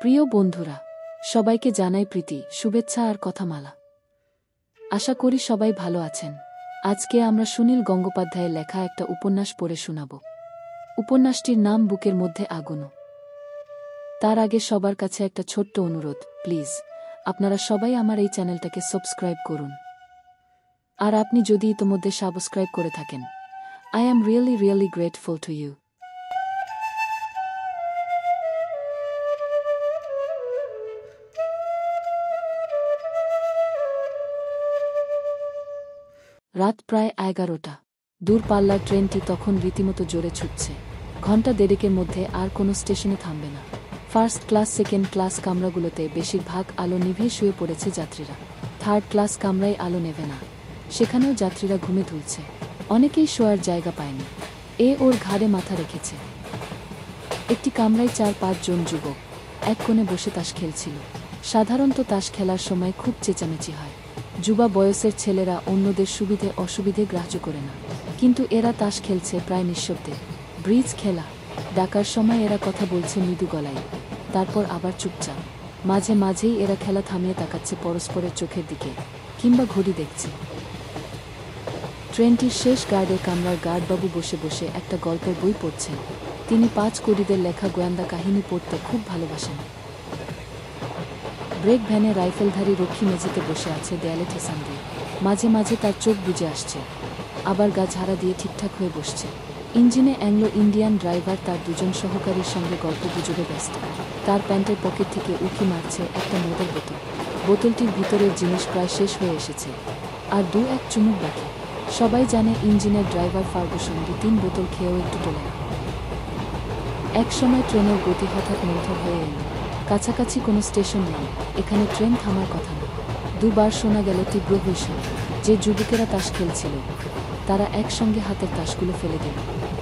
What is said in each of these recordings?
প্রিয় বন্ধুরা, সবাইকে জানাই প্রীতি, শুভেচ্ছা আর কথামালা। আশা করি সবাই ভালো আছেন। আজকে আমরা সুনীল গঙ্গোপাধ্যায়ের লেখা একটা উপন্যাস পড়ে শোনাব। উপন্যাসটির নাম বুকের মধ্যে আগুন। তার আগে সবার কাছে একটা ছোট্ট অনুরোধ, প্লিজ আপনারা সবাই আমার এই চ্যানেলটাকে সাবস্ক্রাইব করুন। আর আপনি যদি ইতোমধ্যে সাবস্ক্রাইব করে থাকেন, I am really grateful to you. রাত প্রায় 11টা। দূরপাল্লার ট্রেনটি তখন রীতিমতো জোরে ছুটছে। ঘণ্টা দেড়েকের মধ্যে আর কোনো স্টেশনে থামবে না। ফার্স্ট ক্লাস সেকেন্ড ক্লাস কামরাগুলোতে বেশিরভাগ আলো নিভিয়ে শুয়ে পড়েছে যাত্রীরা। থার্ড ক্লাস কামরায় আলো নেবে না, সেখানেও যাত্রীরা ঘুমে ধুলছে। অনেকেই শোয়ার জায়গা পায়নি। ওর ঘাড়ে মাথা রেখেছে। একটি কামরায় 4-5 জন যুবক এক কোণে বসে তাস খেলছিল। সাধারণত তাস খেলার সময় খুব চেঁচামেচি হয়। যুবা বয়সের ছেলেরা অন্যদের সুবিধে অসুবিধে গ্রাহ্য করে না, কিন্তু এরা তাস খেলছে প্রায় নিঃশব্দে। ব্রিজ খেলা, ডাকার সময় এরা কথা বলছে মৃদু গলায়, তারপর আবার চুপচাপ। মাঝে মাঝেই এরা খেলা থামিয়ে তাকাচ্ছে পরস্পরের চোখের দিকে, কিংবা ঘড়ি দেখছে। ট্রেনটির শেষ গার্ডের কামরার গার্ডবাবু বসে বসে একটা গল্পের বই পড়ছেন। তিনি 5 কবিদের লেখা গোয়েন্দা কাহিনী পড়তে খুব ভালোবাসেন। ব্রেক ভ্যানে রাইফেলধারী রক্ষী মেঝেতে বসে আছে দেয়ালে ঠেসান দিয়ে। মাঝে মাঝে তার চোখ বুজে আসছে, আবার গা ঝাড়া দিয়ে ঠিকঠাক হয়ে বসছে। ইঞ্জিনে অ্যাংলো ইন্ডিয়ান ড্রাইভার তার 2 জন সহকারীর সঙ্গে গল্প গুজবে ব্যস্ত। তার প্যান্টের পকেট থেকে উঁকি মারছে একটা মদের বোতল। বোতলটির ভিতরের জিনিস প্রায় শেষ হয়ে এসেছে, আর 2-1 চুমুক বাকি। সবাই জানে ইঞ্জিনের ড্রাইভার ফার্গুসন 2-3 বোতল খেয়েও একটু তোলে না। এক সময় ট্রেনের গতি হঠাৎ মন্থর হয়ে এল। কাছাকাছি কোনো স্টেশন নেই, এখানে ট্রেন থামার কথা না। 2 বার শোনা গেল তীব্র হুইসল। যে যুবকেরা তাস খেলছিল তারা একসঙ্গে হাতের তাসগুলো ফেলে দিল।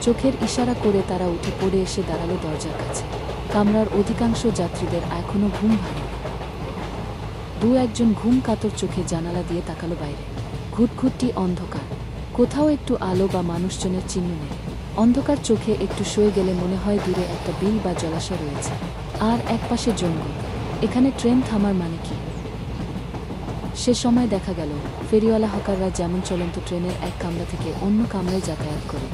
চোখের ইশারা করে তারা উঠে পড়ে এসে দাঁড়ালো দরজার কাছে। কামরার অধিকাংশ যাত্রীদের এখনো ঘুম ভাঙেনি। 2-1 জন ঘুম কাতর চোখে জানালা দিয়ে তাকালো বাইরে। ঘুটঘুটটি অন্ধকার, কোথাও একটু আলো বা মানুষজনের চিহ্ন নেই। অন্ধকার চোখে একটু সয়ে গেলে মনে হয় দূরে একটা বিল বা জলাশয় রয়েছে, আর একপাশে জঙ্গল। এখানে ট্রেন থামার মানে কি? সে সময় দেখা গেল ফেরিওয়ালা হকাররা যেমন চলন্ত ট্রেনের এক কামরা থেকে অন্য কামরায় যাতায়াত করে,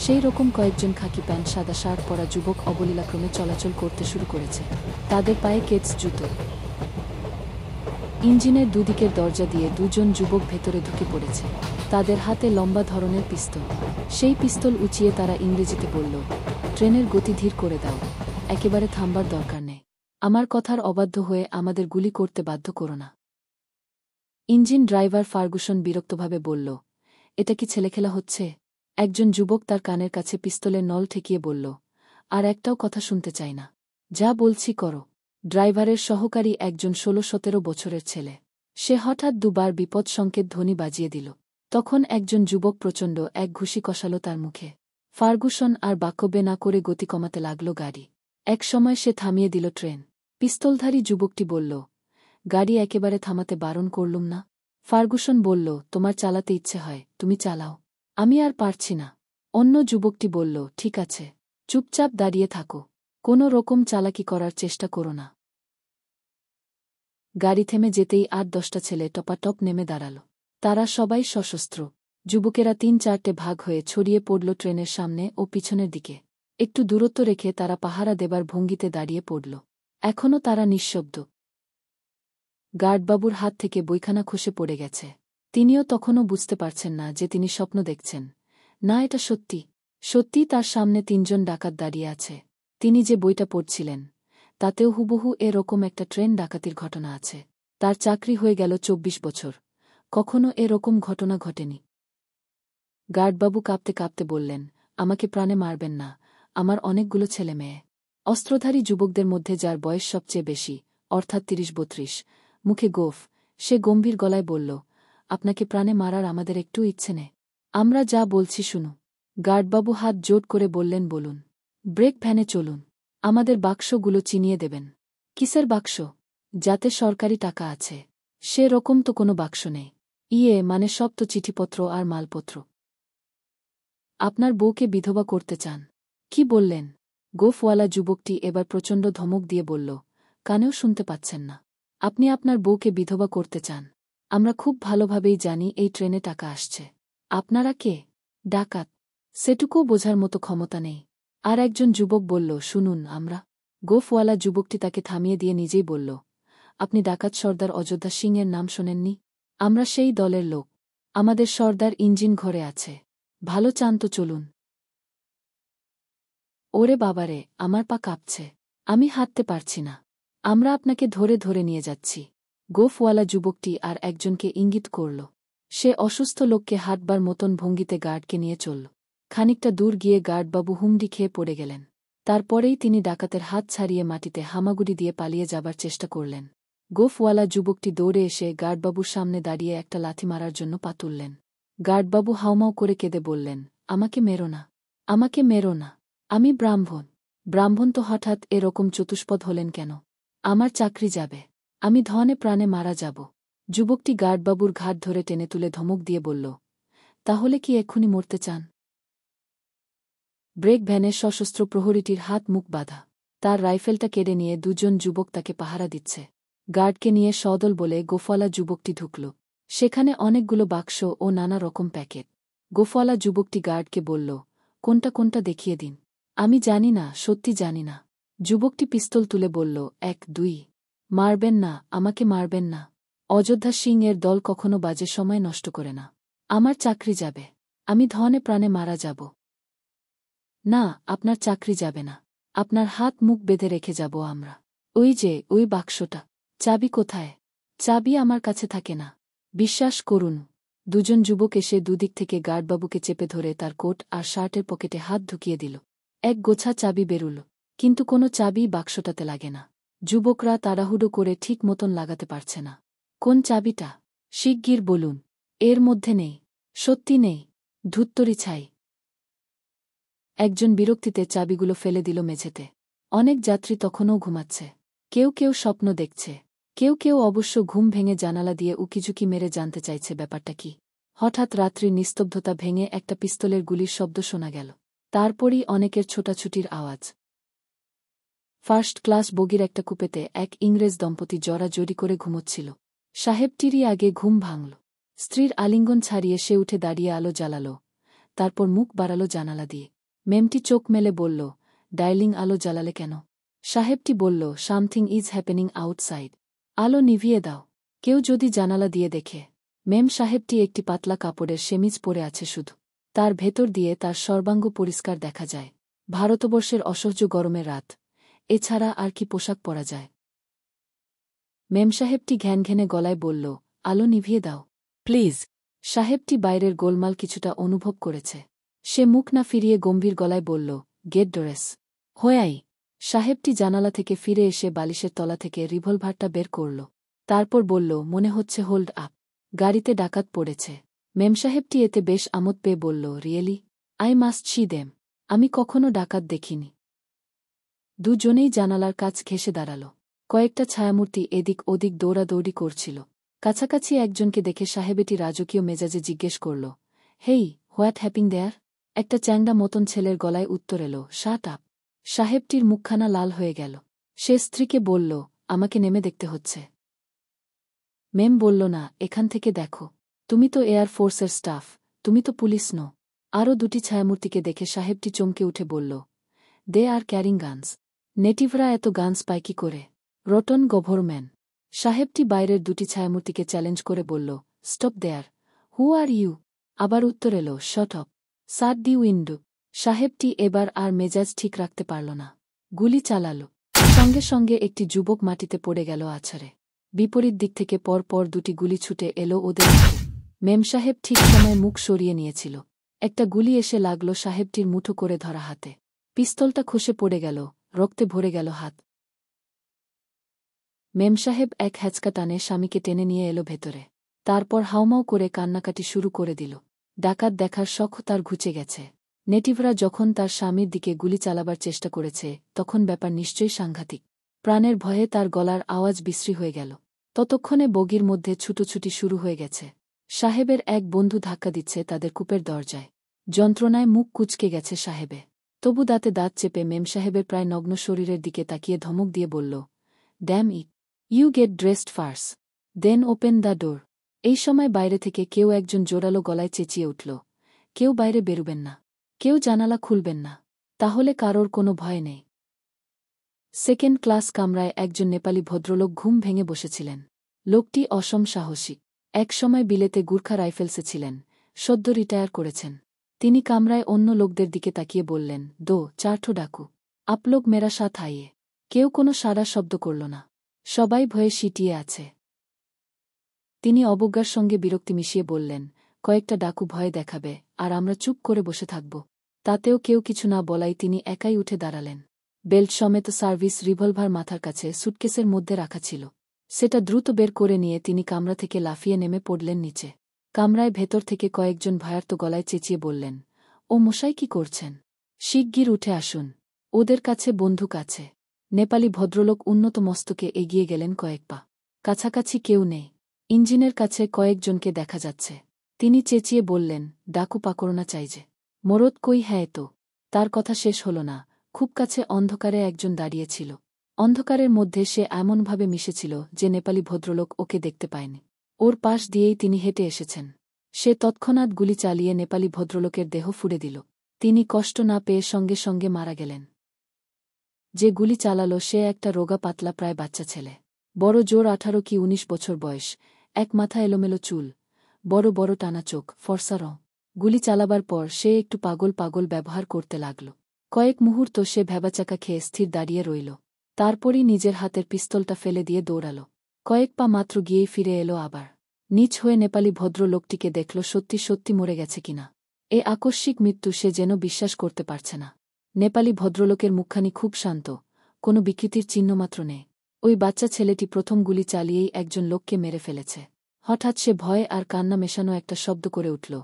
সেই রকম কয়েকজন খাকি প্যান্ট সাদা শার্ট পরা যুবক অবলীলাক্রমে চলাচল করতে শুরু করেছে। তাদের পায়ে কেটস জুতো। ইঞ্জিনের দুদিকের দরজা দিয়ে 2 জন যুবক ভেতরে ঢুকে পড়েছে। তাদের হাতে লম্বা ধরনের পিস্তল। সেই পিস্তল উঁচিয়ে তারা ইংরেজিতে বলল, ট্রেনের গতি ধীর করে দাও, একেবারে থামবার দরকার নেই। আমার কথার অবাধ্য হয়ে আমাদের গুলি করতে বাধ্য করো না। ইঞ্জিন ড্রাইভার ফার্গুসন বিরক্তভাবে বলল, এটা কি ছেলেখেলা হচ্ছে? একজন যুবক তার কানের কাছে পিস্তলের নল ঠেকিয়ে বলল, আর একটাও কথা শুনতে চাই না, যা বলছি করো। ড্রাইভারের সহকারী একজন 16-17 বছরের ছেলে। সে হঠাৎ 2 বার বিপদ সংকেত ধ্বনি বাজিয়ে দিল। তখন একজন যুবক প্রচণ্ড এক ঘুষি কষাল তার মুখে। ফার্গুসন আর বাক্যবে না করে গতি কমাতে লাগল গাড়ি। এক সময় সে থামিয়ে দিল ট্রেন। পিস্তলধারী যুবকটি বলল, গাড়ি একেবারে থামাতে বারণ করলুম না? ফার্গুসন বলল, তোমার চালাতে ইচ্ছে হয়, তুমি চালাও, আমি আর পারছি না। অন্য যুবকটি বলল, ঠিক আছে, চুপচাপ দাঁড়িয়ে থাকো, কোনো রকম চালাকি করার চেষ্টা করো না। গাড়ি থেমে যেতেই 8-10টা ছেলে টপাটপ নেমে দাঁড়াল। তারা সবাই সশস্ত্র। যুবকেরা 3-4টে ভাগ হয়ে ছড়িয়ে পড়ল ট্রেনের সামনে ও পিছনের দিকে। একটু দূরত্ব রেখে তারা পাহারা দেবার ভঙ্গিতে দাঁড়িয়ে পড়ল। এখনও তারা নিঃশব্দ। গার্ডবাবুর হাত থেকে বইখানা খসে পড়ে গেছে। তিনিও তখনও বুঝতে পারছেন না যে তিনি স্বপ্ন দেখছেন, না এটা সত্যি। সত্যিই তার সামনে 3 জন ডাকাত দাঁড়িয়ে আছে। তিনি যে বইটা পড়ছিলেন তাতেও হুবহু এরকম একটা ট্রেন ডাকাতির ঘটনা আছে। তার চাকরি হয়ে গেল 24 বছর, কখনো এরকম ঘটনা ঘটেনি। গার্ডবাবু কাঁপতে কাঁপতে বললেন, আমাকে প্রাণে মারবেন না, আমার অনেকগুলো ছেলে মেয়ে। অস্ত্রধারী যুবকদের মধ্যে যার বয়স সবচেয়ে বেশি, অর্থাৎ 30-32, মুখে গোঁফ, সে গম্ভীর গলায় বলল, আপনাকে প্রাণে মারার আমাদের একটু ইচ্ছে নেই। আমরা যা বলছি শুনু। গার্ডবাবু হাত জোট করে বললেন, বলুন। ব্রেক ভ্যানে চলুন, আমাদের বাক্সগুলো চিনিয়ে দেবেন। কিসের বাক্স? যাতে সরকারি টাকা আছে। সে রকম তো কোনো বাক্স নেই। মানে সব তো চিঠিপত্র আর মালপত্র। আপনার বউকে বিধবা করতে চান? কি বললেন? গোফওয়ালা যুবকটি এবার প্রচণ্ড ধমক দিয়ে বলল, কানেও শুনতে পাচ্ছেন না। আপনি আপনার বউকে বিধবা করতে চান। আমরা খুব ভালোভাবেই জানি এই ট্রেনে টাকা আসছে। আপনারা কে? ডাকাত। সেটুকুও বোঝার মতো ক্ষমতা নেই। আর একজন যুবক বলল, শুনুন, আমরা। গোফওয়ালা যুবকটি তাকে থামিয়ে দিয়ে নিজেই বলল, আপনি ডাকাত সর্দার অযোধ্যা সিংয়ের নাম শোনেননি? আমরা সেই দলের লোক। আমাদের সর্দার ইঞ্জিন ঘরে আছে। ভালো চান তো চলুন। ওরে বাবারে, আমার পা কাঁপছে। আমি হাঁটতে পারছি না। আমরা আপনাকে ধরে ধরে নিয়ে যাচ্ছি। গোফওয়ালা যুবকটি আর একজনকে ইঙ্গিত করল। সে অসুস্থ লোককে হাঁটবার মতন ভঙ্গিতে গার্ডকে নিয়ে চলল। খানিকটা দূর গিয়ে গার্ডবাবু হুমড়ি খেয়ে পড়ে গেলেন। তারপরেই তিনি ডাকাতের হাত ছাড়িয়ে মাটিতে হামাগুড়ি দিয়ে পালিয়ে যাবার চেষ্টা করলেন। গোফওয়ালা যুবকটি দৌড়ে এসে গার্ডবাবুর সামনে দাঁড়িয়ে একটা লাথি মারার জন্য পা তুললেন। গার্ডবাবু হাউমাউ করে কেঁদে বললেন, আমাকে মেরো না, আমাকে মেরো না। আমি ব্রাহ্মণ। ব্রাহ্মণ তো হঠাৎ এরকম চতুষ্পদ হলেন কেন? আমার চাকরি যাবে। আমি ধনে প্রাণে মারা যাব। যুবকটি গার্ডবাবুর ঘাট ধরে টেনে তুলে ধমক দিয়ে বলল, তাহলে কি এক্ষুনি মরতে চান? ব্রেক ভ্যানের সশস্ত্র প্রহরীটির হাত মুখ বাঁধা। তার রাইফেলটা কেড়ে নিয়ে দুজন যুবক তাকে পাহারা দিচ্ছে। গার্ডকে নিয়ে সদল বলে গোফওয়ালা যুবকটি ঢুকল। সেখানে অনেকগুলো বাক্স ও নানা রকম প্যাকেট। গোফওয়ালা যুবকটি গার্ডকে বলল, কোনটা কোনটা দেখিয়ে দিন। আমি জানি না, সত্যি জানি না। যুবকটি পিস্তল তুলে বলল, 1, 2। মারবেন না, আমাকে মারবেন না। অযোধ্যা সিং এর দল কখনো বাজে সময় নষ্ট করে না। আমার চাকরি যাবে। আমি ধনে প্রাণে মারা যাব। না, আপনার চাকরি যাবে না। আপনার হাত মুখ বেঁধে রেখে যাব আমরা। ওই যে, ওই বাক্সটা। চাবি কোথায়? চাবি আমার কাছে থাকে না। বিশ্বাস করুন। দুজন যুবক এসে দুদিক থেকে গার্ডবাবুকে চেপে ধরে তার কোট আর শার্টের পকেটে হাত ঢুকিয়ে দিল। এক গোছা চাবি বেরুল, কিন্তু কোনো চাবি বাক্সটাতে লাগে না। যুবকরা তাড়াহুড়ো করে ঠিক মতন লাগাতে পারছে না। কোন চাবিটা? শিগগির বলুন। এর মধ্যে নেই। সত্যি নেই। ধুত্তরি ছাই। একজন বিরক্তিতে চাবিগুলো ফেলে দিল মেঝেতে। অনেক যাত্রী তখনও ঘুমাচ্ছে। কেউ কেউ স্বপ্ন দেখছে। কেউ কেউ অবশ্য ঘুম ভেঙে জানালা দিয়ে উকিঝুঁকি মেরে জানতে চাইছে ব্যাপারটা কি। হঠাৎ রাত্রির নিস্তব্ধতা ভেঙে একটা পিস্তলের গুলির শব্দ শোনা গেল। তারপরই অনেকের ছোটাছুটির আওয়াজ। ফার্স্ট ক্লাস বগির একটা কুপেতে এক ইংরেজ দম্পতি জড়াজড়ি করে ঘুমোচ্ছিল। সাহেবটিরই আগে ঘুম ভাঙল। স্ত্রীর আলিঙ্গন ছাড়িয়ে সে উঠে দাঁড়িয়ে আলো জ্বালাল। তারপর মুখ বাড়াল জানালা দিয়ে। মেমটি চোখ মেলে বলল, ডার্লিং, আলো জ্বালালে কেন? সাহেবটি বলল, সামথিং ইজ হ্যাপেনিং আউটসাইড। আলো নিভিয়ে দাও। কেউ যদি জানালা দিয়ে দেখে। মেম সাহেবটি একটি পাতলা কাপড়ের সেমিজ পরে আছে শুধু। তার ভেতর দিয়ে তার সর্বাঙ্গ পরিষ্কার দেখা যায়। ভারতবর্ষের অসহ্য গরমের রাত। এছাড়া আর কি পোশাক পরা যায়? মেম সাহেবটি ঘ্যানঘ্যানে গলায় বলল, আলো নিভিয়ে দাও প্লিজ। সাহেবটি বাইরের গোলমাল কিছুটা অনুভব করেছে। সে মুখ না ফিরিয়ে গম্ভীর গলায় বলল, গেট ডোরেস হোয়াই। সাহেবটি জানালা থেকে ফিরে এসে বালিশের তলা থেকে রিভলভারটা বের করল। তারপর বলল, মনে হচ্ছে হোল্ড আপ। গাড়িতে ডাকাত পড়েছে। মেমসাহেবটি এতে বেশ আমোদ পেয়ে বলল, really? I must C them. আমি কখনো ডাকাত দেখিনি। দুজনেই জানালার কাছ ঘেঁষে দাঁড়াল। কয়েকটা ছায়ামূর্তি এদিক ওদিক দৌড়াদৌড়ি করছিল। কাছাকাছি একজনকে দেখে সাহেবেটি রাজকীয় মেজাজে জিজ্ঞেস করল, হেই, হোয়াট হ্যাপিং দেয়ার? একটা চ্যাংড়া মতন ছেলের গলায় উত্তর এল, শাট আপ। সাহেবটির মুখখানা লাল হয়ে গেল। সে স্ত্রীকে বলল, আমাকে নেমে দেখতে হচ্ছে। মেম বলল, না, এখান থেকে দেখো। তুমি তো এয়ার ফোর্সের স্টাফ, তুমি তো পুলিশ নো। আরও দুটি ছায়ামূর্তিকে দেখে সাহেবটি চমকে উঠে বলল, দে আর ক্যারিং গানস। নেটিভরা এত গানস পায় কি করে? Rotten government. সাহেবটি বাইরের দুটি ছায়ামূর্তিকে চ্যালেঞ্জ করে বলল, stop there. Who are you? আবার উত্তর এল, শট অপ। সাট দি উইন্ডো। সাহেবটি এবার আর মেজাজ ঠিক রাখতে পারল না। গুলি চালাল। সঙ্গে সঙ্গে একটি যুবক মাটিতে পড়ে গেল আছাড়ে। বিপরীত দিক থেকে পর পর দুটি গুলি ছুটে এলো ওদের দিকে। মেমসাহেব ঠিক সময় মুখ সরিয়ে নিয়েছিল। একটা গুলি এসে লাগল সাহেবটির মুঠো করে ধরা হাতে। পিস্তলটা খসে পড়ে গেল, রক্তে ভরে গেল হাত। মেমসাহেব এক হ্যাচকা টানে স্বামীকে টেনে নিয়ে এলো ভেতরে। তারপর হাউমাউ করে কান্নাকাটি শুরু করে দিল। ডাকাত দেখার শখ তার ঘুচে গেছে। নেটিভরা যখন তার স্বামীর দিকে গুলি চালাবার চেষ্টা করেছে, তখন ব্যাপার নিশ্চয়ই সাংঘাতিক। প্রাণের ভয়ে তার গলার আওয়াজ বিশ্রী হয়ে গেল। ততক্ষণে বগির মধ্যে ছুটোছুটি শুরু হয়ে গেছে। সাহেবের এক বন্ধু ধাক্কা দিচ্ছে তাদের কূপের দরজায়। যন্ত্রণায় মুখ কুঁচকে গেছে সাহেবে। তবু দাঁতে দাঁত চেপে মেমসাহেবের প্রায় নগ্ন শরীরের দিকে তাকিয়ে ধমক দিয়ে বলল, damn it, you get dressed first, then open the door. এই সময় বাইরে থেকে কেউ একজন জোরালো গলায় চেঁচিয়ে উঠল, কেউ বাইরে বেরুবেন না, কেউ জানালা খুলবেন না, তাহলে কারোর কোনো ভয় নেই। সেকেন্ড ক্লাস কামরায় একজন নেপালি ভদ্রলোক ঘুম ভেঙে বসেছিলেন। লোকটি অসম সাহসী, একসময় বিলেতে গুর্খা রাইফেলসে ছিলেন, সদ্য রিটায়ার করেছেন। তিনি কামরায় অন্য লোকদের দিকে তাকিয়ে বললেন, দো চারঠো ডাকু, আপলোক মেরা সাথ আইয়ে। কেউ কোনো সাড়া শব্দ করল না, সবাই ভয়ে সিটিয়ে আছে। তিনি অবজ্ঞার সঙ্গে বিরক্তি মিশিয়ে বললেন, কয়েকটা ডাকু ভয়ে দেখাবে, আর আমরা চুপ করে বসে থাকব। তাতেও কেউ কিছু না বলাই তিনি একাই উঠে দাঁড়ালেন। বেল্ট সমেত সার্ভিস রিভলভার মাথার কাছে সুটকেসের মধ্যে রাখা ছিল। সেটা দ্রুত বের করে নিয়ে তিনি কামরা থেকে লাফিয়ে নেমে পড়লেন নিচে। কামরায় ভেতর থেকে কয়েকজন ভয়ার্ত গলায় চেঁচিয়ে বললেন, ও মশাই কি করছেন? শিগগির উঠে আসুন, ওদের কাছে বন্দুক আছে। নেপালি ভদ্রলোক উন্নত মস্তকে এগিয়ে গেলেন কয়েক পা। কাছাকাছি কেউ নেই, ইঞ্জিনের কাছে কয়েকজনকে দেখা যাচ্ছে। তিনি চেঁচিয়ে বললেন, ডাকু পাকড়না চাই যে। মরদ কই হ্যাঁ তো। তার কথা শেষ হল না, খুব কাছে অন্ধকারে একজন দাঁড়িয়েছিল। অন্ধকারের মধ্যে সে এমনভাবে মিশেছিল যে নেপালি ভদ্রলোক ওকে দেখতে পায়নি। ওর পাশ দিয়েই তিনি হেঁটে এসেছেন। সে তৎক্ষণাৎ গুলি চালিয়ে নেপালি ভদ্রলোকের দেহ ফুঁড়ে দিল। তিনি কষ্ট না পেয়ে সঙ্গে সঙ্গে মারা গেলেন। যে গুলি চালালো সে একটা রোগা পাতলা প্রায় বাচ্চা ছেলে। বড় জোর 18 কি 19 বছর বয়স, এক মাথা এলোমেলো চুল, বড় বড় টানা চোখ, ফর্সা রং। গুলি চালাবার পর সে একটু পাগল পাগল ব্যবহার করতে লাগল। কয়েক মুহূর্ত সে ভ্যাবাচাকা খেয়ে স্থির দাঁড়িয়ে রইল। তারপরই নিজের হাতের পিস্তলটা ফেলে দিয়ে দৌড়াল। কয়েক পা মাত্র গিয়েই ফিরে এলো আবার। নিচ হয়ে নেপালি ভদ্রলোকটিকে দেখল সত্যি সত্যি মরে গেছে কিনা। এ আকস্মিক মৃত্যু সে যেন বিশ্বাস করতে পারছে না। নেপালি ভদ্রলোকের মুখখানি খুব শান্ত, কোনো বিকৃতির চিহ্নমাত্র নেই। ওই বাচ্চা ছেলেটি প্রথম গুলি চালিয়েই একজন লোককে মেরে ফেলেছে। হঠাৎ সে ভয় আর কান্না মেশানো একটা শব্দ করে উঠল,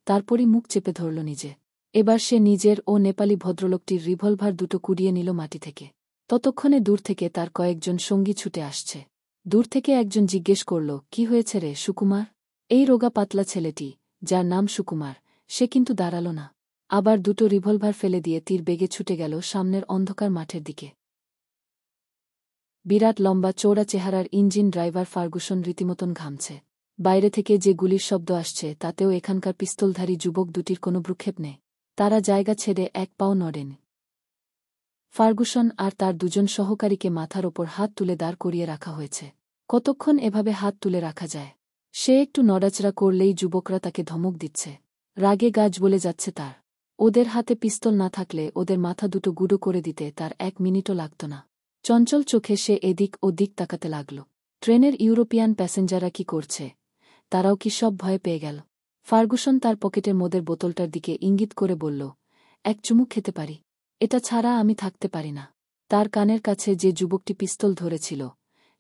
তারপরই মুখ চেপে ধরল নিজে। এবার সে নিজের ও নেপালি ভদ্রলোকটির রিভলভার দুটো কুড়িয়ে নিল মাটি থেকে। ততক্ষণে দূর থেকে তার কয়েকজন সঙ্গী ছুটে আসছে। দূর থেকে একজন জিজ্ঞেস করল, কি হয়েছে রে সুকুমার? এই রোগা পাতলা ছেলেটি, যার নাম সুকুমার, সে কিন্তু দাঁড়াল না। আবার দুটো রিভলভার ফেলে দিয়ে তীর বেগে ছুটে গেল সামনের অন্ধকার মাঠের দিকে। বিরাট লম্বা চৌড়া চেহারার ইঞ্জিন ড্রাইভার ফার্গুসন রীতিমতন ঘামছে। বাইরে থেকে যে গুলির শব্দ আসছে তাতেও এখানকার পিস্তলধারী যুবক দুটির কোনো ভ্রুক্ষেপ নেই। তারা জায়গা ছেড়ে এক পাও নড়েন। ফার্গুসন আর তার দুজন সহকারীকে মাথার ওপর হাত তুলে দাঁড় করিয়ে রাখা হয়েছে। কতক্ষণ এভাবে হাত তুলে রাখা যায়? সে একটু নড়াচড়া করলেই যুবকরা তাকে ধমক দিচ্ছে। রাগে গা জ্বলে যাচ্ছে তার। ওদের হাতে পিস্তল না থাকলে ওদের মাথা দুটো গুঁড়ো করে দিতে তার 1 মিনিটও লাগত না। চঞ্চল চোখে সে এদিক ও দিক তাকাতে লাগল। ট্রেনের ইউরোপিয়ান প্যাসেঞ্জাররা কি করছে? তারাও কি সব ভয় পেয়ে গেল? ফার্গুসন তার পকেটের মদের বোতলটার দিকে ইঙ্গিত করে বলল, এক চুমুক খেতে পারি? এটা ছাড়া আমি থাকতে পারি না। তার কানের কাছে যে যুবকটি পিস্তল ধরেছিল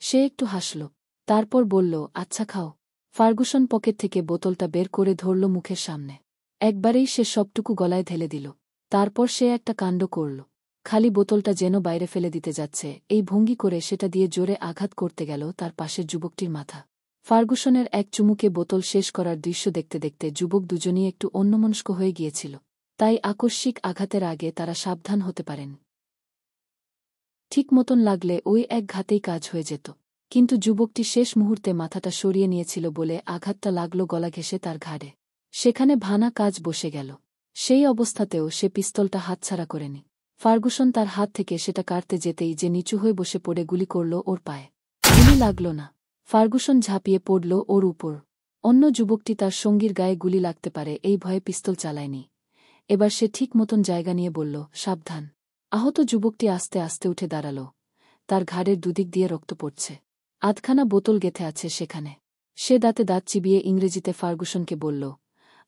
সে একটু হাসল, তারপর বলল, আচ্ছা খাও। ফার্গুসন পকেট থেকে বোতলটা বের করে ধরল মুখের সামনে। একবারেই সে সবটুকু গলায় ঢেলে দিল। তারপর সে একটা কাণ্ড করল। খালি বোতলটা যেন বাইরে ফেলে দিতে যাচ্ছে এই ভঙ্গি করে সেটা দিয়ে জোরে আঘাত করতে গেল তার পাশের যুবকটির মাথা। ফার্গুসনের এক চুমুকে বোতল শেষ করার দৃশ্য দেখতে দেখতে যুবক দুজনই একটু অন্যমনস্ক হয়ে গিয়েছিল। তাই আকস্মিক আঘাতের আগে তারা সাবধান হতে পারেন। ঠিক মতন লাগলে ওই এক ঘাতেই কাজ হয়ে যেত। কিন্তু যুবকটি শেষ মুহূর্তে মাথাটা সরিয়ে নিয়েছিল বলে আঘাতটা লাগল গলা ঘেঁষে তার ঘাড়ে। সেখানে ভানা কাজ বসে গেল। সেই অবস্থাতেও সে পিস্তলটা হাতছাড়া করেনি। ফার্গুসন তার হাত থেকে সেটা কাটতে যেতেই যে নিচু হয়ে বসে পড়ে গুলি করল ওর পায়ে। গুলি লাগল না। ফার্গুসন ঝাঁপিয়ে পড়ল ওর উপর। অন্য যুবকটি তার সঙ্গীর গায়ে গুলি লাগতে পারে এই ভয়ে পিস্তল চালায়নি। এবার সে ঠিক মতন জায়গা নিয়ে বলল, সাবধান। আহত যুবকটি আস্তে আস্তে উঠে দাঁড়াল। তার ঘাড়ের দুদিক দিয়ে রক্ত পড়ছে। আধখানা বোতল গেঁথে আছে সেখানে। সে দাঁতে দাঁত চিবিয়ে ইংরেজিতে ফার্গুসনকে বলল,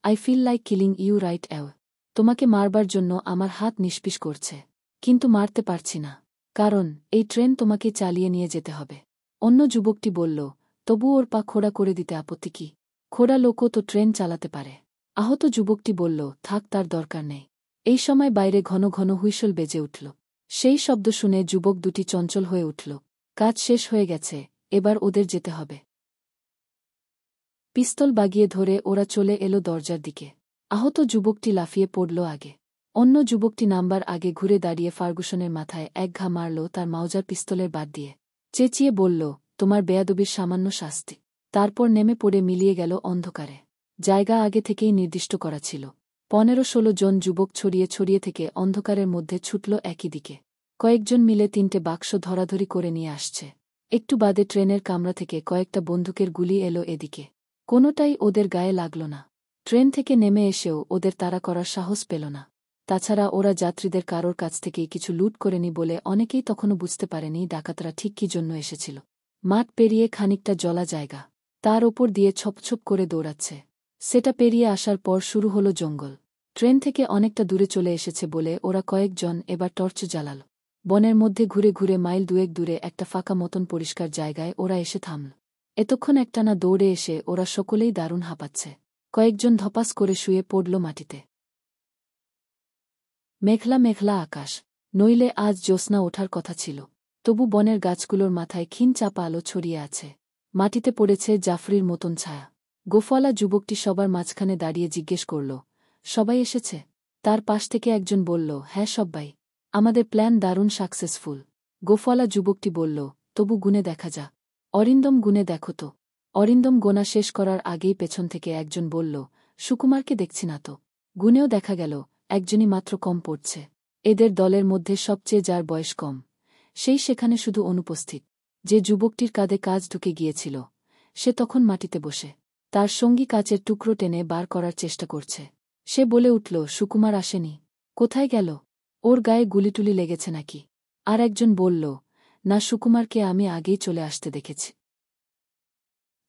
I feel like killing you right now. তোমাকে মারবার জন্য আমার হাত নিষ্পিস করছে, কিন্তু মারতে পারছি না, কারণ এই ট্রেন তোমাকে চালিয়ে নিয়ে যেতে হবে। অন্য যুবকটি বলল, তবু ওর পা খোড়া করে দিতে আপত্তি কি? খোড়া লোকও তো ট্রেন চালাতে পারে। আহত যুবকটি বলল, থাক, তার দরকার নেই। এই সময় বাইরে ঘন ঘন হুইসল বেজে উঠল। সেই শব্দ শুনে যুবক দুটি চঞ্চল হয়ে উঠল। কাজ শেষ হয়ে গেছে, এবার ওদের যেতে হবে। পিস্তল বাগিয়ে ধরে ওরা চলে এলো দরজার দিকে। আহত যুবকটি লাফিয়ে পড়ল আগে। অন্য যুবকটি নাম্বার আগে ঘুরে দাঁড়িয়ে ফার্গুসনের মাথায় এক ঘা মারল তার মাউজার পিস্তলের বাদ দিয়ে। চেঁচিয়ে বলল, তোমার বেয়াদবির সামান্য শাস্তি। তারপর নেমে পড়ে মিলিয়ে গেল অন্ধকারে। জায়গা আগে থেকেই নির্দিষ্ট করা ছিল। 15-16 জন যুবক ছড়িয়ে ছড়িয়ে থেকে অন্ধকারের মধ্যে ছুটল একই দিকে। কয়েকজন মিলে 3টে বাক্স ধরাধরি করে নিয়ে আসছে। একটু বাদে ট্রেনের কামরা থেকে কয়েকটা বন্দুকের গুলি এলো এদিকে। কোনোটাই ওদের গায়ে লাগল না। ট্রেন থেকে নেমে এসেও ওদের তাড়া করার সাহস পেল না। তাছাড়া ওরা যাত্রীদের কারোর কাছ থেকেই কিছু লুট করেনি বলে অনেকেই তখনও বুঝতে পারেনি ডাকাতরা ঠিক কী জন্য এসেছিল। মাঠ পেরিয়ে খানিকটা জলা জায়গা, তার ওপর দিয়ে ছপছপ করে দৌড়াচ্ছে। সেটা পেরিয়ে আসার পর শুরু হলো জঙ্গল। ট্রেন থেকে অনেকটা দূরে চলে এসেছে বলে ওরা কয়েকজন এবার টর্চ জ্বালাল। বনের মধ্যে ঘুরে ঘুরে মাইল দুয়েক দূরে একটা ফাঁকা মতন পরিষ্কার জায়গায় ওরা এসে থামল। এতক্ষণ একটানা দৌড়ে এসে ওরা সকলেই দারুণ হাঁপাচ্ছে। কয়েকজন ধপাস করে শুয়ে পড়ল মাটিতে। মেঘলা মেঘলা আকাশ, নইলে আজ জ্যোৎস্না ওঠার কথা ছিল। তবু বনের গাছগুলোর মাথায় ক্ষীণ চাপা আলো ছড়িয়ে আছে। মাটিতে পড়েছে জাফরির মতন ছায়া। গোফওয়ালা যুবকটি সবার মাঝখানে দাঁড়িয়ে জিজ্ঞেস করল, সবাই এসেছে? তার পাশ থেকে একজন বলল, হ্যাঁ সব্বাই। আমাদের প্ল্যান দারুণ সাকসেসফুল। গোফওয়ালা যুবকটি বলল, তবু গুনে দেখা যাক। অরিন্দম গুনে দেখো তো। অরিন্দম গোনা শেষ করার আগেই পেছন থেকে একজন বলল, সুকুমারকে দেখছি না তো। গুনেও দেখা গেল একজনই মাত্র কম পড়ছে। এদের দলের মধ্যে সবচেয়ে যার বয়স কম, সেই সেখানে শুধু অনুপস্থিত। যে যুবকটির কাঁধে কাজ ঢুকে গিয়েছিল সে তখন মাটিতে বসে তার সঙ্গী কাচের টুকরো টেনে বার করার চেষ্টা করছে। সে বলে উঠল, সুকুমার আসেনি। কোথায় গেল? ওর গায়ে গুলিটুলি লেগেছে নাকি? আর একজন বলল, না, সুকুমারকে আমি আগেই চলে আসতে দেখেছি।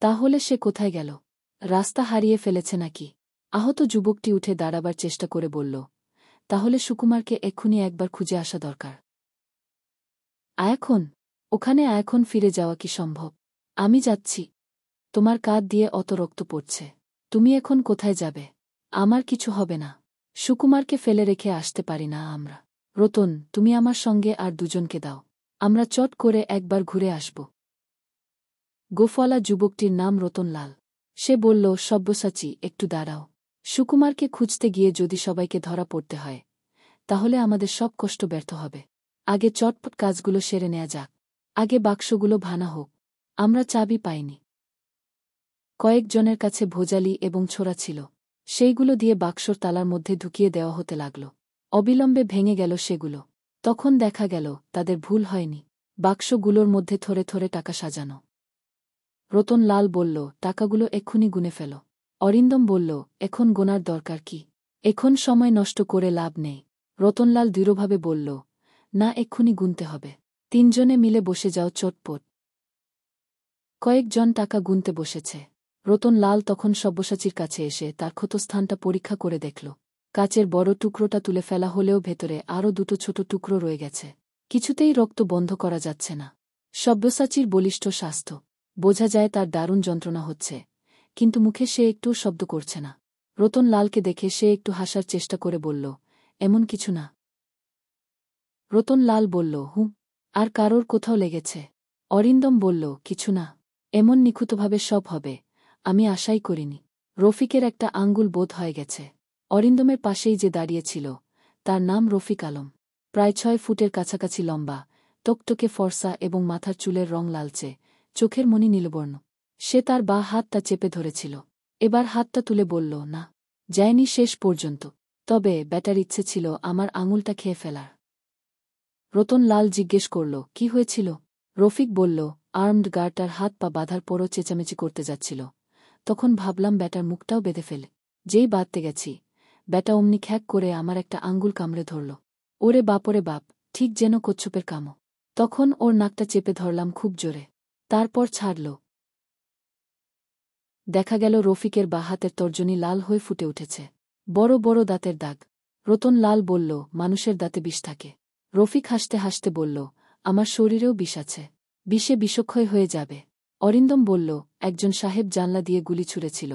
তাহলে সে কোথায় গেল? রাস্তা হারিয়ে ফেলেছে নাকি? আহত যুবকটি উঠে দাঁড়াবার চেষ্টা করে বলল, তাহলে সুকুমারকে এক্ষুনি একবার খুঁজে আসা দরকার। এখন? ওখানে এখন ফিরে যাওয়া কি সম্ভব? আমি যাচ্ছি। তোমার কাঁধ দিয়ে অত রক্ত পড়ছে, তুমি এখন কোথায় যাবে? আমার কিছু হবে না। সুকুমারকে ফেলে রেখে আসতে পারি না আমরা। রতন, তুমি আমার সঙ্গে আর দুজনকে দাও, আমরা চট করে একবার ঘুরে আসব। গোফওয়ালা যুবকটির নাম রতন লাল। সে বলল, সব্যসাচী, একটু দাঁড়াও। সুকুমারকে খুঁজতে গিয়ে যদি সবাইকে ধরা পড়তে হয় তাহলে আমাদের সব কষ্ট ব্যর্থ হবে। আগে চটপট কাজগুলো সেরে নেওয়া যাক। আগে বাক্সগুলো ভানা হোক। আমরা চাবি পাইনি। কয়েকজনের কাছে ভোজালি এবং ছোরা ছিল। সেইগুলো দিয়ে বাক্সর তালার মধ্যে ঢুকিয়ে দেওয়া হতে লাগল। অবিলম্বে ভেঙে গেল সেগুলো। তখন দেখা গেল তাদের ভুল হয়নি। বাক্সগুলোর মধ্যে থরে থরে টাকা সাজানো। রতন লাল বলল, টাকাগুলো এক্ষুনি গুনে ফেল। অরিন্দম বলল, এখন গোনার দরকার কি? এখন সময় নষ্ট করে লাভ নেই। রতনলাল দৃঢ়ভাবে বলল, না, এক্ষুনি গুনতে হবে। 3 জনে মিলে বসে যাও চটপট। কয়েকজন টাকা গুনতে বসেছে। রতন লাল তখন সব্যসাচীর কাছে এসে তার ক্ষতস্থানটা পরীক্ষা করে দেখল। কাচের বড় টুকরোটা তুলে ফেলা হলেও ভেতরে আরও 2টো ছোট টুকরো রয়ে গেছে। কিছুতেই রক্ত বন্ধ করা যাচ্ছে না। সব্যসাচীর বলিষ্ঠ স্বাস্থ্য, বোঝা যায় তার দারুণ যন্ত্রণা হচ্ছে, কিন্তু মুখে সে একটু শব্দ করছে না। রতন লালকে দেখে সে একটু হাসার চেষ্টা করে বলল, এমন কিছু না। রতন লাল বলল, হুঁ। আর কারোর কোথাও লেগেছে? অরিন্দম বলল, কিছু না। এমন নিখুঁতভাবে সব হবে আমি আশাই করিনি। রফিকের একটা আঙ্গুল বোধ হয়ে গেছে। অরিন্দমের পাশেই যে দাঁড়িয়েছিল তার নাম রফিক আলম। প্রায় 6 ফুটের কাছাকাছি লম্বা, টকটকে ফর্সা এবং মাথার চুলের রং লালচে, চোখের মণি নীলবর্ণ। সে তার বাঁ হাতটা চেপে ধরেছিল। এবার হাতটা তুলে বলল, না, যায়নি শেষ পর্যন্ত। তবে ব্যাটার ইচ্ছে ছিল আমার আঙুলটা খেয়ে ফেলার। রতন লাল জিজ্ঞেস করল, কি হয়েছিল? রফিক বলল, আর্মড গার্ডটার হাত পা বাঁধার পরও চেঁচামেচি করতে যাচ্ছিল। তখন ভাবলাম ব্যাটার মুখটাও বেঁধে ফেলে। যেই বাঁধতে গেছি ব্যাটা অমনি খ্যাক করে আমার একটা আঙ্গুল কামড়ে ধরল। ওরে বাপরে বাপ, ঠিক যেন কচ্ছপের কামো। তখন ওর নাকটা চেপে ধরলাম খুব জোরে। তারপর ছাড়ল। দেখা গেল রফিকের বাঁ হাতের তর্জনী লাল হয়ে ফুটে উঠেছে। বড় বড় দাঁতের দাগ। রতন লাল বলল, মানুষের দাঁতে বিষ থাকে। রফিক হাসতে হাসতে বলল, আমার শরীরেও বিষ আছে। বিষে বিষক্ষয় হয়ে যাবে। অরিন্দম বলল, একজন সাহেব জানলা দিয়ে গুলি ছুঁড়েছিল,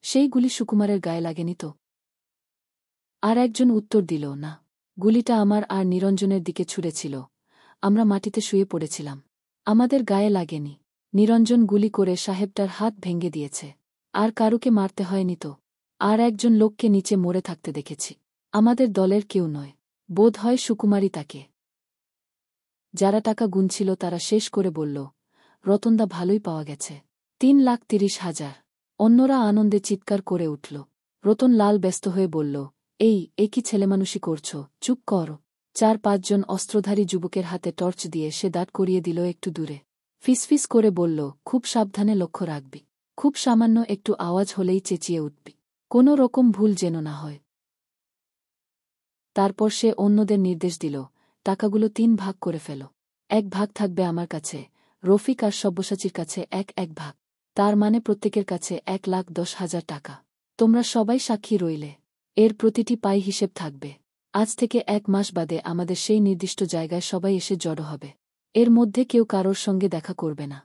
সেই গুলি সুকুমারের গায়ে লাগেনি তো? আর একজন উত্তর দিল, না, গুলিটা আমার আর নিরঞ্জনের দিকে ছুঁড়েছিল। আমরা মাটিতে শুয়ে পড়েছিলাম, আমাদের গায়ে লাগেনি। নিরঞ্জন গুলি করে সাহেবটার হাত ভেঙে দিয়েছে। আর কারুকে মারতে হয়নি তো? আর একজন লোককে নিচে মরে থাকতে দেখেছি। আমাদের দলের কেউ নয়, বোধ হয় সুকুমারই তাকে। যারা টাকা গুনছিল তারা শেষ করে বলল, রতনদা ভালোই পাওয়া গেছে, 3,30,000। অন্যরা আনন্দে চিৎকার করে উঠল। রতন লাল ব্যস্ত হয়ে বলল, এই কি ছেলেমানুষি করছ, চুপ কর। 4-5 জন অস্ত্রধারী যুবকের হাতে টর্চ দিয়ে সে দাঁড় করিয়ে দিল একটু দূরে। ফিসফিস করে বলল, খুব সাবধানে লক্ষ্য রাখবি, খুব সামান্য একটু আওয়াজ হলেই চেঁচিয়ে উঠবি, কোনো রকম ভুল যেন না হয়। তারপর সে অন্যদের নির্দেশ দিল, টাকাগুলো 3 ভাগ করে ফেল। 1 ভাগ থাকবে আমার কাছে, রফিক আর সব্যসাচীর কাছে এক ভাগ, তার মানে প্রত্যেকের কাছে 1,10,000 টাকা। তোমরা সবাই সাক্ষী রইলে, এর প্রতিটি পাই হিসেব থাকবে। আজ থেকে 1 মাস বাদে আমাদের সেই নির্দিষ্ট জায়গায় সবাই এসে জড়ো হবে। এর মধ্যে কেউ কারোর সঙ্গে দেখা করবে না।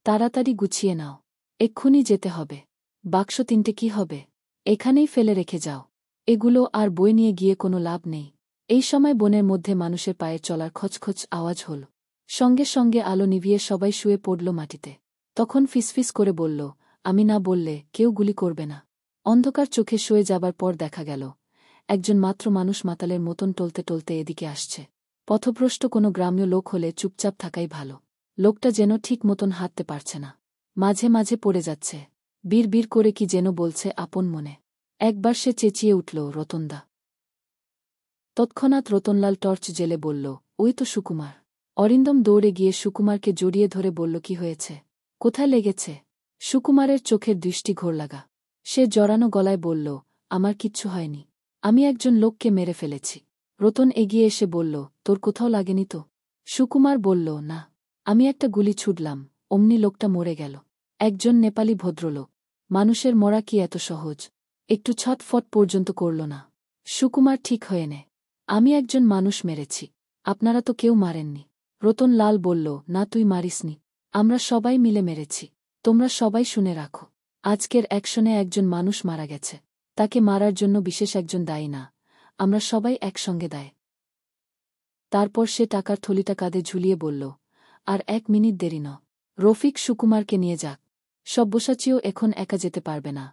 তাড়াতাড়ি গুছিয়ে নাও, এক্ষুনি যেতে হবে। বাক্স 3টে কি হবে? এখানেই ফেলে রেখে যাও, এগুলো আর বই নিয়ে গিয়ে কোনো লাভ নেই। এই সময় বনের মধ্যে মানুষের পায়ে চলার খচখচ আওয়াজ হল। সঙ্গে সঙ্গে আলো নিভিয়ে সবাই শুয়ে পড়ল মাটিতে। তখন ফিসফিস করে বলল, আমি না বললে কেউ গুলি করবে না। অন্ধকার চোখে শুয়ে যাবার পর দেখা গেল, একজন মাত্র মানুষ মাতালের মতন টলতে টলতে এদিকে আসছে। পথভ্রষ্ট কোনো গ্রাম্য লোক হলে চুপচাপ থাকাই ভালো। লোকটা যেন ঠিক মতন হাঁটতে পারছে না, মাঝে মাঝে পড়ে যাচ্ছে, বিড় করে কি যেন বলছে আপন মনে। একবার সে চেঁচিয়ে উঠল, রতনদা। তৎক্ষণাৎ রতনলাল টর্চ জেলে বলল, ওই তো সুকুমার। অরিন্দম দৌড়ে গিয়ে সুকুমারকে জড়িয়ে ধরে বলল, কি হয়েছে, কোথায় লেগেছে? সুকুমারের চোখের দৃষ্টি ঘোরলাগা। সে জড়ানো গলায় বলল, আমার কিচ্ছু হয়নি, আমি একজন লোককে মেরে ফেলেছি। রতন এগিয়ে এসে বলল, তোর কোথাও লাগেনি তো? সুকুমার বলল, না, আমি একটা গুলি ছুড়লাম, অমনি লোকটা মরে গেল। একজন নেপালি ভদ্রলোক, মানুষের মরা কি এত সহজ? একটু ছটফট পর্যন্ত করল না। সুকুমার ঠিক হয়ে নে, আমি একজন মানুষ মেরেছি, আপনারা তো কেউ মারেননি। রতন লাল বলল, না, তুই মারিসনি, আমরা সবাই মিলে মেরেছি। তোমরা সবাই শুনে রাখো, আজকের অ্যাকশনে একজন মানুষ মারা গেছে, তাকে মারার জন্য বিশেষ একজন দায়ী না, আমরা সবাই একসঙ্গে দায়। তারপর সে টাকার থলিটা কাঁধে ঝুলিয়ে বলল, আর 1 মিনিট দেরি ন, রফিক সুকুমারকে নিয়ে যাক। সব্যসাচীও এখন একা যেতে পারবে না,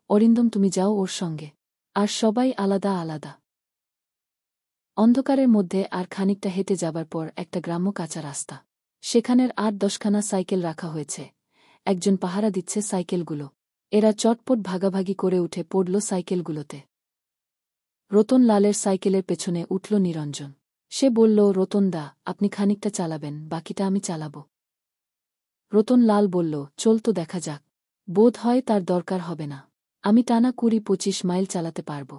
অরিন্দম তুমি যাও ওর সঙ্গে, আর সবাই আলাদা আলাদা। অন্ধকারের মধ্যে আর খানিকটা হেঁটে যাবার পর একটা গ্রাম্য কাঁচা রাস্তা, সেখানের 8-10খানা সাইকেল রাখা হয়েছে, একজন পাহারা দিচ্ছে সাইকেলগুলো। এরা চটপট ভাগাভাগি করে উঠে পড়ল সাইকেলগুলোতে। রতন লালের সাইকেলের পেছনে উঠল নিরঞ্জন। সে বলল, রতনদা, আপনি খানিকটা চালাবেন, বাকিটা আমি চালাব। রতন লাল বলল, চল তো দেখা যাক, বোধ হয় তার দরকার হবে না, আমি টানা 20-25 মাইল চালাতে পারব।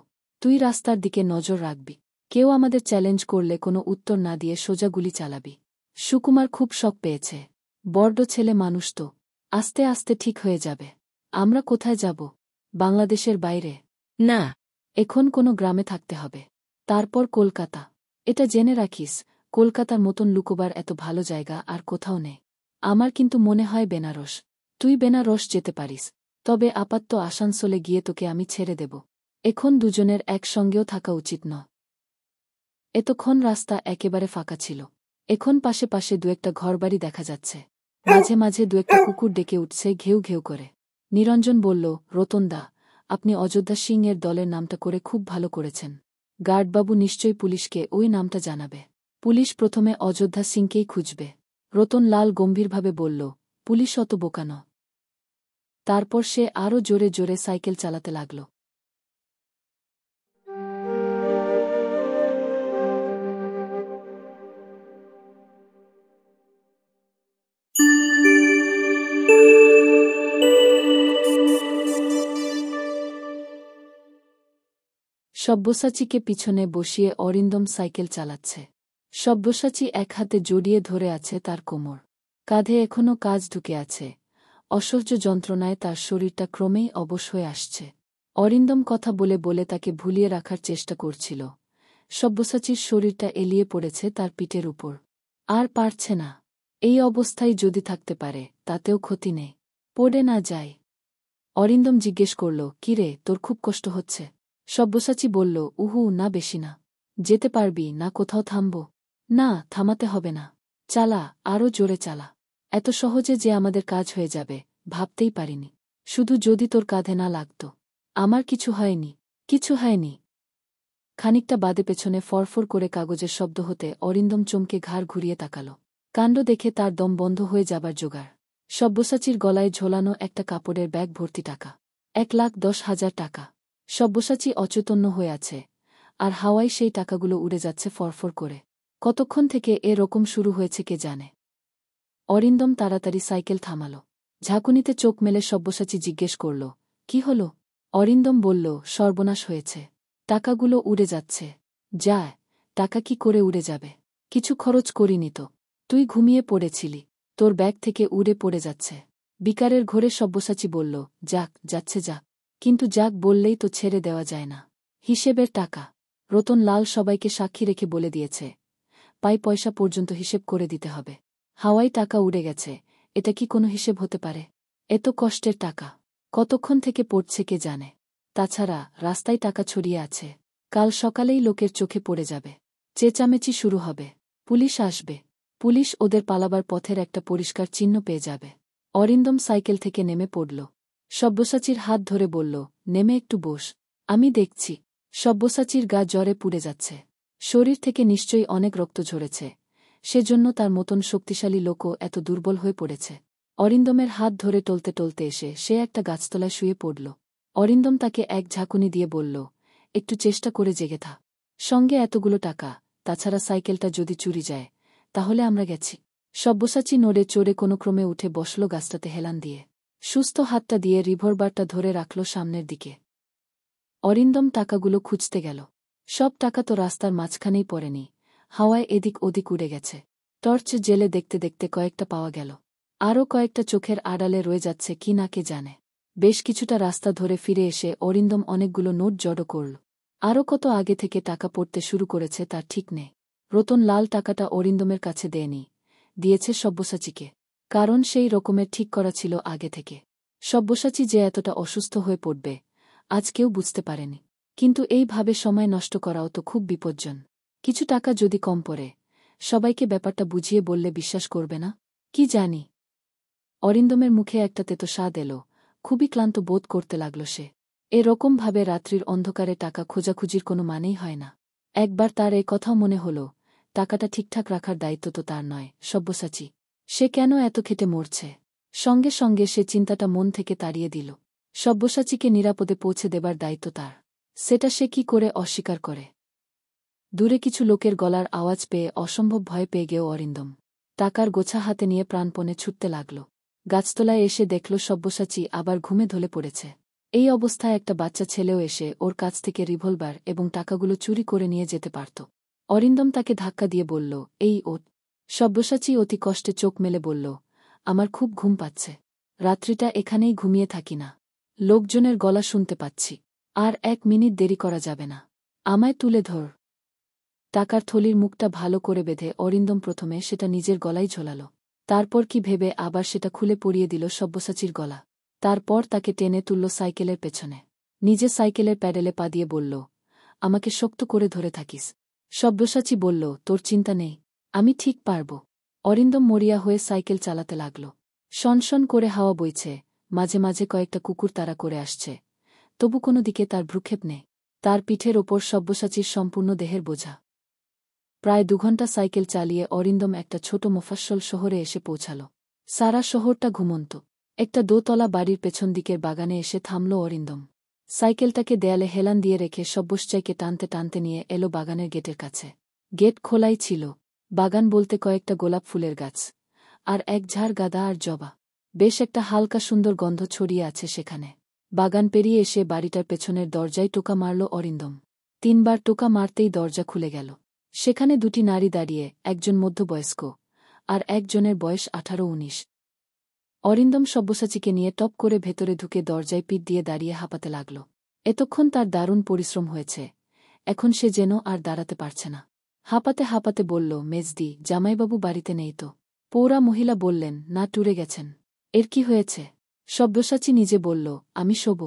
তুই রাস্তার দিকে নজর রাখবি, কেউ আমাদের চ্যালেঞ্জ করলে কোনো উত্তর না দিয়ে সোজা গুলি চালাবি। সুকুমার খুব শখ পেয়েছে, বড্ড ছেলে মানুষ তো, আস্তে আস্তে ঠিক হয়ে যাবে। আমরা কোথায় যাব? বাংলাদেশের বাইরে? না, এখন কোনো গ্রামে থাকতে হবে, তারপর কলকাতা। এটা জেনে রাখিস, কলকাতার মতন লুকোবার এত ভালো জায়গা আর কোথাও নেই। আমার কিন্তু মনে হয় বেনারস। তুই বেনারস যেতে পারিস, তবে আপাতত আসানসোলে গিয়ে তোকে আমি ছেড়ে দেব। এখন দুজনের একসঙ্গেও থাকা উচিত নয়। এতক্ষণ রাস্তা একেবারে ফাঁকা ছিল, এখন পাশে পাশে 2-একটা ঘরবাড়ি দেখা যাচ্ছে, মাঝে মাঝে 2-একটা কুকুর ডেকে উঠছে ঘেউ ঘেউ করে। নিরঞ্জন বলল, রতনদা, আপনি অযোধ্যা সিং এর দলের নামটা করে খুব ভালো করেছেন। গার্ডবাবু নিশ্চয়ই পুলিশকে ওই নামটা জানাবে। পুলিশ প্রথমে অযোধ্যা সিংকেই খুঁজবে। রতন লাল গম্ভীরভাবে বলল, পুলিশ অত বোকা নয়। তারপর সে আরও জোরে জোরে সাইকেল চালাতে লাগল। সব্যসাচীকে পিছনে বসিয়ে অরিন্দম সাইকেল চালাচ্ছে। সব্যসাচী এক হাতে জড়িয়ে ধরে আছে তার কোমর, কাঁধে এখনও কাজ ঢুকে আছে, অসহ্য যন্ত্রণায় তার শরীরটা ক্রমেই অবশ হয়ে আসছে। অরিন্দম কথা বলে বলে তাকে ভুলিয়ে রাখার চেষ্টা করছিল। সব্যসাচীর শরীরটা এলিয়ে পড়েছে তার পিঠের উপর, আর পারছে না। এই অবস্থায় যদি থাকতে পারে তাতেও ক্ষতি নেই, পড়ে না যায়। অরিন্দম জিজ্ঞেস করল, কিরে, তোর খুব কষ্ট হচ্ছে? সব্যসাচী বলল, উহু, না, বেশি না। যেতে পারবি না কোথাও থামব? না, থামাতে হবে না, চালা, আরও জোরে চালা। এত সহজে যে আমাদের কাজ হয়ে যাবে ভাবতেই পারিনি। শুধু যদি তোর কাঁধে না লাগত। আমার কিছু হয়নি, কিছু হয়নি। খানিকটা বাদে পেছনে ফরফর করে কাগজের শব্দ হতে অরিন্দম চমকে ঘাড় ঘুরিয়ে তাকাল। কাণ্ড দেখে তার দম বন্ধ হয়ে যাবার জোগাড়। সব্যসাচীর গলায় ঝোলানো একটা কাপড়ের ব্যাগ ভর্তি টাকা। 1,10,000 টাকা। সব্যসাচী অচৈতন্য হয়ে আছে, আর হাওয়ায় সেই টাকাগুলো উড়ে যাচ্ছে ফরফর করে। কতক্ষণ থেকে এ রকম শুরু হয়েছে কে জানে। অরিন্দম তাড়াতাড়ি সাইকেল থামাল। ঝাঁকুনিতে চোখ মেলে সব্যসাচী জিজ্ঞেস করল, কি হল? অরিন্দম বলল, সর্বনাশ হয়েছে। টাকাগুলো উড়ে যাচ্ছে। যায়, টাকা কি করে উড়ে যাবে? কিছু খরচ করিনি তো। তুই ঘুমিয়ে পড়েছিলি, তোর ব্যাগ থেকে উড়ে পড়ে যাচ্ছে। বিকারের ঘরে সব্যসাচী বলল, যাক, যাচ্ছে যাক, কিন্তু যাক বললেই তো ছেড়ে দেওয়া যায় না। হিসেবের টাকা। রতন লাল সবাইকে সাক্ষী রেখে বলে দিয়েছে, পয়সা পর্যন্ত হিসেব করে দিতে হবে। হাওয়ায় টাকা উড়ে গেছে, এটা কি কোনো হিসেব হতে পারে? এত কষ্টের টাকা কতক্ষণ থেকে পড়ছে কে জানে। তাছাড়া রাস্তায় টাকা ছড়িয়ে আছে, কাল সকালেই লোকের চোখে পড়ে যাবে। চেঁচামেচি শুরু হবে, পুলিশ আসবে। পুলিশ ওদের পালাবার পথের একটা পরিষ্কার চিহ্ন পেয়ে যাবে। অরিন্দম সাইকেল থেকে নেমে পড়ল। সব্যসাচীর হাত ধরে বলল, নেমে একটু বস, আমি দেখছি। সব্যসাচীর গা জ্বরে পুড়ে যাচ্ছে। শরীর থেকে নিশ্চয়ই অনেক রক্ত ঝরেছে, সেজন্য তার মতন শক্তিশালী লোকও এত দুর্বল হয়ে পড়েছে। অরিন্দমের হাত ধরে টলতে টলতে এসে সে একটা গাছতলায় শুয়ে পড়ল। অরিন্দম তাকে এক ঝাঁকুনি দিয়ে বলল, একটু চেষ্টা করে জেগে থাক। সঙ্গে এতগুলো টাকা, তাছাড়া সাইকেলটা যদি চুরি যায়, তাহলে আমরা গেছি। সব্যসাচী নড়ে চড়ে কোনো ক্রমে উঠে বসল গাছটাতে হেলান দিয়ে। সুস্থ হাতটা দিয়ে রিভলভারটা ধরে রাখল সামনের দিকে। অরিন্দম টাকাগুলো খুঁজতে গেল। সব টাকা তো রাস্তার মাঝখানেই পড়েনি, হাওয়ায় এদিক ওদিক উড়ে গেছে। টর্চ জেলে দেখতে দেখতে কয়েকটা পাওয়া গেল। আরও কয়েকটা চোখের আড়ালে রয়ে যাচ্ছে কি না কে জানে। বেশ কিছুটা রাস্তা ধরে ফিরে এসে অরিন্দম অনেকগুলো নোট জড়ো করল। আরও কত আগে থেকে টাকা পড়তে শুরু করেছে তার ঠিক নেই। রতন লাল টাকাটা অরিন্দমের কাছে দেয়নি, দিয়েছে সব্যসাচীকে। কারণ সেই রকমের ঠিক করা ছিল আগে থেকে। সব্যসাচী যে এতটা অসুস্থ হয়ে পড়বে, আজ কেউ বুঝতে পারেনি। কিন্তু এইভাবে সময় নষ্ট করাও তো খুব বিপজ্জন। কিছু টাকা যদি কম পড়ে, সবাইকে ব্যাপারটা বুঝিয়ে বললে বিশ্বাস করবে না? কি জানি। অরিন্দমের মুখে একটা তেতো স্বাদ এলো, খুবই ক্লান্ত বোধ করতে লাগল সে। এরকমভাবে রাত্রির অন্ধকারে টাকা খোঁজাখুঁজির কোনো মানেই হয় না। একবার তার এই কথাও মনে হল, টাকাটা ঠিকঠাক রাখার দায়িত্ব তো তার নয়, সব্যসাচী। সে কেন এত খেটে মরছে? সঙ্গে সঙ্গে সে চিন্তাটা মন থেকে তাড়িয়ে দিল। সব্যসাচীকে নিরাপদে পৌঁছে দেবার দায়িত্ব তার। সেটা সে কি করে অস্বীকার করে? দূরে কিছু লোকের গলার আওয়াজ পেয়ে অসম্ভব ভয় পেয়ে গেও অরিন্দম টাকার গোছা হাতে নিয়ে প্রাণপণে ছুটতে লাগল। গাছতলায় এসে দেখল সব্যসাচী আবার ঘুমে ঢলে পড়েছে। এই অবস্থায় একটা বাচ্চা ছেলেও এসে ওর কাছ থেকে রিভলভার এবং টাকাগুলো চুরি করে নিয়ে যেতে পারত। অরিন্দম তাকে ধাক্কা দিয়ে বলল, এই ওঠ। সব্যসাচী অতি কষ্টে চোখ মেলে বলল, আমার খুব ঘুম পাচ্ছে, রাত্রিটা এখানেই ঘুমিয়ে থাকি না। লোকজনের গলা শুনতে পাচ্ছি, আর 1 মিনিট দেরি করা যাবে না। আমায় তুলে ধর। টাকার থলির মুখটা ভালো করে বেঁধে অরিন্দম প্রথমে সেটা নিজের গলায় ঝোলাল। তারপর কি ভেবে আবার সেটা খুলে পরিয়ে দিল সব্যসাচীর গলা। তারপর তাকে টেনে তুলল সাইকেলের পেছনে। নিজে সাইকেলের প্যাডেলে পা দিয়ে বলল, আমাকে শক্ত করে ধরে থাকিস। সব্যসাচী বলল, তোর চিন্তা নেই, আমি ঠিক পারব। অরিন্দম মরিয়া হয়ে সাইকেল চালাতে লাগল। শনশন করে হাওয়া বইছে, মাঝে মাঝে কয়েকটা কুকুর তাড়া করে আসছে, তবু কোনো দিকে তার ভ্রুক্ষেপ নেই। তার পিঠের ওপর সব্যসাচীর সম্পূর্ণ দেহের বোঝা। প্রায় 2 ঘণ্টা সাইকেল চালিয়ে অরিন্দম একটা ছোট মফস্বল শহরে এসে পৌঁছাল। সারা শহরটা ঘুমন্ত। একটা দোতলা বাড়ির পেছন দিকের বাগানে এসে থামল অরিন্দম। সাইকেলটাকে দেয়ালে হেলান দিয়ে রেখে সব্যসাচীকে টানতে টানতে নিয়ে এলো বাগানের গেটের কাছে। গেট খোলাই ছিল। বাগান বলতে কয়েকটা গোলাপ ফুলের গাছ, আর এক ঝাড় গাঁদা আর জবা। বেশ একটা হালকা সুন্দর গন্ধ ছড়িয়ে আছে সেখানে। বাগান পেরিয়ে এসে বাড়িটার পেছনের দরজায় টোকা মারল অরিন্দম। 3 বার টোকা মারতেই দরজা খুলে গেল। সেখানে 2টি নারী দাঁড়িয়ে, একজন মধ্যবয়স্ক, আর একজনের বয়স 18-19। অরিন্দম সব্যসাচীকে নিয়ে টপ করে ভেতরে ঢুকে দরজায় পিঠ দিয়ে দাঁড়িয়ে হাঁপাতে লাগল। এতক্ষণ তার দারুণ পরিশ্রম হয়েছে, এখন সে যেন আর দাঁড়াতে পারছে না। হাঁপাতে হাঁপাতে বলল, মেজদি, জামাইবাবু বাড়িতে নেই তো? পৌরা মহিলা বললেন, না, ট্যুরে গেছেন। এর কি হয়েছে? সব্যসাচী নিজে বলল, আমি শোব।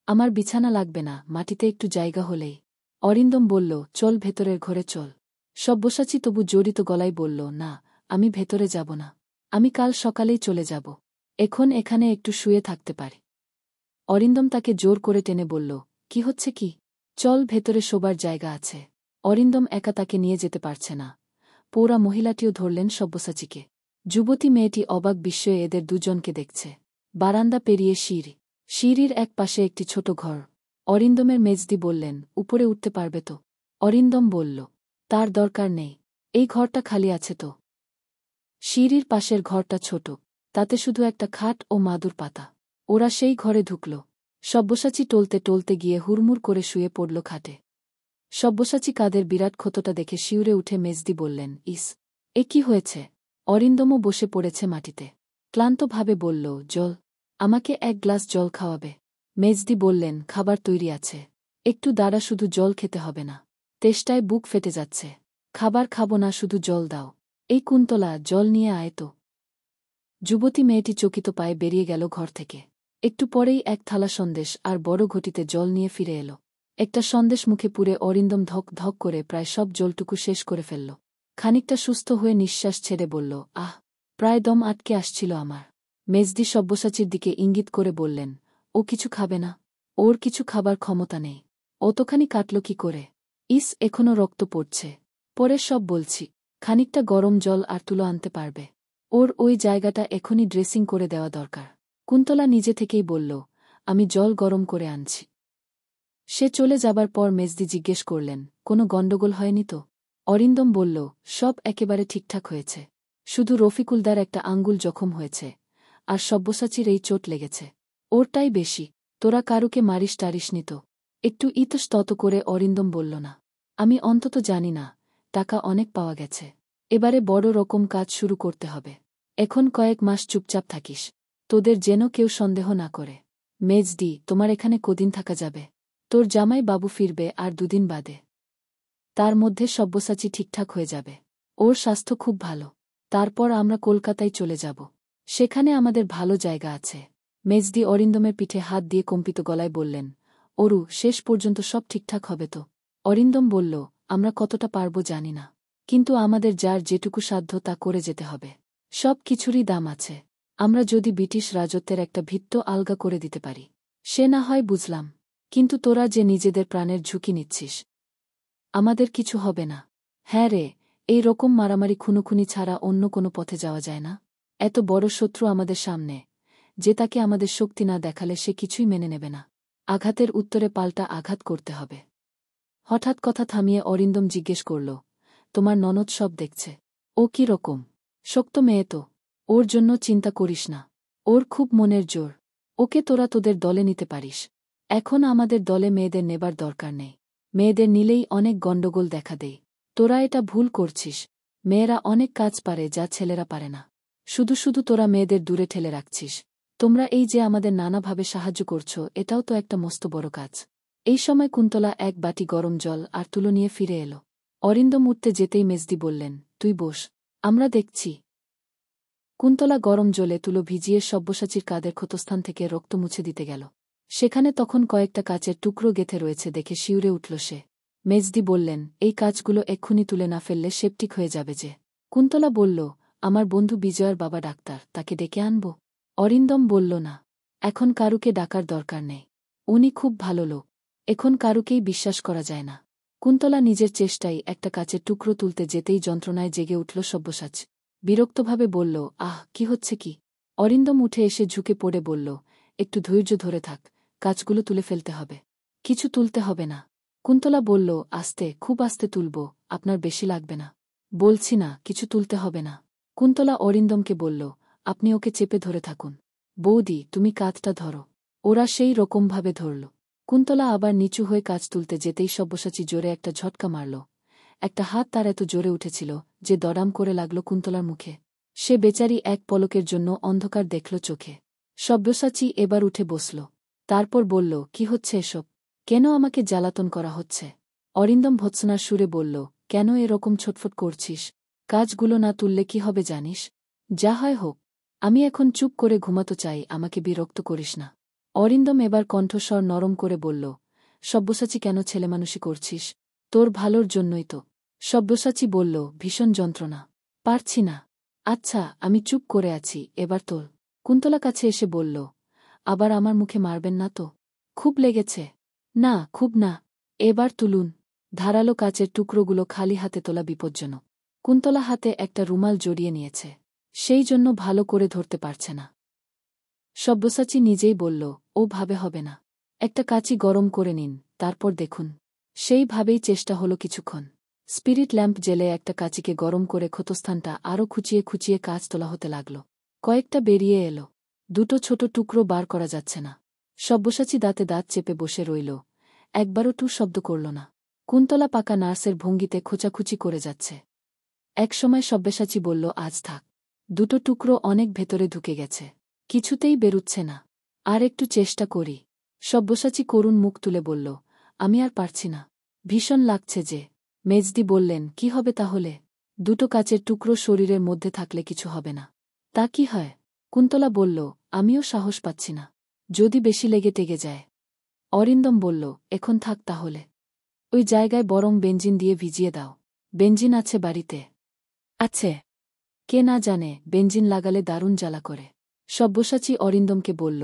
আমার বিছানা লাগবে না, মাটিতে একটু জায়গা হলেই। অরিন্দম বলল, চল ভেতরের ঘরে চল। সব্যসাচী তবু জড়িত গলায় বলল, না, আমি ভেতরে যাব না। আমি কাল সকালেই চলে যাব। এখন এখানে একটু শুয়ে থাকতে পারি। অরিন্দম তাকে জোর করে টেনে বলল, কি হচ্ছে কি? চল, ভেতরে শোবার জায়গা আছে। অরিন্দম একা তাকে নিয়ে যেতে পারছে না। পৌরা মহিলাটিও ধরলেন সব্যসাচীকে। যুবতী মেয়েটি অবাক বিস্ময়ে এদের দুজনকে দেখছে। বারান্দা পেরিয়ে সিঁড়ি। সিঁড়ির এক পাশে একটি ছোট ঘর। অরিন্দমের মেজদি বললেন, উপরে উঠতে পারবে তো? অরিন্দম বলল, তার দরকার নেই, এই ঘরটা খালি আছে তো। সিঁড়ির পাশের ঘরটা ছোট, তাতে শুধু একটা খাট ও মাদুর পাতা। ওরা সেই ঘরে ঢুকল। সব্যসাচী টলতে টলতে গিয়ে হুড়মুড় করে শুয়ে পড়ল খাটে। সব্যসাচী কাদের বিরাট ক্ষতটা দেখে শিউরে উঠে মেজদি বললেন, ইস, এ কি হয়েছে? অরিন্দমও বসে পড়েছে মাটিতে। ক্লান্তভাবে বলল, জল। আমাকে এক গ্লাস জল খাওয়াবে? মেজদি বললেন, খাবার তৈরি আছে, একটু দাঁড়া, শুধু জল খেতে হবে না। তেষ্টায় বুক ফেটে যাচ্ছে। খাবার খাবো না, শুধু জল দাও। এই কুন্তলা, জল নিয়ে আয় তো। যুবতী মেয়েটি চকিত পায়ে বেরিয়ে গেল ঘর থেকে। একটু পরেই এক থালা সন্দেশ আর বড় ঘটিতে জল নিয়ে ফিরে এল। একটা সন্দেশ মুখে পুরে অরিন্দম ধক ধক করে প্রায় সব জলটুকু শেষ করে ফেলল। খানিকটা সুস্থ হয়ে নিঃশ্বাস ছেড়ে বলল, আহ, প্রায় দম আটকে আসছিল আমার। মেজদি সব্যসাচীর দিকে ইঙ্গিত করে বললেন, ও কিছু খাবে না? ওর কিছু খাবার ক্ষমতা নেই। অতখানি কাটল কি করে? ইস, এখনো রক্ত পড়ছে। পরে সব বলছি। খানিকটা গরম জল আর তুলো আনতে পারবে? ওর ওই জায়গাটা এখনই ড্রেসিং করে দেওয়া দরকার। কুন্তলা নিজে থেকেই বলল, আমি জল গরম করে আনছি। সে চলে যাবার পর মেজদি জিজ্ঞেস করলেন, কোনো গণ্ডগোল হয়নি তো? অরিন্দম বলল, সব একেবারে ঠিকঠাক হয়েছে, শুধু রফিকুলদার একটা আঙ্গুল জখম হয়েছে, আর সব্যসাচীর এই চোট লেগেছে। ওরটাই বেশি। তোরা কারুকে মারিস টারিস নি তো? একটু ইতস্তত করে অরিন্দম বলল, না, আমি অন্তত জানি না। টাকা অনেক পাওয়া গেছে, এবারে বড় রকম কাজ শুরু করতে হবে। এখন কয়েক মাস চুপচাপ থাকিস, তোদের যেন কেউ সন্দেহ না করে। মেজদি, তোমার এখানে কদিন থাকা যাবে? তোর জামাই বাবু ফিরবে আর দুদিন বাদে। তার মধ্যে সব্যসাচী ঠিকঠাক হয়ে যাবে। ওর স্বাস্থ্য খুব ভালো। তারপর আমরা কলকাতায় চলে যাব। সেখানে আমাদের ভালো জায়গা আছে। মেজদি অরিন্দমের পিঠে হাত দিয়ে কম্পিত গলায় বললেন, অরু, শেষ পর্যন্ত সব ঠিকঠাক হবে তো? অরিন্দম বলল, আমরা কতটা পারব জানি না, কিন্তু আমাদের যার যেটুকু সাধ্য তা করে যেতে হবে। সব কিছুরই দাম আছে। আমরা যদি ব্রিটিশ রাজত্বের একটা ভিত্ত আলগা করে দিতে পারি, সে না হয় বুঝলাম, কিন্তু তোরা যে নিজেদের প্রাণের ঝুঁকি নিচ্ছিস। আমাদের কিছু হবে না। হ্যাঁ রে, এই রকম মারামারি খুনোখুনি ছাড়া অন্য কোনো পথে যাওয়া যায় না। এত বড় শত্রু আমাদের সামনে, যে তাকে আমাদের শক্তি না দেখালে সে কিছুই মেনে নেবে না। আঘাতের উত্তরে পাল্টা আঘাত করতে হবে। হঠাৎ কথা থামিয়ে অরিন্দম জিজ্ঞেস করল, তোমার ননদ সব দেখছে? ও কি রকম? শক্ত মেয়ে তো, ওর জন্য চিন্তা করিস না। ওর খুব মনের জোর। ওকে তোরা তোদের দলে নিতে পারিস। এখন আমাদের দলে মেয়েদের নেবার দরকার নেই। মেয়েদের নিলেই অনেক গণ্ডগোল দেখা দেয়। তোরা এটা ভুল করছিস। মেয়েরা অনেক কাজ পারে যা ছেলেরা পারে না। শুধু শুধু তোরা মেয়েদের দূরে ঠেলে রাখছিস। তোমরা এই যে আমাদের নানাভাবে সাহায্য করছ, এটাও তো একটা মস্ত বড় কাজ। এই সময় কুন্তলা এক বাটি গরম জল আর তুলো নিয়ে ফিরে এল। অরিন্দম উঠতে যেতেই মেজদি বললেন, তুই বস, আমরা দেখছি। কুন্তলা গরম জলে তুলো ভিজিয়ে সব্যসাচীর কাদের ক্ষতস্থান থেকে রক্ত মুছে দিতে গেল। সেখানে তখন কয়েকটা কাচের টুকরো গেঁথে রয়েছে দেখে শিউরে উঠল সে। মেজদি বললেন, এই কাজগুলো এক্ষুনি তুলে না ফেললে সেপটিক হয়ে যাবে যে। কুন্তলা বলল, আমার বন্ধু বিজয়ের বাবা ডাক্তার, তাকে ডেকে আনব? অরিন্দম বলল, না, এখন কারুকে ডাকার দরকার নেই। উনি খুব ভালো লোক। এখন কারুকেই বিশ্বাস করা যায় না। কুন্তলা নিজের চেষ্টায় একটা কাচের টুকরো তুলতে যেতেই যন্ত্রণায় জেগে উঠল সব্যসাচ। বিরক্তভাবে বলল, আহ, কি হচ্ছে কি? অরিন্দম উঠে এসে ঝুঁকে পড়ে বলল, একটু ধৈর্য ধরে থাক, কাজগুলো তুলে ফেলতে হবে। কিছু তুলতে হবে না। কুন্তলা বলল, আস্তে, খুব আস্তে তুলব, আপনার বেশি লাগবে না। বলছি না, কিছু তুলতে হবে না। কুন্তলা অরিন্দমকে বলল, আপনি ওকে চেপে ধরে থাকুন। বৌদি, তুমি কাঁধটা ধরো। ওরা সেই রকমভাবে ধরল। কুন্তলা আবার নিচু হয়ে কাজ তুলতে যেতেই সব্যসাচী জোরে একটা ঝটকা মারল। একটা হাত তার এত জোরে উঠেছিল যে দড়াম করে লাগল কুন্তলার মুখে। সে বেচারি এক পলকের জন্য অন্ধকার দেখল চোখে। সব্যসাচী এবার উঠে বসল। তারপর বলল, কি হচ্ছে এসব? কেন আমাকে জ্বালাতন করা হচ্ছে? অরিন্দম ভৎসনার সুরে বলল, কেন এরকম ছটফট করছিস? কাজগুলো না তুললে কি হবে জানিস? যা হয় হোক। আমি এখন চুপ করে ঘুমাতে চাই, আমাকে বিরক্ত করিস না। অরিন্দম এবার কণ্ঠস্বর নরম করে বলল, সব্যসাচী, কেন ছেলেমানুষি করছিস? তোর ভালোর জন্যই তো। সব্যসাচী বলল, ভীষণ যন্ত্রণা, পারছি না। আচ্ছা, আমি চুপ করে আছি, এবার তোল। কুন্তলা কাছে এসে বলল, আবার আমার মুখে মারবেন না তো? খুব লেগেছে? না, খুব না। এবার তুলুন। ধারালো কাচের টুকরোগুলো খালি হাতে তোলা বিপজ্জনক। কুন্তলা হাতে একটা রুমাল জড়িয়ে নিয়েছে। সেই জন্য ভালো করে ধরতে পারছে না। সব্যসাচী নিজেই বলল, ও ভাবে হবে না। একটা কাঁচি গরম করে নিন, তারপর দেখুন। সেইভাবেই চেষ্টা হলো কিছুক্ষণ। স্পিরিট ল্যাম্প জেলে একটা কাঁচিকে গরম করে ক্ষতস্থানটা আরও খুঁচিয়ে খুঁচিয়ে কাজ তোলা হতে লাগল। কয়েকটা বেরিয়ে এলো। দুটো ছোট টুকরো বার করা যাচ্ছে না। সব্যসাচী দাঁতে দাঁত চেপে বসে রইল, একবারও টু শব্দ করল না। কুন্তলা পাকা নার্সের ভঙ্গিতে খোঁচাখুচি করে যাচ্ছে। একসময় সব্যসাচী বলল, আজ থাক। দুটো টুকরো অনেক ভেতরে ঢুকে গেছে, কিছুতেই বেরুচ্ছে না। আর একটু চেষ্টা করি। সব্যসাচী করুণ মুখ তুলে বলল, আমি আর পারছি না, ভীষণ লাগছে যে। মেজদি বললেন, কি হবে তাহলে? দুটো কাচের টুকরো শরীরের মধ্যে থাকলে কিছু হবে না। তা কি হয়? কুন্তলা বলল, আমিও সাহস পাচ্ছি না, যদি বেশি লেগে টেগে যায়। অরিন্দম বলল, এখন থাক তাহলে। ওই জায়গায় বরং বেঞ্জিন দিয়ে ভিজিয়ে দাও। বেঞ্জিন আছে বাড়িতে? আছে। কে না জানে, বেঞ্জিন লাগালে দারুণ জ্বালা করে। সব্যসাচী অরিন্দমকে বলল,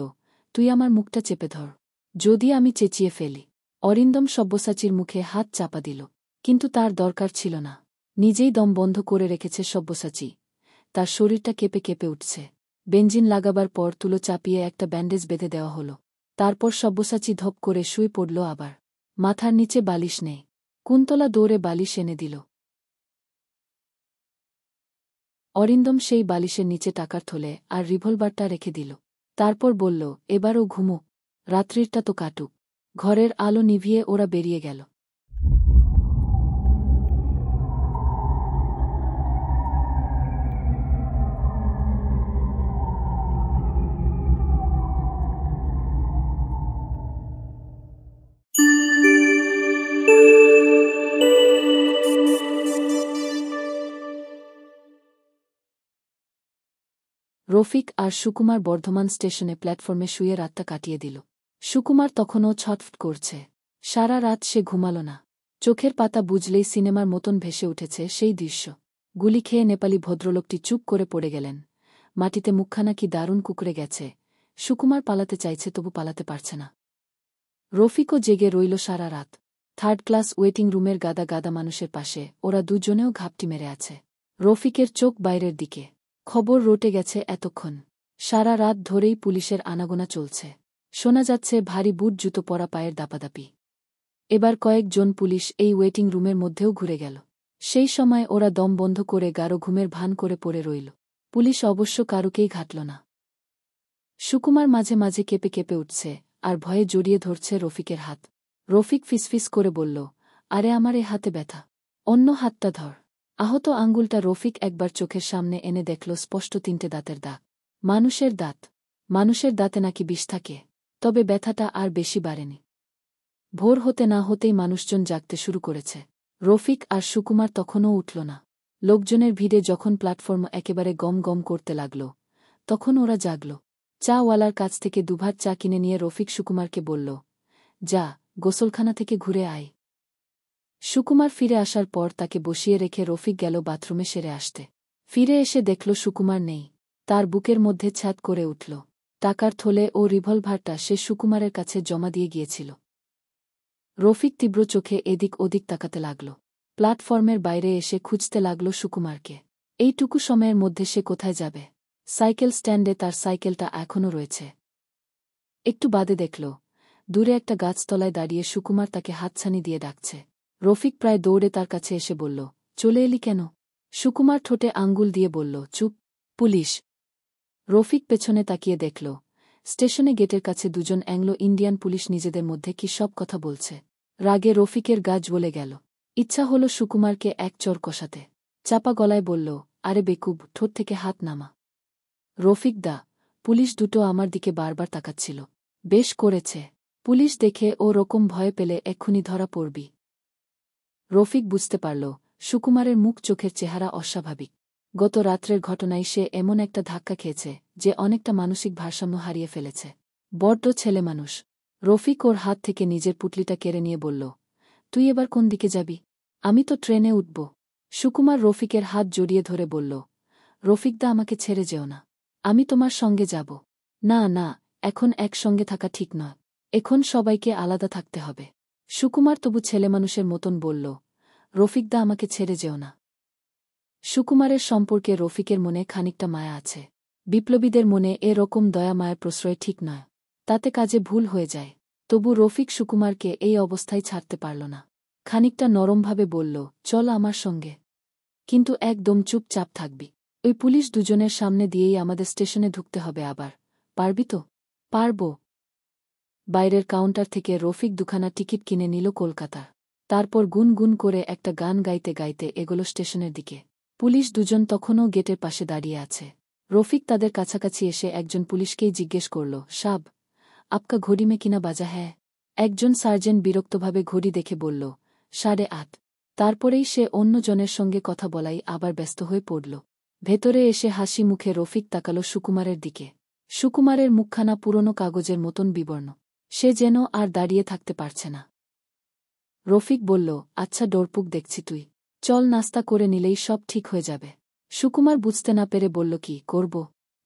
তুই আমার মুখটা চেপে ধর, যদি আমি চেঁচিয়ে ফেলি। অরিন্দম সব্যসাচীর মুখে হাত চাপা দিল, কিন্তু তার দরকার ছিল না। নিজেই দম বন্ধ করে রেখেছে সব্যসাচী। তার শরীরটা কেঁপে কেঁপে উঠছে। বেঞ্জিন লাগাবার পর তুলো চাপিয়ে একটা ব্যান্ডেজ বেঁধে দেওয়া হলো। তারপর সব্যসাচী ধপ করে শুয়ে পড়ল আবার। মাথার নিচে বালিশ নেই। কুন্তলা দৌড়ে বালিশ এনে দিল। অরিন্দম সেই বালিশের নিচে টাকার থলে আর রিভলভারটা রেখে দিল। তারপর বলল, এবারও ঘুমো, রাত্রিরটা তো কাটুক। ঘরের আলো নিভিয়ে ওরা বেরিয়ে গেল। রফিক আর সুকুমার বর্ধমান স্টেশনে প্ল্যাটফর্মে শুয়ে রাতটা কাটিয়ে দিল। সুকুমার তখনও ছটফট করছে। সারা রাত সে ঘুমাল না। চোখের পাতা বুঝলেই সিনেমার মতন ভেসে উঠেছে সেই দৃশ্য। গুলি খেয়ে নেপালি ভদ্রলোকটি চুপ করে পড়ে গেলেন। মাটিতে মুখখানা কি দারুণ কুকড়ে গেছে। সুকুমার পালাতে চাইছে, তবু পালাতে পারছে না। রফিকও জেগে রইল সারা রাত। থার্ড ক্লাস ওয়েটিং রুমের গাদা গাদা মানুষের পাশে ওরা দুজনেও ঘাপটি মেরে আছে। রফিকের চোখ বাইরের দিকে। খবর রটে গেছে এতক্ষণ। সারা রাত ধরেই পুলিশের আনাগোনা চলছে। শোনা যাচ্ছে ভারী বুট জুতো পরা পায়ের দাপাদাপি। এবার কয়েকজন পুলিশ এই ওয়েটিং রুমের মধ্যেও ঘুরে গেল। সেই সময় ওরা দম বন্ধ করে গাঢ় ঘুমের ভান করে পড়ে রইল। পুলিশ অবশ্য কারুকেই ঘাটল না। সুকুমার মাঝে মাঝে কেঁপে কেঁপে উঠছে আর ভয়ে জড়িয়ে ধরছে রফিকের হাত। রফিক ফিসফিস করে বলল, আরে আমার এ হাতে ব্যথা, অন্য হাতটা ধর। আহত আঙ্গুলটা রফিক একবার চোখের সামনে এনে দেখল স্পষ্ট 3টে দাঁতের দাগ। মানুষের দাঁত। মানুষের দাঁতে নাকি বিষ থাকে। তবে ব্যথাটা আর বেশি বাড়েনি। ভোর হতে না হতেই মানুষজন জাগতে শুরু করেছে। রফিক আর সুকুমার তখনও উঠল না। লোকজনের ভিড়ে যখন প্ল্যাটফর্ম একেবারে গম গম করতে লাগল, তখন ওরা জাগল। চাওয়ালার কাছ থেকে দুভাত চা কিনে নিয়ে রফিক সুকুমারকে বলল, যা, গোসলখানা থেকে ঘুরে আয়। সুকুমার ফিরে আসার পর তাকে বসিয়ে রেখে রফিক গেল বাথরুমে সেরে আসতে। ফিরে এসে দেখল সুকুমার নেই। তার বুকের মধ্যে ছ্যাদ করে উঠল। টাকার থলে ও রিভলভারটা সে সুকুমারের কাছে জমা দিয়ে গিয়েছিল। রফিক তীব্র চোখে এদিক ওদিক তাকাতে লাগল। প্ল্যাটফর্মের বাইরে এসে খুঁজতে লাগল সুকুমারকে। এইটুকু সময়ের মধ্যে সে কোথায় যাবে? সাইকেল স্ট্যান্ডে তার সাইকেলটা এখনও রয়েছে। একটু বাদে দেখল, দূরে একটা গাছতলায় দাঁড়িয়ে সুকুমার তাকে হাতছানি দিয়ে ডাকছে। রফিক প্রায় দৌড়ে তার কাছে এসে বলল, চলে এলি কেন? সুকুমার ঠোঁটে আঙ্গুল দিয়ে বলল, চুপ, পুলিশ। রফিক পেছনে তাকিয়ে দেখল, স্টেশনে গেটের কাছে দুজন অ্যাংলো ইন্ডিয়ান পুলিশ নিজেদের মধ্যে কি সব কথা বলছে। রাগে রফিকের গা জ্বলে গেল। ইচ্ছা হল সুকুমারকে এক চর কষাতে। চাপা গলায় বলল, আরে বেকুব, ঠোঁট থেকে হাত নামা। রফিক দা, পুলিশ দুটো আমার দিকে বারবার তাকাচ্ছিল। বেশ করেছে। পুলিশ দেখে ও রকম ভয় পেলে এক্ষুনি ধরা পড়বি। রফিক বুঝতে পারল, সুকুমারের মুখ চোখের চেহারা অস্বাভাবিক। গত রাত্রের ঘটনায় সে এমন একটা ধাক্কা খেয়েছে যে অনেকটা মানসিক ভারসাম্য হারিয়ে ফেলেছে। বড্ড ছেলে মানুষ। রফিক ওর হাত থেকে নিজের পুটলিটা কেড়ে নিয়ে বলল, তুই এবার কোন দিকে যাবি? আমি তো ট্রেনে উঠব। সুকুমার রফিকের হাত জড়িয়ে ধরে বলল, রফিকদা, আমাকে ছেড়ে যেও না। আমি তোমার সঙ্গে যাব। না না, এখন একসঙ্গে থাকা ঠিক নয়। এখন সবাইকে আলাদা থাকতে হবে। সুকুমার তবু ছেলেমানুষের মতন বলল, রফিকদা, আমাকে ছেড়ে যেও না। সুকুমারের সম্পর্কে রফিকের মনে খানিকটা মায়া আছে। বিপ্লবীদের মনে এ রকম দয়া মায়ের প্রশ্রয় ঠিক নয়, তাতে কাজে ভুল হয়ে যায়। তবু রফিক সুকুমারকে এই অবস্থায় ছাড়তে পারল না। খানিকটা নরমভাবে বলল, চল আমার সঙ্গে, কিন্তু একদম চুপচাপ থাকবি। ওই পুলিশ দুজনের সামনে দিয়েই আমাদের স্টেশনে ঢুকতে হবে আবার, পারবি তো? পারব। বাইরের কাউন্টার থেকে রফিক দুখানা টিকিট কিনে নিল কলকাতার। তারপর গুনগুন করে একটা গান গাইতে গাইতে এগোল স্টেশনের দিকে। পুলিশ দুজন তখনও গেটের পাশে দাঁড়িয়ে আছে। রফিক তাদের কাছাকাছি এসে একজন পুলিশকেই জিজ্ঞেস করল, সাব, আপকা ঘড়ি মে কিনা বাজা হ্যায়? একজন সার্জেন্ট বিরক্তভাবে ঘড়ি দেখে বলল, 8:30। তারপরেই সে অন্যজনের সঙ্গে কথা বলাই আবার ব্যস্ত হয়ে পড়ল। ভেতরে এসে হাসি মুখে রফিক তাকাল সুকুমারের দিকে। সুকুমারের মুখখানা পুরনো কাগজের মতন বিবর্ণ। সে যেন আর দাঁড়িয়ে থাকতে পারছে না। রফিক বলল, আচ্ছা ডরপুক দেখছি তুই, চল নাস্তা করে নিলেই সব ঠিক হয়ে যাবে। সুকুমার বুঝতে না পেরে বলল, কি করব?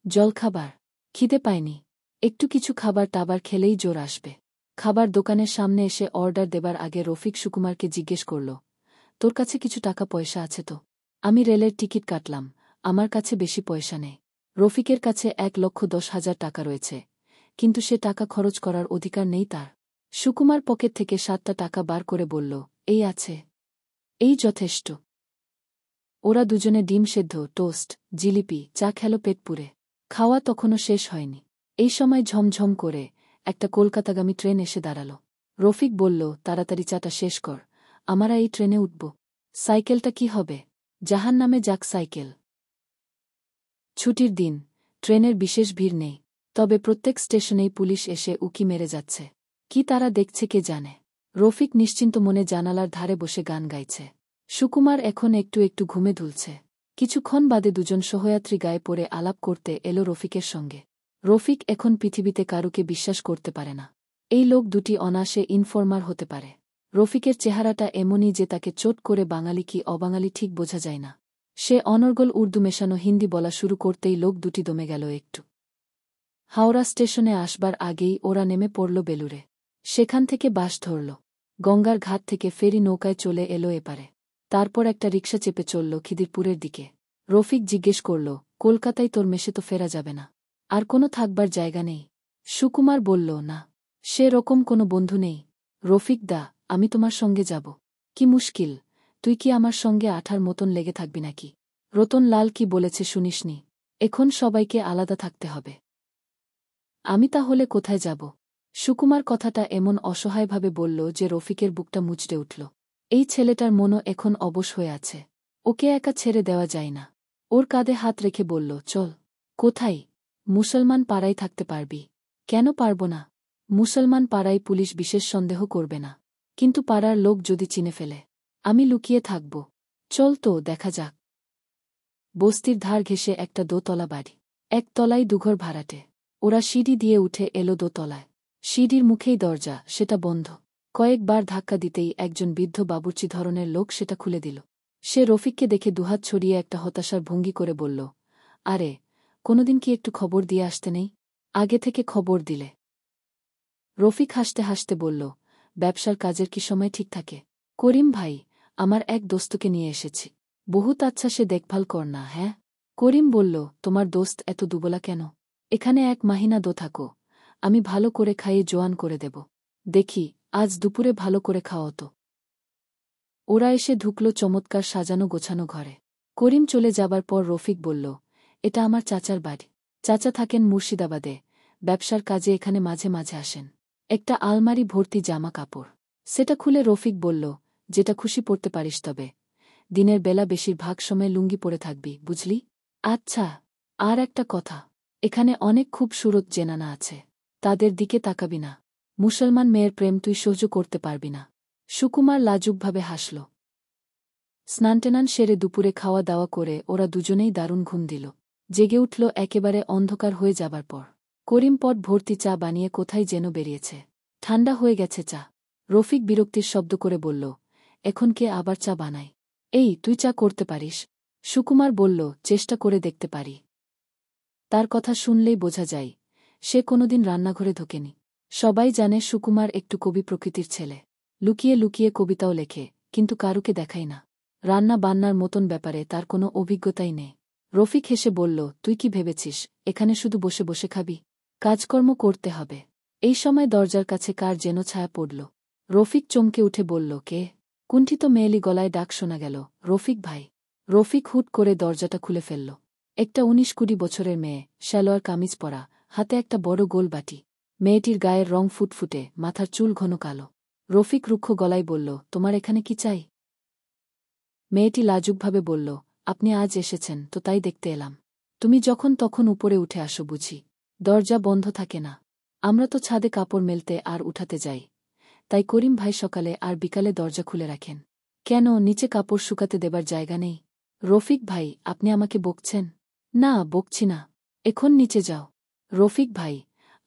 জলখাবার? খিদে পায়নি, একটু কিছু খাবার টাবার খেলেই জোর আসবে। খাবার দোকানের সামনে এসে অর্ডার দেবার আগে রফিক সুকুমারকে জিজ্ঞেস করল, তোর কাছে কিছু টাকা পয়সা আছে তো? আমি রেলের টিকিট কাটলাম, আমার কাছে বেশি পয়সা নেই। রফিকের কাছে 1,10,000 টাকা রয়েছে, কিন্তু সে টাকা খরচ করার অধিকার নেই তার। সুকুমার পকেট থেকে 7টা টাকা বার করে বলল, এই আছে, এই যথেষ্ট। ওরা দুজনে ডিম সেদ্ধ, টোস্ট, জিলিপি, চা খেল পেট পুরে। খাওয়া তখনও শেষ হয়নি। এই সময় ঝমঝম করে একটা কলকাতাগামী ট্রেন এসে দাঁড়াল। রফিক বলল, তাড়াতাড়ি চাটা শেষ কর, আমরা এই ট্রেনে উঠব। সাইকেলটা কি হবে? জাহান্নামে যাক সাইকেল। ছুটির দিন, ট্রেনের বিশেষ ভিড় নেই, তবে প্রত্যেক স্টেশনেই পুলিশ এসে উকি মেরে যাচ্ছে। কি তারা দেখছে কে জানে। রফিক নিশ্চিন্ত মনে জানালার ধারে বসে গান গাইছে। সুকুমার এখন একটু একটু ঘুমে ধুলছে। কিছুক্ষণ বাদে দুজন সহযাত্রী গায়ে পড়ে আলাপ করতে এলো রফিকের সঙ্গে। রফিক এখন পৃথিবীতে কারুকে বিশ্বাস করতে পারে না। এই লোক দুটি অনায়াসে ইনফর্মার হতে পারে। রফিকের চেহারাটা এমনই যে তাকে চোট করে বাঙালি কি অবাঙালি ঠিক বোঝা যায় না। সে অনর্গল উর্দু মেশানো হিন্দি বলা শুরু করতেই লোক দুটি দমে গেল একটু। হাওড়া স্টেশনে আসবার আগেই ওরা নেমে পড়ল বেলুরে। সেখান থেকে বাস ধরল। গঙ্গার ঘাট থেকে ফেরি নৌকায় চলে এলো এপারে। তারপর একটা রিকশা চেপে চলল খিদিরপুরের দিকে। রফিক জিজ্ঞেস করল, কলকাতায় তোর মেশে তো ফেরা যাবে না? আর কোনো থাকবার জায়গা নেই? সুকুমার বলল, না, সে রকম কোনো বন্ধু নেই। রফিক দা, আমি তোমার সঙ্গে যাব। কি মুশকিল, তুই কি আমার সঙ্গে আঠার মতন লেগে থাকবি নাকি? রতন লাল কি বলেছে শুনিসনি? এখন সবাইকে আলাদা থাকতে হবে। আমি তাহলে কোথায় যাব? সুকুমার কথাটা এমন অসহায়ভাবে বলল যে রফিকের বুকটা মুচড়ে উঠল। এই ছেলেটার মনও এখন অবশ হয়ে আছে। ওকে একা ছেড়ে দেওয়া যায় না। ওর কাঁধে হাত রেখে বলল, চল। কোথায়? মুসলমান পাড়ায় থাকতে পারবি। কেন পারব না? মুসলমান পাড়ায় পুলিশ বিশেষ সন্দেহ করবে না, কিন্তু পাড়ার লোক যদি চিনে ফেলে? আমি লুকিয়ে থাকব। চল তো, দেখা যাক। বস্তির ধার ঘেঁষে একটা দোতলা বাড়ি। এক তলায় দুঘর ভাড়াটে। ওরা সিঁড়ি দিয়ে উঠে এলো দোতলায়। সিঁড়ির মুখেই দরজা, সেটা বন্ধ। কয়েকবার ধাক্কা দিতেই একজন বৃদ্ধ বাবুর্চি ধরনের লোক সেটা খুলে দিল। সে রফিককে দেখে দুহাত ছড়িয়ে একটা হতাশার ভঙ্গি করে বলল, আরে, কোনোদিন কি একটু খবর দিয়ে আসতে নেই? আগে থেকে খবর দিলে। রফিক হাসতে হাসতে বলল, ব্যবসার কাজের কি সময় ঠিক থাকে? করিম ভাই, আমার এক দোস্তকে নিয়ে এসেছি। বহুত আচ্ছা, সে দেখভাল কর না। হ্যাঁ? করিম বলল, তোমার দোস্ত এত দুবলা কেন? এখানে 1 মাহিনা দো থাকো, আমি ভালো করে খাইয়ে জোয়ান করে দেব। দেখি, আজ দুপুরে ভালো করে খাওয়া তো। ওরা এসে ঢুকল চমৎকার সাজানো গোছানো ঘরে। করিম চলে যাবার পর রফিক বলল, এটা আমার চাচার বাড়ি। চাচা থাকেন মুর্শিদাবাদে, ব্যবসার কাজে এখানে মাঝে মাঝে আসেন। একটা আলমারি ভর্তি জামা কাপড়। সেটা খুলে রফিক বলল, যেটা খুশি পড়তে পারিস, তবে দিনের বেলা বেশিরভাগ সময় লুঙ্গি পরে থাকবি, বুঝলি? আচ্ছা, আর একটা কথা, এখানে অনেক খুব সুরত জেনানা আছে, তাদের দিকে তাকাবি না। মুসলমান মেয়ের প্রেম তুই সহ্য করতে পারবি না। সুকুমার লাজুকভাবে হাসল। স্নান-টেনান সেরে দুপুরে খাওয়া দাওয়া করে ওরা দুজনেই দারুণ ঘুম দিল। জেগে উঠল একেবারে অন্ধকার হয়ে যাবার পর। করিম পট ভর্তি চা বানিয়ে কোথায় যেন বেরিয়েছে। ঠান্ডা হয়ে গেছে চা। রফিক বিরক্তির শব্দ করে বলল, এখন কে আবার চা বানায়? এই, তুই চা করতে পারিস? সুকুমার বলল, চেষ্টা করে দেখতে পারি। তার কথা শুনলেই বোঝা যায় সে কোনোদিন রান্নাঘরে ঢোকেনি। সবাই জানে সুকুমার একটু কবি প্রকৃতির ছেলে। লুকিয়ে লুকিয়ে কবিতাও লেখে, কিন্তু কারুকে দেখায় না। রান্না বান্নার মতন ব্যাপারে তার কোনো অভিজ্ঞতাই নেই। রফিক হেসে বলল, তুই কি ভেবেছিস এখানে শুধু বসে বসে খাবি? কাজকর্ম করতে হবে। এই সময় দরজার কাছে কার যেন ছায়া পড়ল। রফিক চমকে উঠে বলল, কে? কুণ্ঠিত মেয়েলি গলায় ডাক শোনা গেল, রফিক ভাই। রফিক হুট করে দরজাটা খুলে ফেলল। একটা 19-20 বছরের মেয়ে, সালোয়ার কামিজ পরা, হাতে একটা বড় গোল বাটি। মেয়েটির গায়ের রং ফুটফুটে, মাথার চুল ঘন কালো। রফিক রুক্ষ গলায় বলল, তোমার এখানে কি চাই? মেয়েটি লাজুকভাবে বলল, আপনি আজ এসেছেন তো তাই দেখতে এলাম। তুমি যখন তখন উপরে উঠে আসো বুঝি? দরজা বন্ধ থাকে না? আমরা তো ছাদে কাপড় মেলতে আর উঠাতে যাই, তাই করিম ভাই সকালে আর বিকালে দরজা খুলে রাখেন। কেন, নিচে কাপড় শুকাতে দেবার জায়গা নেই? রফিক ভাই, আপনি আমাকে বকছেন? না, বকছি না। এখন নিচে যাও। রফিক ভাই,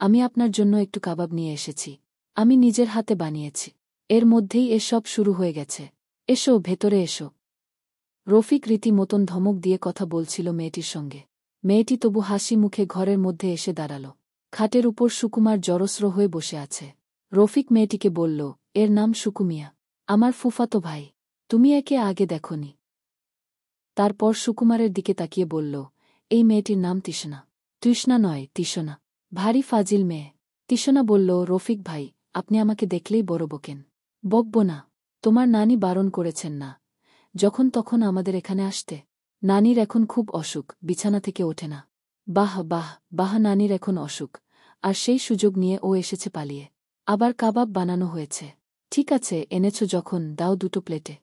আমি আপনার জন্য একটু কাবাব নিয়ে এসেছি। আমি নিজের হাতে বানিয়েছি। এর মধ্যেই এসব শুরু হয়ে গেছে। এসো, ভেতরে এসো। রফিক রীতিমতন ধমক দিয়ে কথা বলছিল মেয়েটির সঙ্গে। মেয়েটি তবু হাসি মুখে ঘরের মধ্যে এসে দাঁড়াল। খাটের উপর সুকুমার জড়স্র হয়ে বসে আছে। রফিক মেয়েটিকে বলল, এর নাম সুকুমিয়া, আমার ফুফাতো ভাই। তুমি একে আগে দেখনি? তারপর সুকুমারের দিকে তাকিয়ে বলল, এই মেয়েটির নাম তৃষ্ণা। তৃষ্ণা নয়, তিশনা। ভারী ফাজিল মেয়ে। তিশনা বলল, রফিক ভাই, আপনি আমাকে দেখলেই বড় বকেন। বকব না। তোমার নানি বারণ করেছেন না যখন তখন আমাদের এখানে আসতে? নানির এখন খুব অসুখ, বিছানা থেকে ওঠে না। বাহ বাহ বাহ, নানির এখন অসুখ, আর সেই সুযোগ নিয়ে ও এসেছে পালিয়ে। আবার কাবাব বানানো হয়েছে। ঠিক আছে, এনেছ যখন, দাও 2 প্লেটে।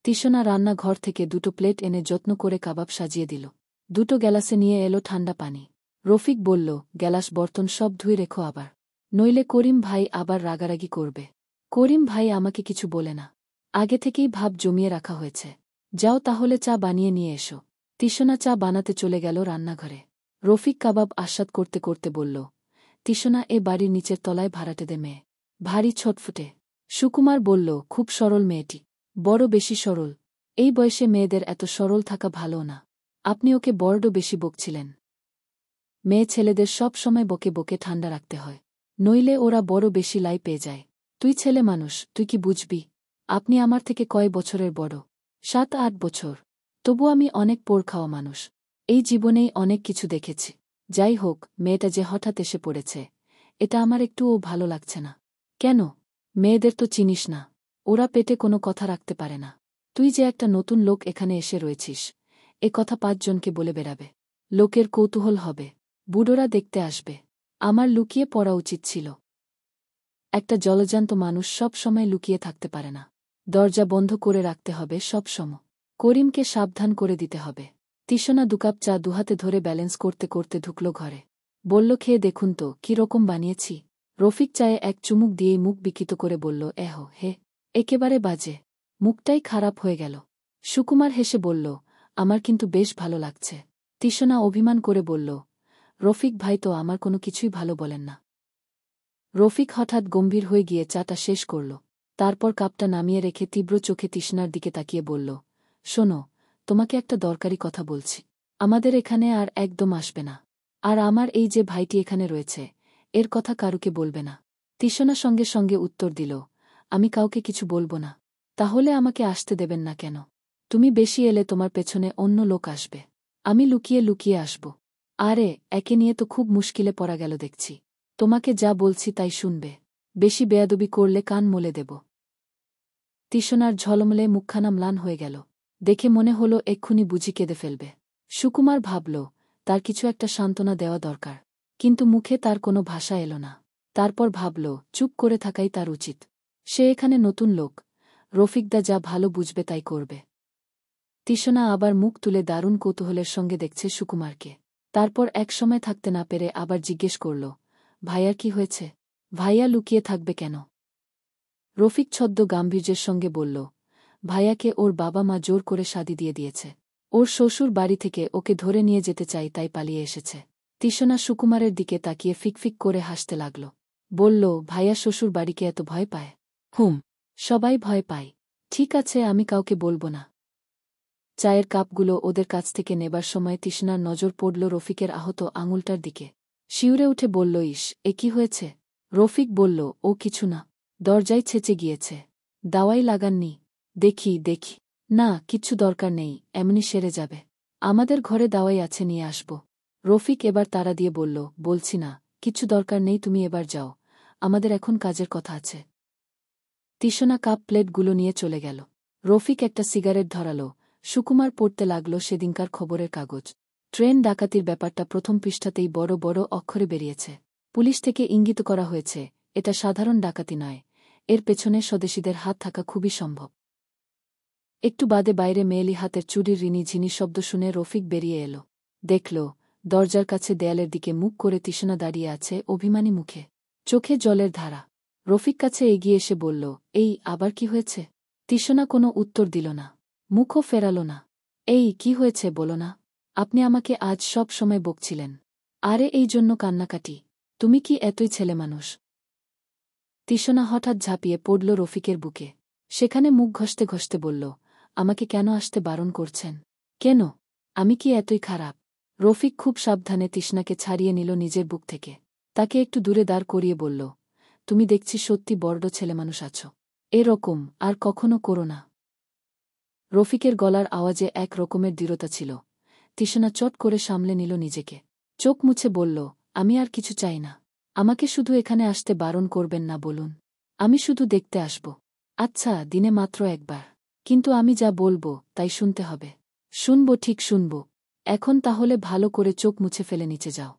তিশনা রান্নাঘর থেকে 2 প্লেট এনে যত্ন করে কাবাব সাজিয়ে দিল। 2 গ্যালাসে নিয়ে এলো ঠান্ডা পানি। রফিক বলল, গ্যালাস বর্তন সব ধুয়ে রেখো আবার, নইলে করিম ভাই আবার রাগারাগি করবে। করিম ভাই আমাকে কিছু বলে না। আগে থেকেই ভাব জমিয়ে রাখা হয়েছে। যাও তাহলে চা বানিয়ে নিয়ে এসো। তিশনা চা বানাতে চলে গেল রান্নাঘরে। রফিক কাবাব আস্বাদ করতে করতে বলল, তিশনা এ বাড়ির নিচের তলায় ভাড়াটেদের মেয়ে, ভারী ছটফুটে। সুকুমার বলল, খুব সরল মেয়েটি, বড় বেশি সরল। এই বয়সে মেয়েদের এত সরল থাকা ভালো না। আপনি ওকে বড্ড বেশি বকছিলেন। মেয়ে ছেলেদের সব সময় বকে বকে ঠান্ডা রাখতে হয়, নইলে ওরা বড় বেশি লাই পেয়ে যায়। তুই ছেলে মানুষ, তুই কি বুঝবি? আপনি আমার থেকে কয় বছরের বড়? 7-8 বছর। তবু আমি অনেক পোড় খাওয়া মানুষ। এই জীবনেই অনেক কিছু দেখেছি। যাই হোক, মেয়েটা যে হঠাৎ এসে পড়েছে, এটা আমার একটুও ভালো লাগছে না। কেন? মেয়েদের তো চিনিস না, ওরা পেটে কোনো কথা রাখতে পারে না। তুই যে একটা নতুন লোক এখানে এসে রয়েছিস, এ কথা 5 জনকে বলে বেড়াবে। লোকের কৌতূহল হবে, বুড়োরা দেখতে আসবে। আমার লুকিয়ে পড়া উচিত ছিল। একটা জলজান্ত মানুষ সব সময় লুকিয়ে থাকতে পারে না। দরজা বন্ধ করে রাখতে হবে সব সময়। করিমকে সাবধান করে দিতে হবে। তিশনা 2 কাপ চা দুহাতে ধরে ব্যালেন্স করতে করতে ঢুকল ঘরে। বলল, খেয়ে দেখুন তো কি রকম বানিয়েছি। রফিক চায়ে এক চুমুক দিয়েই মুখ বিকৃত করে বলল, হে, একেবারে বাজে। মুখটাই খারাপ হয়ে গেল। সুকুমার হেসে বলল, আমার কিন্তু বেশ ভালো লাগছে। তিশনা অভিমান করে বলল, রফিক ভাই তো আমার কোনো কিছুই ভালো বলেন না। রফিক হঠাৎ গম্ভীর হয়ে গিয়ে চাটা শেষ করল। তারপর কাপটা নামিয়ে রেখে তীব্র চোখে তৃষ্ণার দিকে তাকিয়ে বলল, শোনো, তোমাকে একটা দরকারি কথা বলছি। আমাদের এখানে আর একদম আসবে না। আর আমার এই যে ভাইটি এখানে রয়েছে, এর কথা কারুকে বলবে না। তৃষ্ণা সঙ্গে সঙ্গে উত্তর দিল, আমি কাউকে কিছু বলবো না। তাহলে আমাকে আসতে দেবেন না কেন? তুমি বেশি এলে তোমার পেছনে অন্য লোক আসবে। আমি লুকিয়ে লুকিয়ে আসব। আরে, একে নিয়ে তো খুব মুশকিলে পড়া গেল দেখছি। তোমাকে যা বলছি তাই শুনবে। বেশি বেয়াদবি করলে কান মলে দেব। তৃষ্ণার ঝলমলে মুখখানা ম্লান হয়ে গেল। দেখে মনে হল এক্ষুনি বুঝি কেঁদে ফেলবে। সুকুমার ভাবল, তার কিছু একটা সান্ত্বনা দেওয়া দরকার, কিন্তু মুখে তার কোনো ভাষা এল না। তারপর ভাবল, চুপ করে থাকাই তার উচিত। সে এখানে নতুন লোক, রফিকদা যা ভালো বুঝবে তাই করবে। তৃষ্ণা আবার মুখ তুলে দারুণ কৌতূহলের সঙ্গে দেখছে সুকুমারকে। তারপর এক সময় থাকতে না পেরে আবার জিজ্ঞেস করল, ভাইয়ার কি হয়েছে? ভাইয়া লুকিয়ে থাকবে কেন? রফিক ছদ্ম গাম্ভীর্যের সঙ্গে বলল, ভাইয়াকে ওর বাবা মা জোর করে শাদি দিয়ে দিয়েছে। ওর শ্বশুর বাড়ি থেকে ওকে ধরে নিয়ে যেতে চাই, তাই পালিয়ে এসেছে। তৃষ্ণা সুকুমারের দিকে তাকিয়ে ফিকফিক করে হাসতে লাগল। বলল, ভাইয়া শ্বশুর বাড়িকে এত ভয় পায়? সবাই ভয় পায়। ঠিক আছে, আমি কাউকে বলবো না। চায়ের কাপগুলো ওদের কাছ থেকে নেবার সময় তৃষ্ণার নজর পড়ল রফিকের আহত আঙুলটার দিকে। শিউরে উঠে বলল, ইস, এ কি হয়েছে? রফিক বলল, ও কিছু না, দরজায় ছেঁচে গিয়েছে। দাওয়াই লাগাননি? দেখি। না, কিচ্ছু দরকার নেই, এমনি সেরে যাবে। আমাদের ঘরে দাওয়াই আছে, নিয়ে আসব। রফিক এবার তাড়া দিয়ে বলল, বলছি না, কিচ্ছু দরকার নেই, তুমি এবার যাও, আমাদের এখন কাজের কথা আছে। তিশনা কাপ প্লেটগুলো নিয়ে চলে গেল। রফিক একটা সিগারেট ধরাল। সুকুমার পড়তে লাগল সেদিনকার খবরের কাগজ। ট্রেন ডাকাতির ব্যাপারটা প্রথম পৃষ্ঠাতেই বড় বড় অক্ষরে বেরিয়েছে। পুলিশ থেকে ইঙ্গিত করা হয়েছে, এটা সাধারণ ডাকাতি নয়, এর পেছনে স্বদেশীদের হাত থাকা খুবই সম্ভব। একটু বাদে বাইরে মেয়েলি হাতের চুড়ির রিনি-ঝিনি শব্দ শুনে রফিক বেরিয়ে এল। দেখল, দরজার কাছে দেয়ালের দিকে মুখ করে তিশনা দাঁড়িয়ে আছে অভিমানী মুখে, চোখে জলের ধারা। রফিক কাছে এগিয়ে এসে বলল, এই আবার কি হয়েছে? তিশনা কোনো উত্তর দিল না, মুখও ফেরাল না। এই কি হয়েছে বলো না, আপনি আমাকে আজ সব সময় বকছিলেন, আরে এই জন্য কান্নাকাটি? তুমি কি এতই ছেলেমানুষ? তিশনা হঠাৎ ঝাঁপিয়ে পড়ল রফিকের বুকে। সেখানে মুখ ঘষতে ঘষতে বলল, আমাকে কেন আসতে বারণ করছেন? কেন? আমি কি এতই খারাপ? রফিক খুব সাবধানে তিশনাকে ছাড়িয়ে নিল নিজের বুক থেকে। তাকে একটু দূরে দাঁড় করিয়ে বলল, তুমি দেখছি সত্যি বড় ছেলেমানুষ আছো, এরকম আর কখনো করো না। রফিকের গলার আওয়াজে এক রকমের দৃঢ়তা ছিল। তিশনা চট করে সামলে নিল নিজেকে। চোখ মুছে বলল, আমি আর কিছু চাই না, আমাকে শুধু এখানে আসতে বারণ করবেন না বলুন, আমি শুধু দেখতে আসব। আচ্ছা, দিনে মাত্র একবার, কিন্তু আমি যা বলবো তাই শুনতে হবে। শুনব, ঠিক শুনব। এখন তাহলে ভালো করে চোখ মুছে ফেলে নিচে যাও।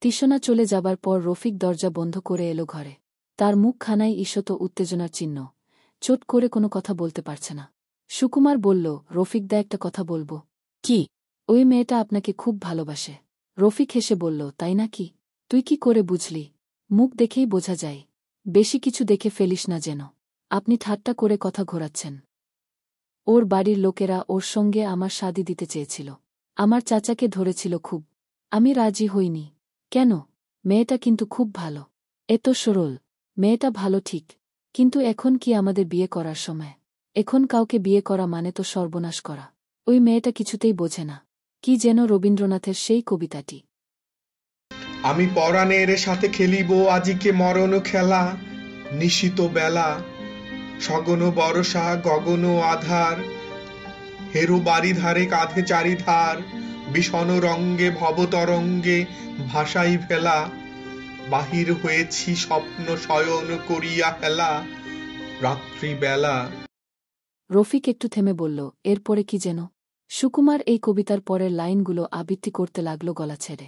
তিশনা চলে যাবার পর রফিক দরজা বন্ধ করে এলো ঘরে। তার মুখখানায় ঈষৎ উত্তেজনার চিহ্ন, চোট করে কোনো কথা বলতে পারছে না। সুকুমার বলল, রফিকদা, একটা কথা বলবো। কি? ওই মেয়েটা আপনাকে খুব ভালোবাসে। রফিক হেসে বলল, তাই নাকি? তুই কি করে বুঝলি? মুখ দেখেই বোঝা যায়। বেশি কিছু দেখে ফেলিস না যেন। আপনি ঠাট্টা করে কথা ঘোরাচ্ছেন। ওর বাড়ির লোকেরা ওর সঙ্গে আমার শাদি দিতে চেয়েছিল, আমার চাচাকে ধরেছিল খুব, আমি রাজি হইনি। কেন? মেয়েটা কিন্তু খুব ভালো, এত সরল। মেয়েটা ভালো ঠিক, কিন্তু এখন কি আমাদের বিয়ে করার সময়? এখন কাউকে বিয়ে করা মানে তো সর্বনাশ করা। ওই মেয়েটা কিছুতেই বোঝে না। কি যেন রবীন্দ্রনাথের সেই কবিতাটি, আমি পরাণের সাথে খেলিব আজিকে মরণ খেলা, নিশিত বেলা, সগন বরষা গগন আধার, হেরো বারিধারে কাঁধে চারিধার, বিষণ রঙ্গে ভবতরঙ্গে ভাসাই ফেলা, বাহির হয়েছি স্বপ্ন শয়ন করিয়া ফেলা, রাত্রিবেলা। রফিক একটু থেমে বলল, এরপরে কি যেন? সুকুমার এই কবিতার পরের লাইনগুলো আবৃত্তি করতে লাগল গলা ছেড়ে।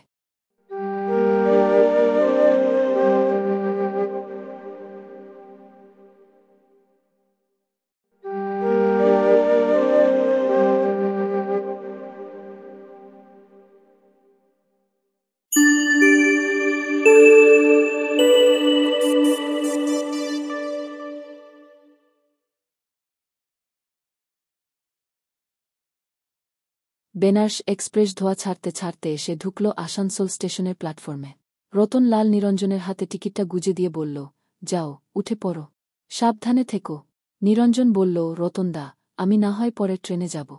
বেনারস এক্সপ্রেস ধোয়া ছাড়তে ছাড়তে এসে ঢুকল আসানসোল স্টেশনের প্ল্যাটফর্মে। রতন লাল নিরঞ্জনের হাতে টিকিটটা গুজে দিয়ে বলল, যাও, উঠে পড়ো, সাবধানে থেকো। নিরঞ্জন বলল, রতনদা, আমি না হয় পরের ট্রেনে যাব,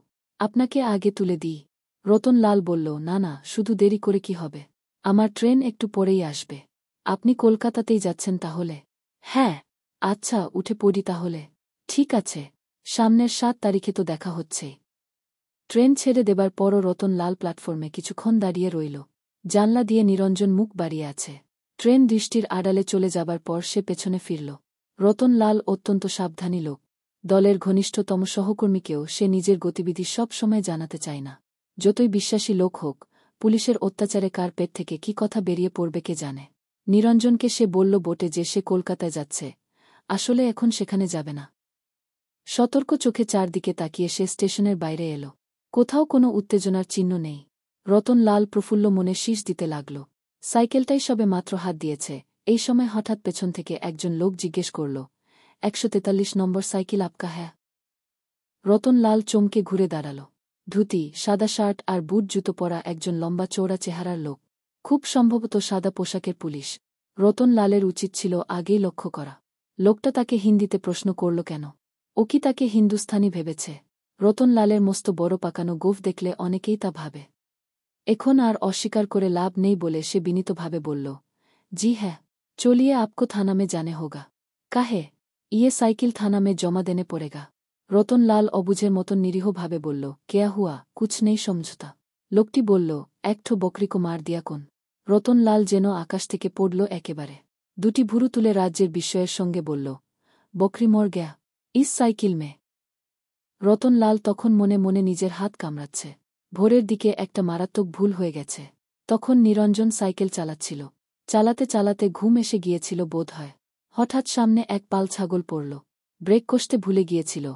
আপনাকে আগে তুলে দিই। রতন লাল বলল, না না, শুধু দেরি করে কি হবে, আমার ট্রেন একটু পরেই আসবে। আপনি কলকাতাতেই যাচ্ছেন তাহলে? হ্যাঁ। আচ্ছা, উঠে পড়ি তাহলে। ঠিক আছে, সামনের 7 তারিখে তো দেখা হচ্ছে। ট্রেন ছেড়ে দেবার পরও রতন লাল প্ল্যাটফর্মে কিছুক্ষণ দাঁড়িয়ে রইল। জানলা দিয়ে নিরঞ্জন মুখ বাড়িয়ে আছে। ট্রেন দৃষ্টির আড়ালে চলে যাবার পর সে পেছনে ফিরল। রতন লাল অত্যন্ত সাবধানী লোক। দলের ঘনিষ্ঠতম সহকর্মীকেও সে নিজের গতিবিধি সব সময় জানাতে চায় না। যতই বিশ্বাসী লোক হোক, পুলিশের অত্যাচারে কার পেট থেকে কি কথা বেরিয়ে পড়বে কে জানে। নিরঞ্জনকে সে বলল বটে যে সে কলকাতায় যাচ্ছে, আসলে এখন সেখানে যাবে না। সতর্ক চোখে চারদিকে তাকিয়ে সে স্টেশনের বাইরে এল। কোথাও কোনো উত্তেজনার চিহ্ন নেই। রতন লাল প্রফুল্ল মনে শীষ দিতে লাগল। সাইকেলটাই সবে মাত্র হাত দিয়েছে, এই সময় হঠাৎ পেছন থেকে একজন লোক জিজ্ঞেস করল, 143 নম্বর সাইকেল আপকা হ্যাঁ? রতন লাল চমকে ঘুরে দাঁড়াল। ধুতি, সাদা শার্ট আর বুট জুতো পরা একজন লম্বা চৌড়া চেহারার লোক, খুব সম্ভবত সাদা পোশাকের পুলিশ। রতন লালের উচিত ছিল আগেই লক্ষ্য করা। লোকটা তাকে হিন্দিতে প্রশ্ন করল কেন? ও কি তাকে হিন্দুস্থানি ভেবেছে? রতন লালের মস্ত বড় পাকানো গোঁফ দেখলে অনেকেই তা ভাবে। এখন আর অস্বীকার করে লাভ নেই বলে সে বিনীতভাবে বলল, জি হ্যাঁ, চলিয়ে আপকো থানা মে জানে হোগা। কাহে? ইয়ে সাইকেল থানা মে জমা দেনে পড়েগা। রতনলাল অবুঝের মতন নিরীহভাবে বলল, কেয়া হুয়া, কুছ নেই সমঝোতা। লোকটি বলল, একঠো বকরিকো মার দিয়া কোন। রতনলাল যেন আকাশ থেকে পড়ল একেবারে। দুটি ভুরু তুলে রাজ্যের বিস্ময়ের সঙ্গে বলল, বকরি মর গেয়া, ইস সাইকেল মে। রতনলাল তখন মনে মনে নিজের হাত কামড়াচ্ছে। ভোরের দিকে একটা মারাত্মক ভুল হয়ে গেছে। তখন নিরঞ্জন সাইকেল চালাচ্ছিল। চালাতে চালাতে ঘুম এসে গিয়েছিল বোধ হয়। হঠাৎ সামনে এক পাল ছাগল পড়ল। ব্রেক কষতে ভুলে গিয়েছিল।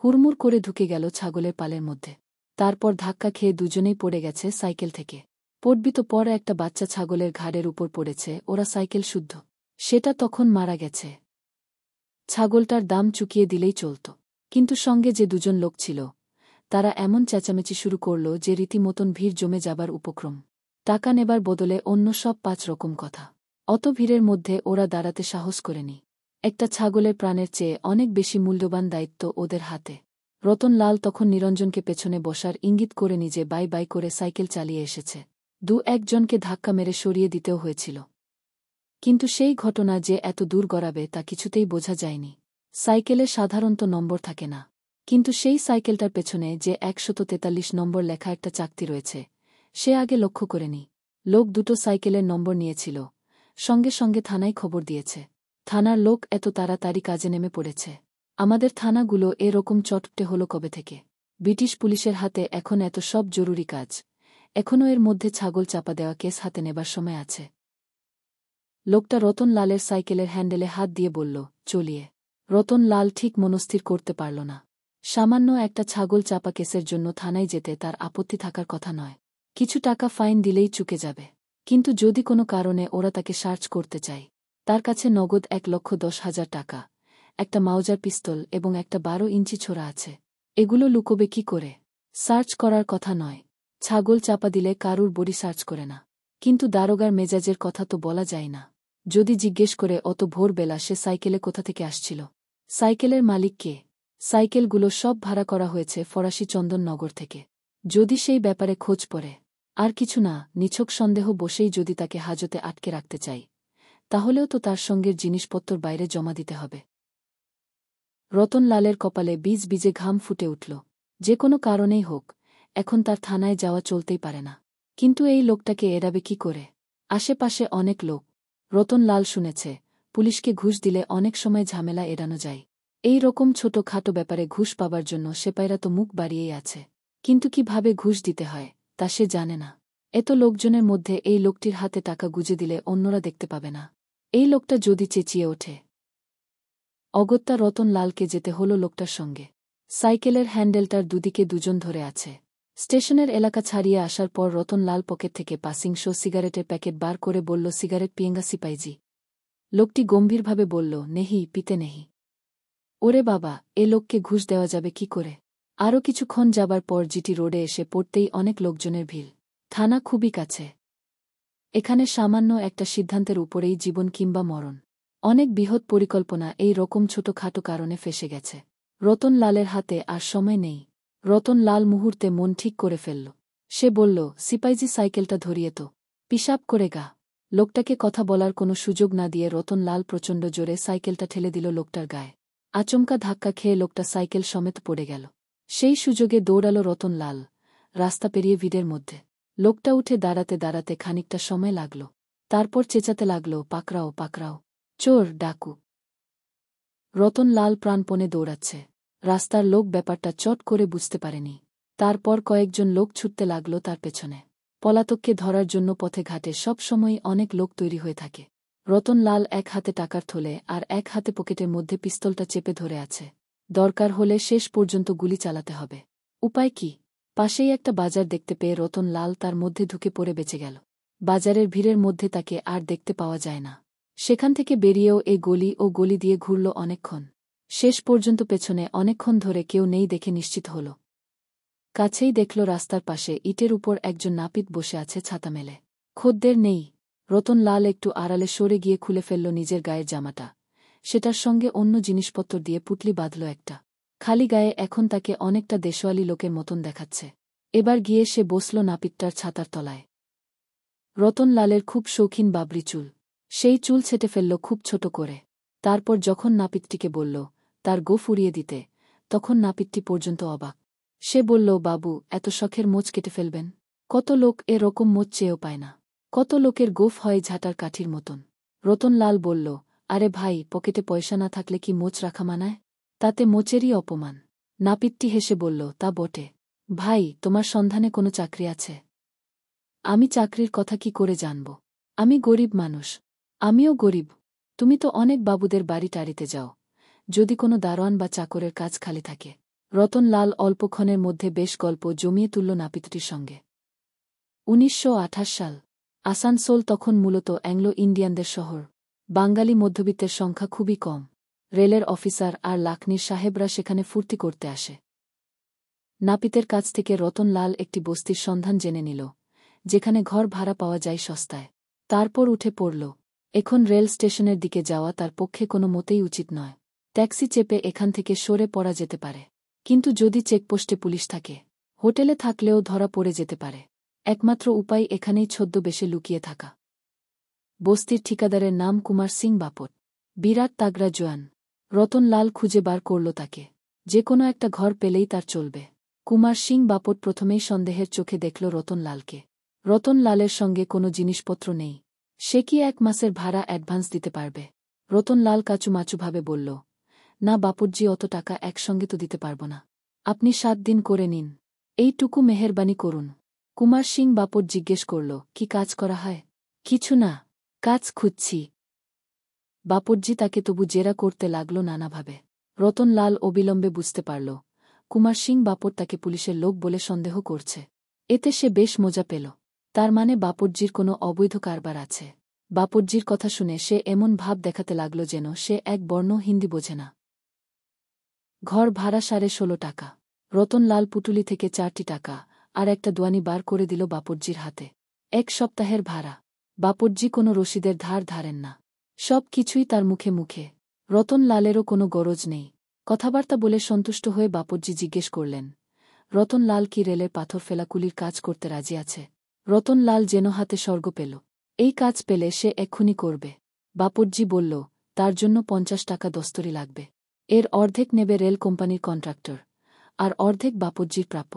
হুড়মুড় করে ঢুকে গেল ছাগলের পালের মধ্যে। তারপর ধাক্কা খেয়ে দুজনেই পড়ে গেছে সাইকেল থেকে। পড়বি তো পর একটা বাচ্চা ছাগলের ঘাড়ের উপর পড়েছে, ওরা সাইকেল শুদ্ধ। সেটা তখন মারা গেছে। ছাগলটার দাম চুকিয়ে দিলেই চলত। কিন্তু সঙ্গে যে দুজন লোক ছিল, তারা এমন চেঁচামেচি শুরু করল যে রীতিমতন ভিড় জমে যাবার উপক্রম। টাকা নেবার বদলে অন্য সব 5 রকম কথা। অত ভিড়ের মধ্যে ওরা দাঁড়াতে সাহস করেনি। একটা ছাগলের প্রাণের চেয়ে অনেক বেশি মূল্যবান দায়িত্ব ওদের হাতে। রতনলাল তখন নিরঞ্জনকে পেছনে বসার ইঙ্গিত করে নিজে বাই বাই করে সাইকেল চালিয়ে এসেছে। 2-1 জনকে ধাক্কা মেরে সরিয়ে দিতেও হয়েছিল। কিন্তু সেই ঘটনা যে এত দূর গড়াবে তা কিছুতেই বোঝা যায়নি। সাইকেলে সাধারণত নম্বর থাকে না। কিন্তু সেই সাইকেলটার পেছনে যে 143 নম্বর লেখা একটা চাকতি রয়েছে, সে আগে লক্ষ্য করেনি। লোক দুটো সাইকেলের নম্বর নিয়েছিল, সঙ্গে সঙ্গে থানায় খবর দিয়েছে। থানার লোক এত তাড়াতাড়ি কাজে নেমে পড়েছে। আমাদের থানাগুলো এরকম চটপটে হলো কবে থেকে? ব্রিটিশ পুলিশের হাতে এখন এত সব জরুরি কাজ, এখনও এর মধ্যে ছাগল চাপা দেওয়া কেস হাতে নেবার সময় আছে। লোকটা রতনলালের সাইকেলের হ্যান্ডেলে হাত দিয়ে বলল, চলিয়ে। রতনলাল ঠিক মনস্থির করতে পারল না। সামান্য একটা ছাগল চাপা কেসের জন্য থানায় যেতে তার আপত্তি থাকার কথা নয়। কিছু টাকা ফাইন দিলেই চুকে যাবে। কিন্তু যদি কোনো কারণে ওরা তাকে সার্চ করতে চায়, তার কাছে নগদ 1,10,000 টাকা, একটা মাউজার পিস্তল এবং একটা 12 ইঞ্চি ছোরা আছে। এগুলো লুকোবে কি করে? সার্চ করার কথা নয়। ছাগল চাপা দিলে কারুর বডি সার্চ করে না। কিন্তু দারোগার মেজাজের কথা তো বলা যায় না। যদি জিজ্ঞেস করে অত ভোরবেলা সে সাইকেলে কোথা থেকে আসছিল? সাইকেলের মালিক কে? সাইকেলগুলো সব ভাড়া করা হয়েছে ফরাসি চন্দননগর থেকে। যদি সেই ব্যাপারে খোঁজ পড়ে, আর কিছু না, নিছক সন্দেহ বসেই যদি তাকে হাজতে আটকে রাখতে চাই, তাহলেও তো তার সঙ্গের জিনিসপত্র বাইরে জমা দিতে হবে। রতনলালের কপালে বীজ বীজে ঘাম ফুটে উঠল। যে কোনো কারণেই হোক, এখন তার থানায় যাওয়া চলতেই পারে না। কিন্তু এই লোকটাকে এড়াবে কি করে? আশেপাশে অনেক লোক। রতনলাল শুনেছে, পুলিশকে ঘুষ দিলে অনেক সময় ঝামেলা এড়ানো যায়। এই রকম ছোট-খাটো ব্যাপারে ঘুষ পাবার জন্য সেপাইরা তো মুখ বাড়িয়েই আছে। কিন্তু কিভাবে ঘুষ দিতে হয়, তা সে জানে না। এত লোকজনের মধ্যে এই লোকটির হাতে টাকা গুজে দিলে অন্যরা দেখতে পাবে না। এই লোকটা যদি চেঁচিয়ে ওঠে। অগত্যা রতনলালকে যেতে হলো লোকটার সঙ্গে। সাইকেলের হ্যান্ডেলটার দুদিকে দুজন ধরে আছে। স্টেশনের এলাকা ছাড়িয়ে আসার পর রতনলাল পকেট থেকে পাসিংশো সিগারেটের প্যাকেট বার করে বলল, সিগারেট পিয়েঙ্গা সিপাইজি? লোকটি গম্ভীরভাবে বলল, নেহি, পিতে নেহি। ওরে বাবা, এ লোককে ঘুষ দেওয়া যাবে কি করে? আরও কিছুক্ষণ যাবার পর জিটি রোডে এসে পড়তেই অনেক লোকজনের ভিড়। থানা খুবই কাছে। এখানে সামান্য একটা সিদ্ধান্তের উপরেই জীবন কিংবা মরণ। অনেক বৃহৎ পরিকল্পনা এই রকম ছোটখাটো কারণে ফেসে গেছে। রতনলালের হাতে আর সময় নেই। রতনলাল মুহূর্তে মন ঠিক করে ফেলল। সে বলল, সিপাইজি সাইকেলটা ধরিয়ে তো। পিশাব করে গা। লোকটাকে কথা বলার কোনো সুযোগ না দিয়ে রতনলাল প্রচণ্ড জোরে সাইকেলটা ঠেলে দিল লোকটার গায়ে। আচমকা ধাক্কা খেয়ে লোকটা সাইকেল সমেত পড়ে গেল। সেই সুযোগে দৌড়াল রতনলাল, রাস্তা পেরিয়ে ভিড়ের মধ্যে। লোকটা উঠে দাঁড়াতে দাঁড়াতে খানিকটা সময় লাগল। তারপর চেঁচাতে লাগল, পাকড়াও, পাকড়াও, চোর, ডাকু। রতনলাল প্রাণপণে দৌড়াচ্ছে। রাস্তার লোক ব্যাপারটা চট করে বুঝতে পারেনি। তারপর কয়েকজন লোক ছুটতে লাগল তার পেছনে। পলাতককে ধরার জন্য পথে ঘাটে সব সময়ই অনেক লোক তৈরি হয়ে থাকে। রতনলাল এক হাতে টাকার থলে আর এক হাতে পকেটের মধ্যে পিস্তলটা চেপে ধরে আছে। দরকার হলে শেষ পর্যন্ত গুলি চালাতে হবে। উপায় কি? পাশেই একটা বাজার দেখতে পেয়ে রতনলাল তার মধ্যে ঢুকে পড়ে বেঁচে গেল। বাজারের ভিড়ের মধ্যে তাকে আর দেখতে পাওয়া যায় না। সেখান থেকে বেরিয়েও এ গলি ও গলি দিয়ে ঘুরল অনেকক্ষণ। শেষ পর্যন্ত পেছনে অনেকক্ষণ ধরে কেউ নেই দেখে নিশ্চিত হল। কাছেই দেখল রাস্তার পাশে ইটের উপর একজন নাপিত বসে আছে ছাতা মেলে। খদ্দের নেই। রতনলাল একটু আড়ালে সরে গিয়ে খুলে ফেলল নিজের গায়ের জামাটা। সেটার সঙ্গে অন্য জিনিসপত্র দিয়ে পুটলি বাঁধল একটা। খালি গায়ে এখন তাকে অনেকটা দেশওয়ালি লোকের মতন দেখাচ্ছে। এবার গিয়ে সে বসল নাপিতটার ছাতার তলায়। রতনলালের খুব শৌখিন বাবরি চুল। সেই চুল ছেঁটে ফেলল খুব ছোট করে। তারপর যখন নাপিতটিকে বলল তার গোঁফ উড়িয়ে দিতে, তখন নাপিতটি পর্যন্ত অবাক। সে বলল, বাবু, এত শখের মোচ কেটে ফেলবেন? কত লোক এরকম মোচ চেয়েও পায় না। কত লোকের গোঁফ হয় ঝাঁটার কাঠির মতন। রতনলাল বলল, আরে ভাই, পকেটে পয়সা না থাকলে কি মোচ রাখা মানায়? তাতে মোচেরই অপমান। নাপিতটি হেসে বলল, তা বটে। ভাই, তোমার সন্ধানে কোনো চাকরি আছে? আমি চাকরির কথা কি করে জানব? আমি গরিব মানুষ। আমিও গরিব। তুমি তো অনেক বাবুদের বাড়ি টাড়িতে যাও। যদি কোনো দারোয়ান বা চাকরের কাজ খালি থাকে। রতনলাল অল্পক্ষণের মধ্যে বেশ গল্প জমিয়ে তুলল নাপিতটির সঙ্গে। 1928 সাল। আসানসোল তখন মূলত অ্যাংলো ইন্ডিয়ানদের শহর। বাঙালি মধ্যবিত্তের সংখ্যা খুবই কম। রেলের অফিসার আর লাকনির সাহেবরা সেখানে ফুর্তি করতে আসে। নাপিতের কাছ থেকে রতনলাল একটি বস্তির সন্ধান জেনে নিল, যেখানে ঘর ভাড়া পাওয়া যায় সস্তায়। তারপর উঠে পড়ল। এখন রেল স্টেশনের দিকে যাওয়া তার পক্ষে কোনো মতেই উচিত নয়। ট্যাক্সি চেপে এখান থেকে সরে পড়া যেতে পারে, কিন্তু যদি চেকপোস্টে পুলিশ থাকে, হোটেলে থাকলেও ধরা পড়ে যেতে পারে। একমাত্র উপায় এখানেই ছদ্মবেশে লুকিয়ে থাকা। বস্তির ঠিকাদারের নাম কুমার সিং বাপট। বিরাট তাগড়া জোয়ান। রতনলাল খুঁজে বার করল তাকে। যে কোনো একটা ঘর পেলেই তার চলবে। কুমার সিং বাপট প্রথমেই সন্দেহের চোখে দেখল রতনলালকে। রতনলালের সঙ্গে কোনো জিনিসপত্র নেই। সে কি 1 মাসের ভাড়া অ্যাডভান্স দিতে পারবে? রতনলাল কাচুমাচুভাবে বলল, না বাপুজি, অত টাকা একসঙ্গে তো দিতে পারব না। আপনি 7 দিন করে নিন, এইটুকু মেহেরবানি করুন। কুমার সিং বাপট জিজ্ঞেস করল, কি কাজ করা হয়? কিছু না, কাজ খুঁজছি। বাপুজি তাকে তবু জেরা করতে লাগল নানাভাবে। রতনলাল অবিলম্বে বুঝতে পারল, কুমার সিং বাপট তাকে পুলিশের লোক বলে সন্দেহ করছে। এতে সে বেশ মজা পেল। তার মানে বাপুজির কোনো অবৈধ কারবার আছে। বাপুজির কথা শুনে সে এমন ভাব দেখাতে লাগল যেন সে এক বর্ণ হিন্দি বোঝে না। ঘর ভাড়া 16.5 টাকা। রতনলাল পুটুলি থেকে 4টি টাকা আর একটা দুয়ানি বার করে দিল বাপুজির হাতে। 1 সপ্তাহের ভাড়া। বাপুজি কোনো রসিদের ধার ধারেন না। সব কিছুই তার মুখে মুখে। রতনলালেরও কোনো গরজ নেই। কথাবার্তা বলে সন্তুষ্ট হয়ে বাপুজি জিজ্ঞেস করলেন, রতনলাল কি রেলের পাথর ফেলা কুলির কাজ করতে রাজি আছে? রতনলাল যেন হাতে স্বর্গ পেল। এই কাজ পেলে সে এক্ষুনি করবে। বাপুজি বলল, তার জন্য 50 টাকা দস্তরি লাগবে। এর অর্ধেক নেবে রেল কোম্পানির কন্ট্রাক্টর, আর অর্ধেক বাপুজির প্রাপ্য।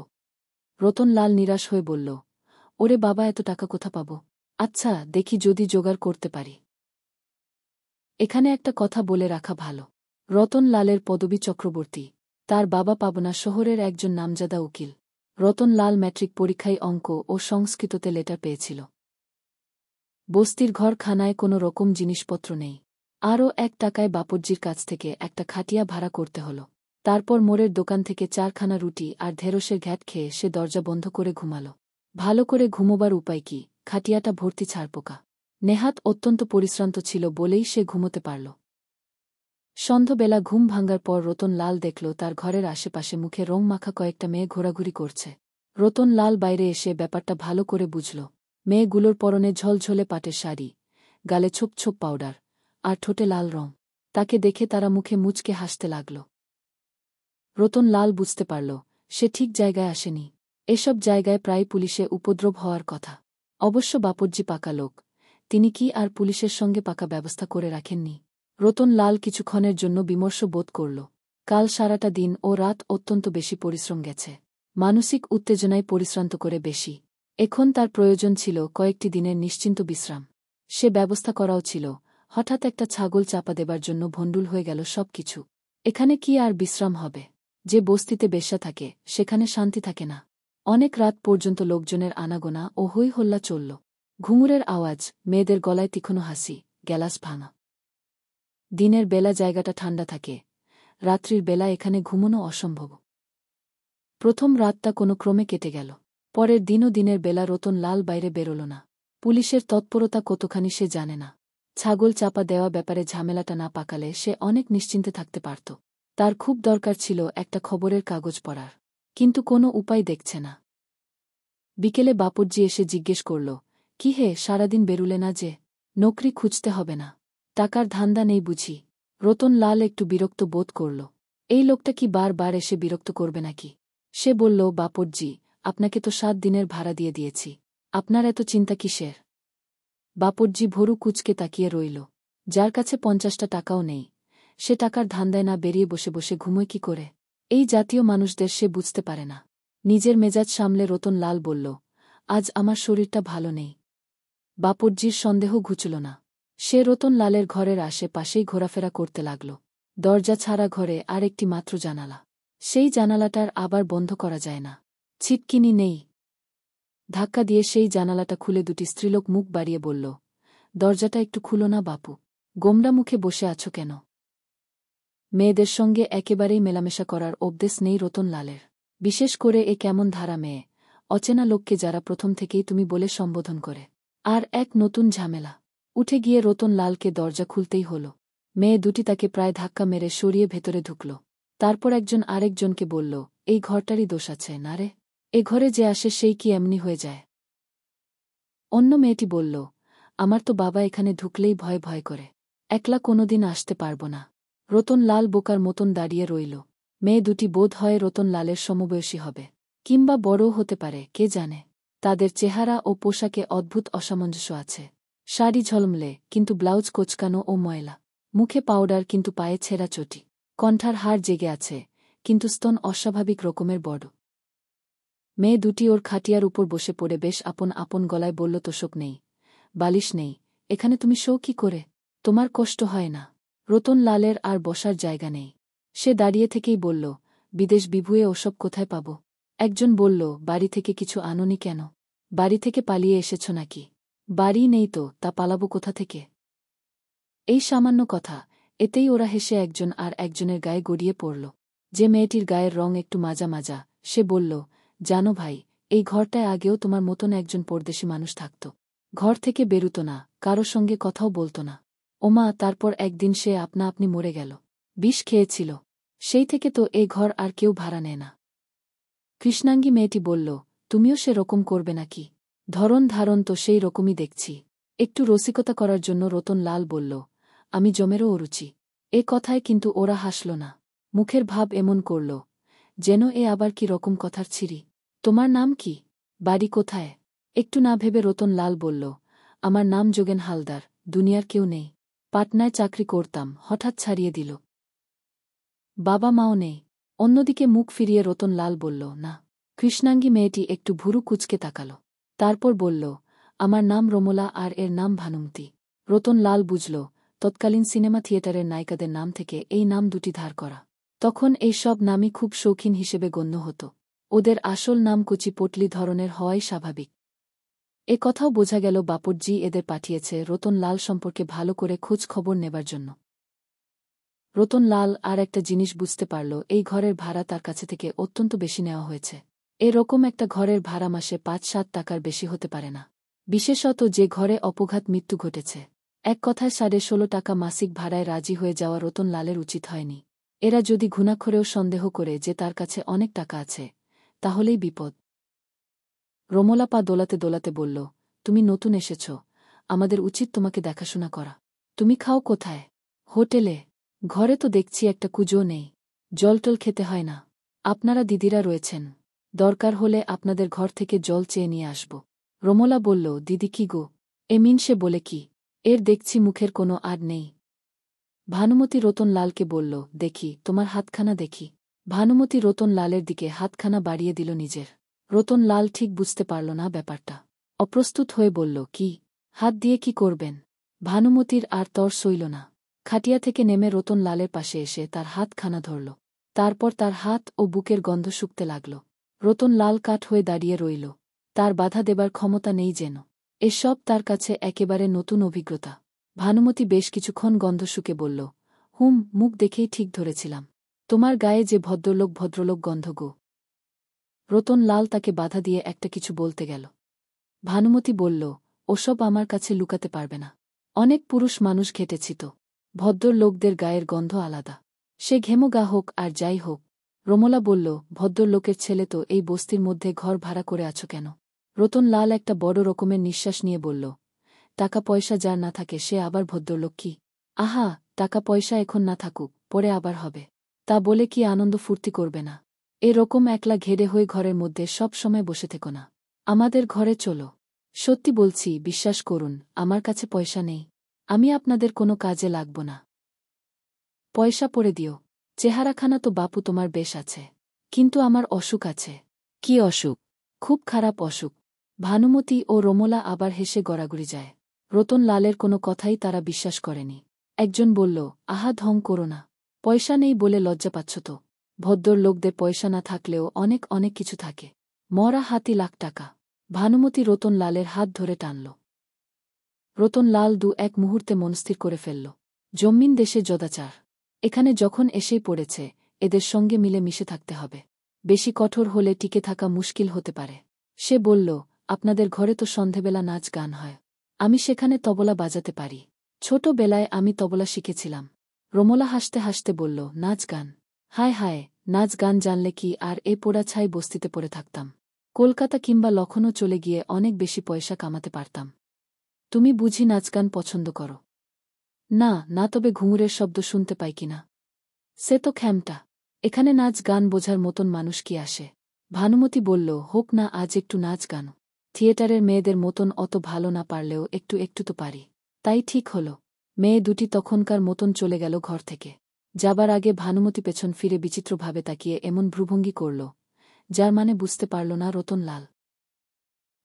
রতনলাল নিরাশ হয়ে বলল, ওরে বাবা, এত টাকা কোথা পাব? আচ্ছা, দেখি যদি জোগাড় করতে পারি। এখানে একটা কথা বলে রাখা ভালো। রতনলালের পদবী চক্রবর্তী। তার বাবা পাবনা শহরের একজন নামজাদা উকিল। রতনলাল ম্যাট্রিক পরীক্ষায় অঙ্ক ও সংস্কৃততে লেটার পেয়েছিল। বস্তির ঘরখানায় কোনো রকম জিনিসপত্র নেই। আরও 1 টাকায় বাপুজির কাছ থেকে একটা খাটিয়া ভাড়া করতে হল। তারপর মোড়ের দোকান থেকে 4খানা রুটি আর ঢেঁড়সের ঘ্যাট খেয়ে সে দরজা বন্ধ করে ঘুমাল। ভালো করে ঘুমোবার উপায় কি? খাটিয়াটা ভর্তি ছারপোকা। নেহাত অত্যন্ত পরিশ্রান্ত ছিল বলেই সে ঘুমোতে পারল। সন্ধ্যাবেলা ঘুম ভাঙার পর রতনলাল দেখল তার ঘরের আশেপাশে মুখে রং মাখা কয়েকটা মেয়ে ঘোরাঘুরি করছে। রতনলাল বাইরে এসে ব্যাপারটা ভালো করে বুঝল। মেয়েগুলোর পরনে ঝলঝলে পাটের শাড়ি, গালে ছোপ ছোপ পাউডার, আর ঠোঁটে লাল রং। তাকে দেখে তারা মুখে মুচকে হাসতে লাগল। রতনলাল বুঝতে পারল, সে ঠিক জায়গায় আসেনি। এসব জায়গায় প্রায় পুলিশে উপদ্রব হওয়ার কথা। অবশ্য বাপুজি পাকা লোক, তিনি কি আর পুলিশের সঙ্গে পাকা ব্যবস্থা করে রাখেননি? রতনলাল কিছুক্ষণের জন্য বিমর্ষ বোধ করল। কাল সারাটা দিন ও রাত অত্যন্ত বেশি পরিশ্রম গেছে। মানসিক উত্তেজনায় পরিশ্রান্ত করে বেশি। এখন তার প্রয়োজন ছিল কয়েকটি দিনের নিশ্চিন্ত বিশ্রাম। সে ব্যবস্থা করাও ছিল। হঠাৎ একটা ছাগল চাপা দেবার জন্য ভণ্ডুল হয়ে গেল সব কিছু। এখানে কি আর বিশ্রাম হবে? যে বস্তিতে বেশ্যা থাকে সেখানে শান্তি থাকে না। অনেক রাত পর্যন্ত লোকজনের আনাগোনা ও হৈ হল্লা চলল। ঘুঙুরের আওয়াজ, মেয়েদের গলায় তীক্ষ্ণ হাসি, গ্যালাস ভাঙা। দিনের বেলা জায়গাটা ঠান্ডা থাকে, রাত্রির বেলা এখানে ঘুমোনো অসম্ভব। প্রথম রাতটা কোনো ক্রমে কেটে গেল। পরের দিনও দিনের বেলা রতনলাল বাইরে বেরোল না। পুলিশের তৎপরতা কতখানি সে জানে না। ছাগল চাপা দেওয়া ব্যাপারে ঝামেলাটা না পাকালে সে অনেক নিশ্চিন্তে থাকতে পারত। তার খুব দরকার ছিল একটা খবরের কাগজ পড়ার, কিন্তু কোনো উপায় দেখছে না। বিকেলে বাপুজি এসে জিজ্ঞেস করল, কি হে, সারাদিন বেরুলে না যে? নকরি খুঁজতে হবে না? টাকার ধান্দা নেই বুঝি? রতনলাল একটু বিরক্ত বোধ করল। এই লোকটা কি বার এসে বিরক্ত করবে নাকি? সে বলল, বাপুজি, আপনাকে তো 7 দিনের ভাড়া দিয়ে দিয়েছি। আপনার এত চিন্তা কিসের? বাপুজি ভরু কুচকে তাকিয়ে রইল। যার কাছে 50টা টাকাও নেই, সে টাকার ধান্দায় না বেরিয়ে বসে বসে ঘুমোয় কি করে? এই জাতীয় মানুষদের সে বুঝতে পারে না। নিজের মেজাজ সামলে রতন লাল বলল, আজ আমার শরীরটা ভালো নেই। বাপুজ্জির সন্দেহ ঘুচল না। সে রতন লালের ঘরের আশেপাশেই ঘোরাফেরা করতে লাগল। দরজা ছাড়া ঘরে আর একটি মাত্র জানালা। সেই জানালাটার আবার বন্ধ করা যায় না। ছিটকিনি নেই। ধাক্কা দিয়ে সেই জানালাটা খুলে দুটি স্ত্রীলোক মুখ বাড়িয়ে বলল, দরজাটা একটু খুলো না বাপু। গোমড়া মুখে বসে আছো কেন? মেয়েদের সঙ্গে একেবারেই মেলামেশা করার অভ্যেস নেই রতন লালের। বিশেষ করে এ কেমন ধারা মেয়ে, অচেনা লোককে যারা প্রথম থেকেই তুমি বলে সম্বোধন করে। আর এক নতুন ঝামেলা। উঠে গিয়ে রতন লালকে দরজা খুলতেই হল। মেয়ে দুটি তাকে প্রায় ধাক্কা মেরে সরিয়ে ভেতরে ঢুকল। তারপর একজন আরেকজনকে বলল, এই ঘরটারই দোষ আছে না রে? এ ঘরে যে আসে সেই কি এমনি হয়ে যায়? অন্য মেয়েটি বলল, আমার তো বাবা এখানে ঢুকলেই ভয় ভয় করে। একলা কোনোদিন আসতে পারব না। রতন লাল বোকার মতন দাঁড়িয়ে রইল। মেয়ে দুটি বোধ হয় রতন লালের সমবয়সী হবে, কিংবা বড়ও হতে পারে, কে জানে। তাদের চেহারা ও পোশাকে অদ্ভুত অসামঞ্জস্য আছে। শাড়ি ঝলমলে, কিন্তু ব্লাউজ কোচকানো ও ময়লা। মুখে পাউডার, কিন্তু পায়ে ছেঁড়া চটি। কণ্ঠার হাড় জেগে আছে, কিন্তু স্তন অস্বাভাবিক রকমের বড়। মেয়ে দুটি ওর খাটিয়ার উপর বসে পড়ে বেশ আপন আপন গলায় বলল, তোষক নেই, বালিশ নেই, এখানে তুমি শো কি করে? তোমার কষ্ট হয় না? রতন লালের আর বসার জায়গা নেই। সে দাঁড়িয়ে থেকেই বলল, বিদেশ বিভুয়ে ওসব কোথায় পাব? একজন বলল, বাড়ি থেকে কিছু আনোনি কেন? বাড়ি থেকে পালিয়ে এসেছ নাকি? বাড়ি নেই তো, তা পালাবো কোথা থেকে? এই সামান্য কথা, এতেই ওরা হেসে একজন আর একজনের গায়ে গড়িয়ে পড়ল। যে মেয়েটির গায়ের রং একটু মাজা মাজা, সে বলল, জানো ভাই, এই ঘরটায় আগেও তোমার মতন একজন পরদেশী মানুষ থাকত। ঘর থেকে বেরুত না, কারো সঙ্গে কথাও বলত না। ওমা, তারপর একদিন সে আপনা আপনি মরে গেল। বিষ খেয়েছিল। সেই থেকে তো এ ঘর আর কেউ ভাড়া নেয় না। কৃষ্ণাঙ্গী মেয়েটি বলল, তুমিও সে রকম করবে নাকি? ধরন ধারণ তো সেই রকমই দেখছি। একটু রসিকতা করার জন্য রতন লাল বলল, আমি জমেরও অরুচি। এ কথায় কিন্তু ওরা হাসল না। মুখের ভাব এমন করল, যেন এ আবার কি রকম কথার ছিরি। তোমার নাম কি? বাড়ি কোথায়? একটু না ভেবে রতন লাল বলল, আমার নাম যোগেন হালদার, দুনিয়ার কেউ নেই। পাটনায় চাকরি করতাম, হঠাৎ ছাড়িয়ে দিল। বাবা মাও নেই। অন্যদিকে মুখ ফিরিয়ে রতন লাল বলল, না। কৃষ্ণাঙ্গী মেয়েটি একটু ভুরু কুচকে তাকাল। তারপর বলল, আমার নাম রমলা, আর এর নাম ভানুমতি। রতন লাল বুঝল, তৎকালীন সিনেমা থিয়েটারের নায়িকাদের নাম থেকে এই নাম দুটি ধার করা। তখন এই সব নামই খুব শৌখিন হিসেবে গণ্য হতো। ওদের আসল নাম কচি পটলি ধরনের হওয়াই স্বাভাবিক। এ কথাও বোঝা গেল বাপুজ্জি এদের পাঠিয়েছে রতন লাল সম্পর্কে ভালো করে খোঁজ খবর নেবার জন্য। রতন লাল আর একটা জিনিস বুঝতে পারল, এই ঘরের ভাড়া তার কাছে থেকে অত্যন্ত বেশি নেওয়া হয়েছে। এরকম একটা ঘরের ভাড়া মাসে ৫-৭ টাকার বেশি হতে পারে না। বিশেষত যে ঘরে অপঘাত মৃত্যু ঘটেছে। এক কথায় ১৬.৫ টাকা মাসিক ভাড়ায় রাজি হয়ে যাওয়া রতন লালের উচিত হয়নি। এরা যদি ঘুণাক্ষরেও সন্দেহ করে যে তার কাছে অনেক টাকা আছে, তাহলেই বিপদ। রমলা পা দোলাতে দোলাতে বলল, তুমি নতুন এসেছ, আমাদের উচিত তোমাকে দেখাশোনা করা। তুমি খাও কোথায়? হোটেলে। ঘরে তো দেখছি একটা কুজো নেই। জলটল খেতে হয় না? আপনারা দিদিরা রয়েছেন, দরকার হলে আপনাদের ঘর থেকে জল চেয়ে নিয়ে আসব। রমলা বলল, দিদি কি গো? এ মিনসে বলে কি? এর দেখছি মুখের কোনো আর নেই। ভানুমতি রতন লালকে বলল, দেখি তোমার হাতখানা দেখি। ভানুমতি রতন লালের দিকে হাতখানা বাড়িয়ে দিল নিজের। রতন লাল ঠিক বুঝতে পারল না ব্যাপারটা। অপ্রস্তুত হয়ে বলল, কি? হাত দিয়ে কি করবেন? ভানুমতির আর তর সইল না। খাটিয়া থেকে নেমে রতন লালের পাশে এসে তার হাতখানা ধরল। তারপর তার হাত ও বুকের গন্ধ শুকতে লাগল। রতন লাল কাঠ হয়ে দাঁড়িয়ে রইল। তার বাধা দেবার ক্ষমতা নেই যেন। এসব তার কাছে একেবারে নতুন অভিজ্ঞতা। ভানুমতি বেশ কিছুক্ষণ গন্ধ শুকে বলল, মুখ দেখেই ঠিক ধরেছিলাম। তোমার গায়ে যে ভদ্রলোক গন্ধ গো। রতন লাল তাকে বাধা দিয়ে একটা কিছু বলতে গেল। ভানুমতি বলল, ওসব আমার কাছে লুকাতে পারবে না। অনেক পুরুষ মানুষ ঘেটেছি তো। ভদ্রলোকদের গায়ের গন্ধ আলাদা। সে ঘেমো গা হোক আর যাই হোক। রমলা বলল, ভদ্রলোকের ছেলে তো এই বস্তির মধ্যে ঘর ভাড়া করে আছো কেন? রতন লাল একটা বড় রকমের নিঃশ্বাস নিয়ে বলল, টাকা পয়সা যার না থাকে সে আবার ভদ্রলোক কি? আহা, টাকা পয়সা এখন না থাকুক, পরে আবার হবে। তা বলে কি আনন্দ ফুর্তি করবে না? এরকম একলা ঘেরে হয়ে ঘরের মধ্যে সব সময় বসে থেকো না। আমাদের ঘরে চলো। সত্যি বলছি, বিশ্বাস করুন, আমার কাছে পয়সা নেই। আমি আপনাদের কোনো কাজে লাগব না। পয়সা পরে দিও। চেহারাখানা তো বাপু তোমার বেশ আছে, কিন্তু আমার অসুখ আছে। কি অসুখ? খুব খারাপ অসুখ। ভানুমতি ও রমলা আবার হেসে গড়াগড়ি যায়। রতন লালের কোনো কথাই তারা বিশ্বাস করেনি। একজন বলল, আহা ঢং করো না, পয়সা নেই বলে লজ্জা পাচ্ছ তো। ভদ্র লোকদের পয়সা না থাকলেও অনেক অনেক কিছু থাকে। মরা হাতি লাখ টাকা। ভানুমতি রতন লালের হাত ধরে টানল। রতন লাল এক মুহূর্তে মনস্থির করে ফেলল, জম্মিন দেশে যদাচার। এখানে যখন এসেই পড়েছে, এদের সঙ্গে মিলে মিশে থাকতে হবে। বেশি কঠোর হলে টিকে থাকা মুশকিল হতে পারে। সে বলল, আপনাদের ঘরে তো সন্ধেবেলা নাচ গান হয়, আমি সেখানে তবলা বাজাতে পারি। ছোটবেলায় আমি তবলা শিখেছিলাম। রমলা হাসতে হাসতে বলল, নাচ গান? হায় হায়, নাচ গান জানলে কি আর এ পোড়া ছাই বস্তিতে পড়ে থাকতাম। কলকাতা কিংবা লখনৌ চলে গিয়ে অনেক বেশি পয়সা কামাতে পারতাম। তুমি বুঝি নাচ গান পছন্দ করো? না না, তবে ঘুঙুরের শব্দ শুনতে পাই কিনা। সে তো খ্যামটা। এখানে নাচ গান বোঝার মতন মানুষ কি আসে? ভানুমতি বলল, হোক না আজ একটু নাচ গান। থিয়েটারের মেয়েদের মতন অত ভালো না পারলেও একটু একটু তো পারি। তাই ঠিক হল। মেয়ে দুটি তখনকার মতন চলে গেল ঘর থেকে। যাবার আগে ভানুমতি পেছন ফিরে বিচিত্রভাবে তাকিয়ে এমন ভ্রুভঙ্গি করল, যার মানে বুঝতে পারল না রতন লাল।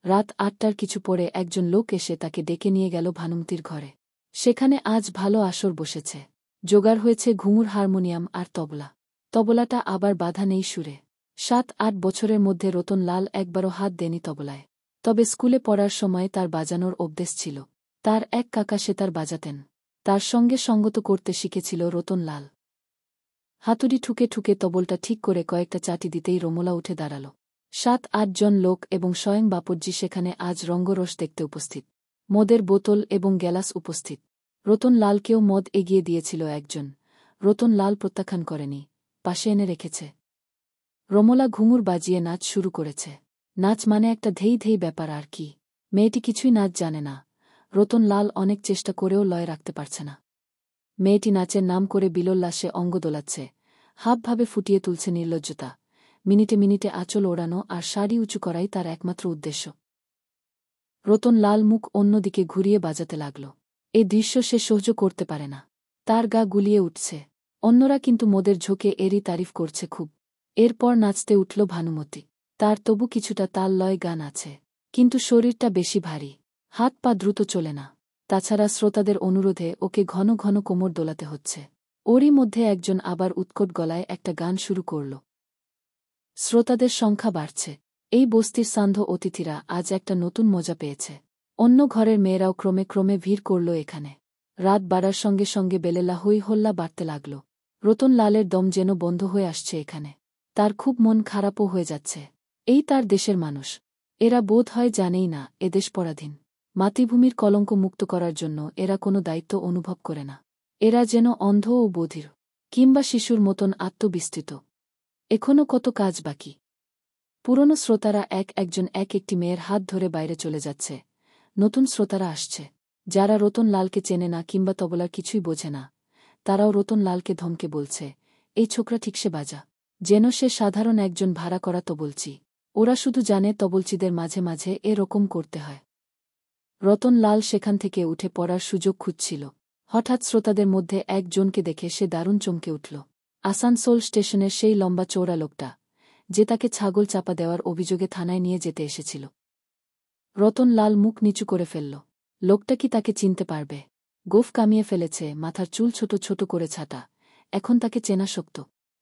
রাত ৮টার কিছু পরে একজন লোক এসে তাকে ডেকে নিয়ে গেল ভানুমতির ঘরে। সেখানে আজ ভালো আসর বসেছে। জোগাড় হয়েছে ঘুঙুর, হারমোনিয়াম আর তবলা। তবলাটা আবার বাধা নেই সুরে। ৭-৮ বছরের মধ্যে রতন লাল একবারও হাত দেনি তবলায়। তবে স্কুলে পড়ার সময় তার বাজানোর অভ্যেস ছিল। তার এক কাকা সেতার বাজাতেন। তার সঙ্গে সঙ্গত করতে শিখেছিল রতন লাল। হাতুড়ি ঠুকে ঠুকে তবলটা ঠিক করে কয়েকটা চাটি দিতেই রমলা উঠে দাঁড়াল। ৭-৮ জন লোক এবং স্বয়ং বাপজ্জি সেখানে আজ রঙ্গরস দেখতে উপস্থিত। মদের বোতল এবং গ্যালাস উপস্থিত। রতন লালকেও মদ এগিয়ে দিয়েছিল একজন। রতন লাল প্রত্যাখ্যান করেনি, পাশে এনে রেখেছে। রমলা ঘুঙুর বাজিয়ে নাচ শুরু করেছে। নাচ মানে একটা ধেই ধেই ব্যাপার, আর কি। মেয়েটি কিছুই নাচ জানে না। রতন লাল অনেক চেষ্টা করেও লয় রাখতে পারছে না। মেয়েটি নাচের নাম করে বিলোল্লাসে অঙ্গ দোলাচ্ছে, হাবভাবে ফুটিয়ে তুলছে নির্লজ্জতা। মিনিটে মিনিটে আঁচল ওড়ানো আর শাড়ি উঁচু করাই তার একমাত্র উদ্দেশ্য। রতন লাল মুখ অন্যদিকে ঘুরিয়ে বাজাতে লাগল। এ দৃশ্য সে সহ্য করতে পারে না। তার গা গুলিয়ে উঠছে। অন্যরা কিন্তু মদের ঝোঁকে এরই তারিফ করছে খুব। এরপর নাচতে উঠল ভানুমতি। তার তবু কিছুটা তাল লয় গান আছে, কিন্তু শরীরটা বেশি ভারী। হাত পা দ্রুত চলে না। তাছাড়া শ্রোতাদের অনুরোধে ওকে ঘন ঘন কোমর দোলাতে হচ্ছে। ওরই মধ্যে একজন আবার উৎকট গলায় একটা গান শুরু করল। শ্রোতাদের সংখ্যা বাড়ছে। এই বস্তির সান্ধ্য অতিথিরা আজ একটা নতুন মজা পেয়েছে। অন্য ঘরের মেয়েরাও ক্রমে ক্রমে ভিড় করল এখানে। রাত বাড়ার সঙ্গে সঙ্গে বেলেলা হই হল্লা বাড়তে লাগল। রতন লালের দম যেন বন্ধ হয়ে আসছে এখানে। তার খুব মন খারাপও হয়ে যাচ্ছে। এই তার দেশের মানুষ। এরা বোধ হয় জানেই না এদেশ পরাধীন। মাতৃভূমির কলঙ্ক মুক্ত করার জন্য এরা কোনো দায়িত্ব অনুভব করে না। এরা যেন অন্ধ ও বধির, কিংবা শিশুর মতন আত্মবিস্তৃত। এখনও কত কাজ বাকি। পুরনো শ্রোতারা একজন একটি মেয়ের হাত ধরে বাইরে চলে যাচ্ছে। নতুন শ্রোতারা আসছে, যারা রতন লালকে চেনে না কিংবা তবলার কিছুই বোঝে না। তারাও রতন লালকে ধমকে বলছে, এই ছোকরা ঠিকসে বাজা, যেন সে সাধারণ একজন ভাড়া করা তবলচি। ওরা শুধু জানে তবলচিদের মাঝে মাঝে এ রকম করতে হয়। রতন লাল সেখান থেকে উঠে পড়ার সুযোগ খুঁজছিল। হঠাৎ শ্রোতাদের মধ্যে একজনকে দেখে সে দারুণ চমকে উঠল। আসানসোল স্টেশনের সেই লম্বা চৌড়া লোকটা, যে তাকে ছাগল চাপা দেওয়ার অভিযোগে থানায় নিয়ে যেতে এসেছিল। রতন লাল মুখ নিচু করে ফেলল। লোকটা কি তাকে চিনতে পারবে? গোঁফ কামিয়ে ফেলেছে, মাথার চুল ছোট ছোট করে ছাটা। এখন তাকে চেনা শক্ত।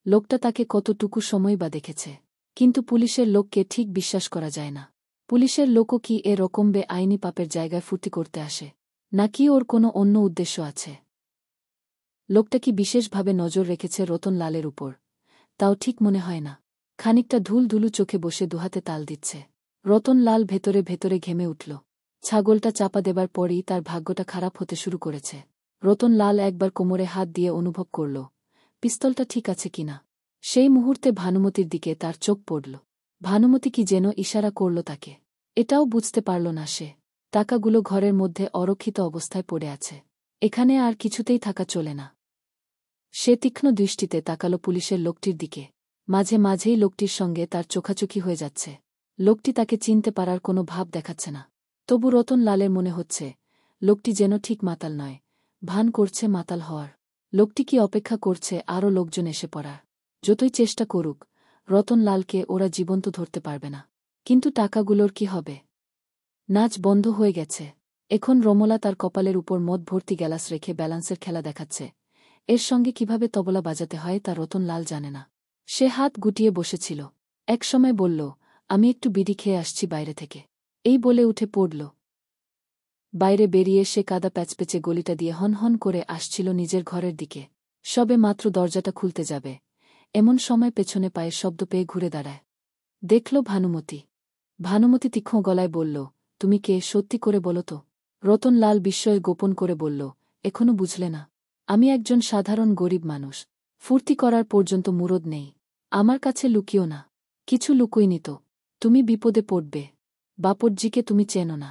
লোকটা তাকে কতটুকু সময় বা দেখেছে। কিন্তু পুলিশের লোককে ঠিক বিশ্বাস করা যায় না। পুলিশের লোকও কি এ রকম বেআইনি পাপের জায়গায় ফুর্তি করতে আসে, নাকি ওর কোনো অন্য উদ্দেশ্য আছে? লোকটা কি বিশেষভাবে নজর রেখেছে রতন লালের উপর? তাও ঠিক মনে হয় না। খানিকটা ধুলধুলু চোখে বসে দুহাতে তাল দিচ্ছে। রতন লাল ভেতরে ভেতরে ঘেমে উঠল। ছাগলটা চাপা দেবার পরই তার ভাগ্যটা খারাপ হতে শুরু করেছে। রতন লাল একবার কোমরে হাত দিয়ে অনুভব করল, পিস্তলটা ঠিক আছে কিনা। সেই মুহূর্তে ভানুমতির দিকে তার চোখ পড়ল। ভানুমতি কি যেন ইশারা করল তাকে। এটাও বুঝতে পারল না সে। টাকাগুলো ঘরের মধ্যে অরক্ষিত অবস্থায় পড়ে আছে। এখানে আর কিছুতেই থাকা চলে না। সে তীক্ষ্ণ দৃষ্টিতে তাকালো পুলিশের লোকটির দিকে। মাঝে মাঝেই লোকটির সঙ্গে তার চোখাচোখি হয়ে যাচ্ছে। লোকটি তাকে চিনতে পারার কোনো ভাব দেখাচ্ছে না। তবু রতন লালের মনে হচ্ছে, লোকটি যেন ঠিক মাতাল নয়, ভান করছে মাতাল হওয়ার। লোকটি কি অপেক্ষা করছে আরও লোকজন এসে পড়ার? যতই চেষ্টা করুক, রতনলালকে ওরা জীবন্ত ধরতে পারবে না। কিন্তু টাকাগুলোর কি হবে? নাচ বন্ধ হয়ে গেছে। এখন রমলা তার কপালের উপর মদ ভর্তি গ্যালাস রেখে ব্যালান্সের খেলা দেখাচ্ছে। এর সঙ্গে কিভাবে তবলা বাজাতে হয় তা রতনলাল জানে না। সে হাত গুটিয়ে বসেছিল। একসময় বলল, আমি একটু বিড়ি খেয়ে আসছি বাইরে থেকে। এই বলে উঠে পড়ল। বাইরে বেরিয়ে সে কাদা প্যাচপেচে গলিটা দিয়ে হনহন করে আসছিল নিজের ঘরের দিকে। সবে মাত্র দরজাটা খুলতে যাবে, এমন সময় পেছনে পায়ের শব্দ পেয়ে ঘুরে দাঁড়ায়। দেখল ভানুমতি। ভানুমতি তীক্ষ্ণ গলায় বলল, তুমি কে, সত্যি করে বলো তো? রতনলাল বিস্ময়ে গোপন করে বলল, এখনো বুঝলে না? আমি একজন সাধারণ গরিব মানুষ। ফুর্তি করার পর্যন্ত মুরদ নেই। আমার কাছে লুকিও না। কিছু লুকোইনি তো। তুমি বিপদে পড়বে। বাপজ্জিকে তুমি চেনো না।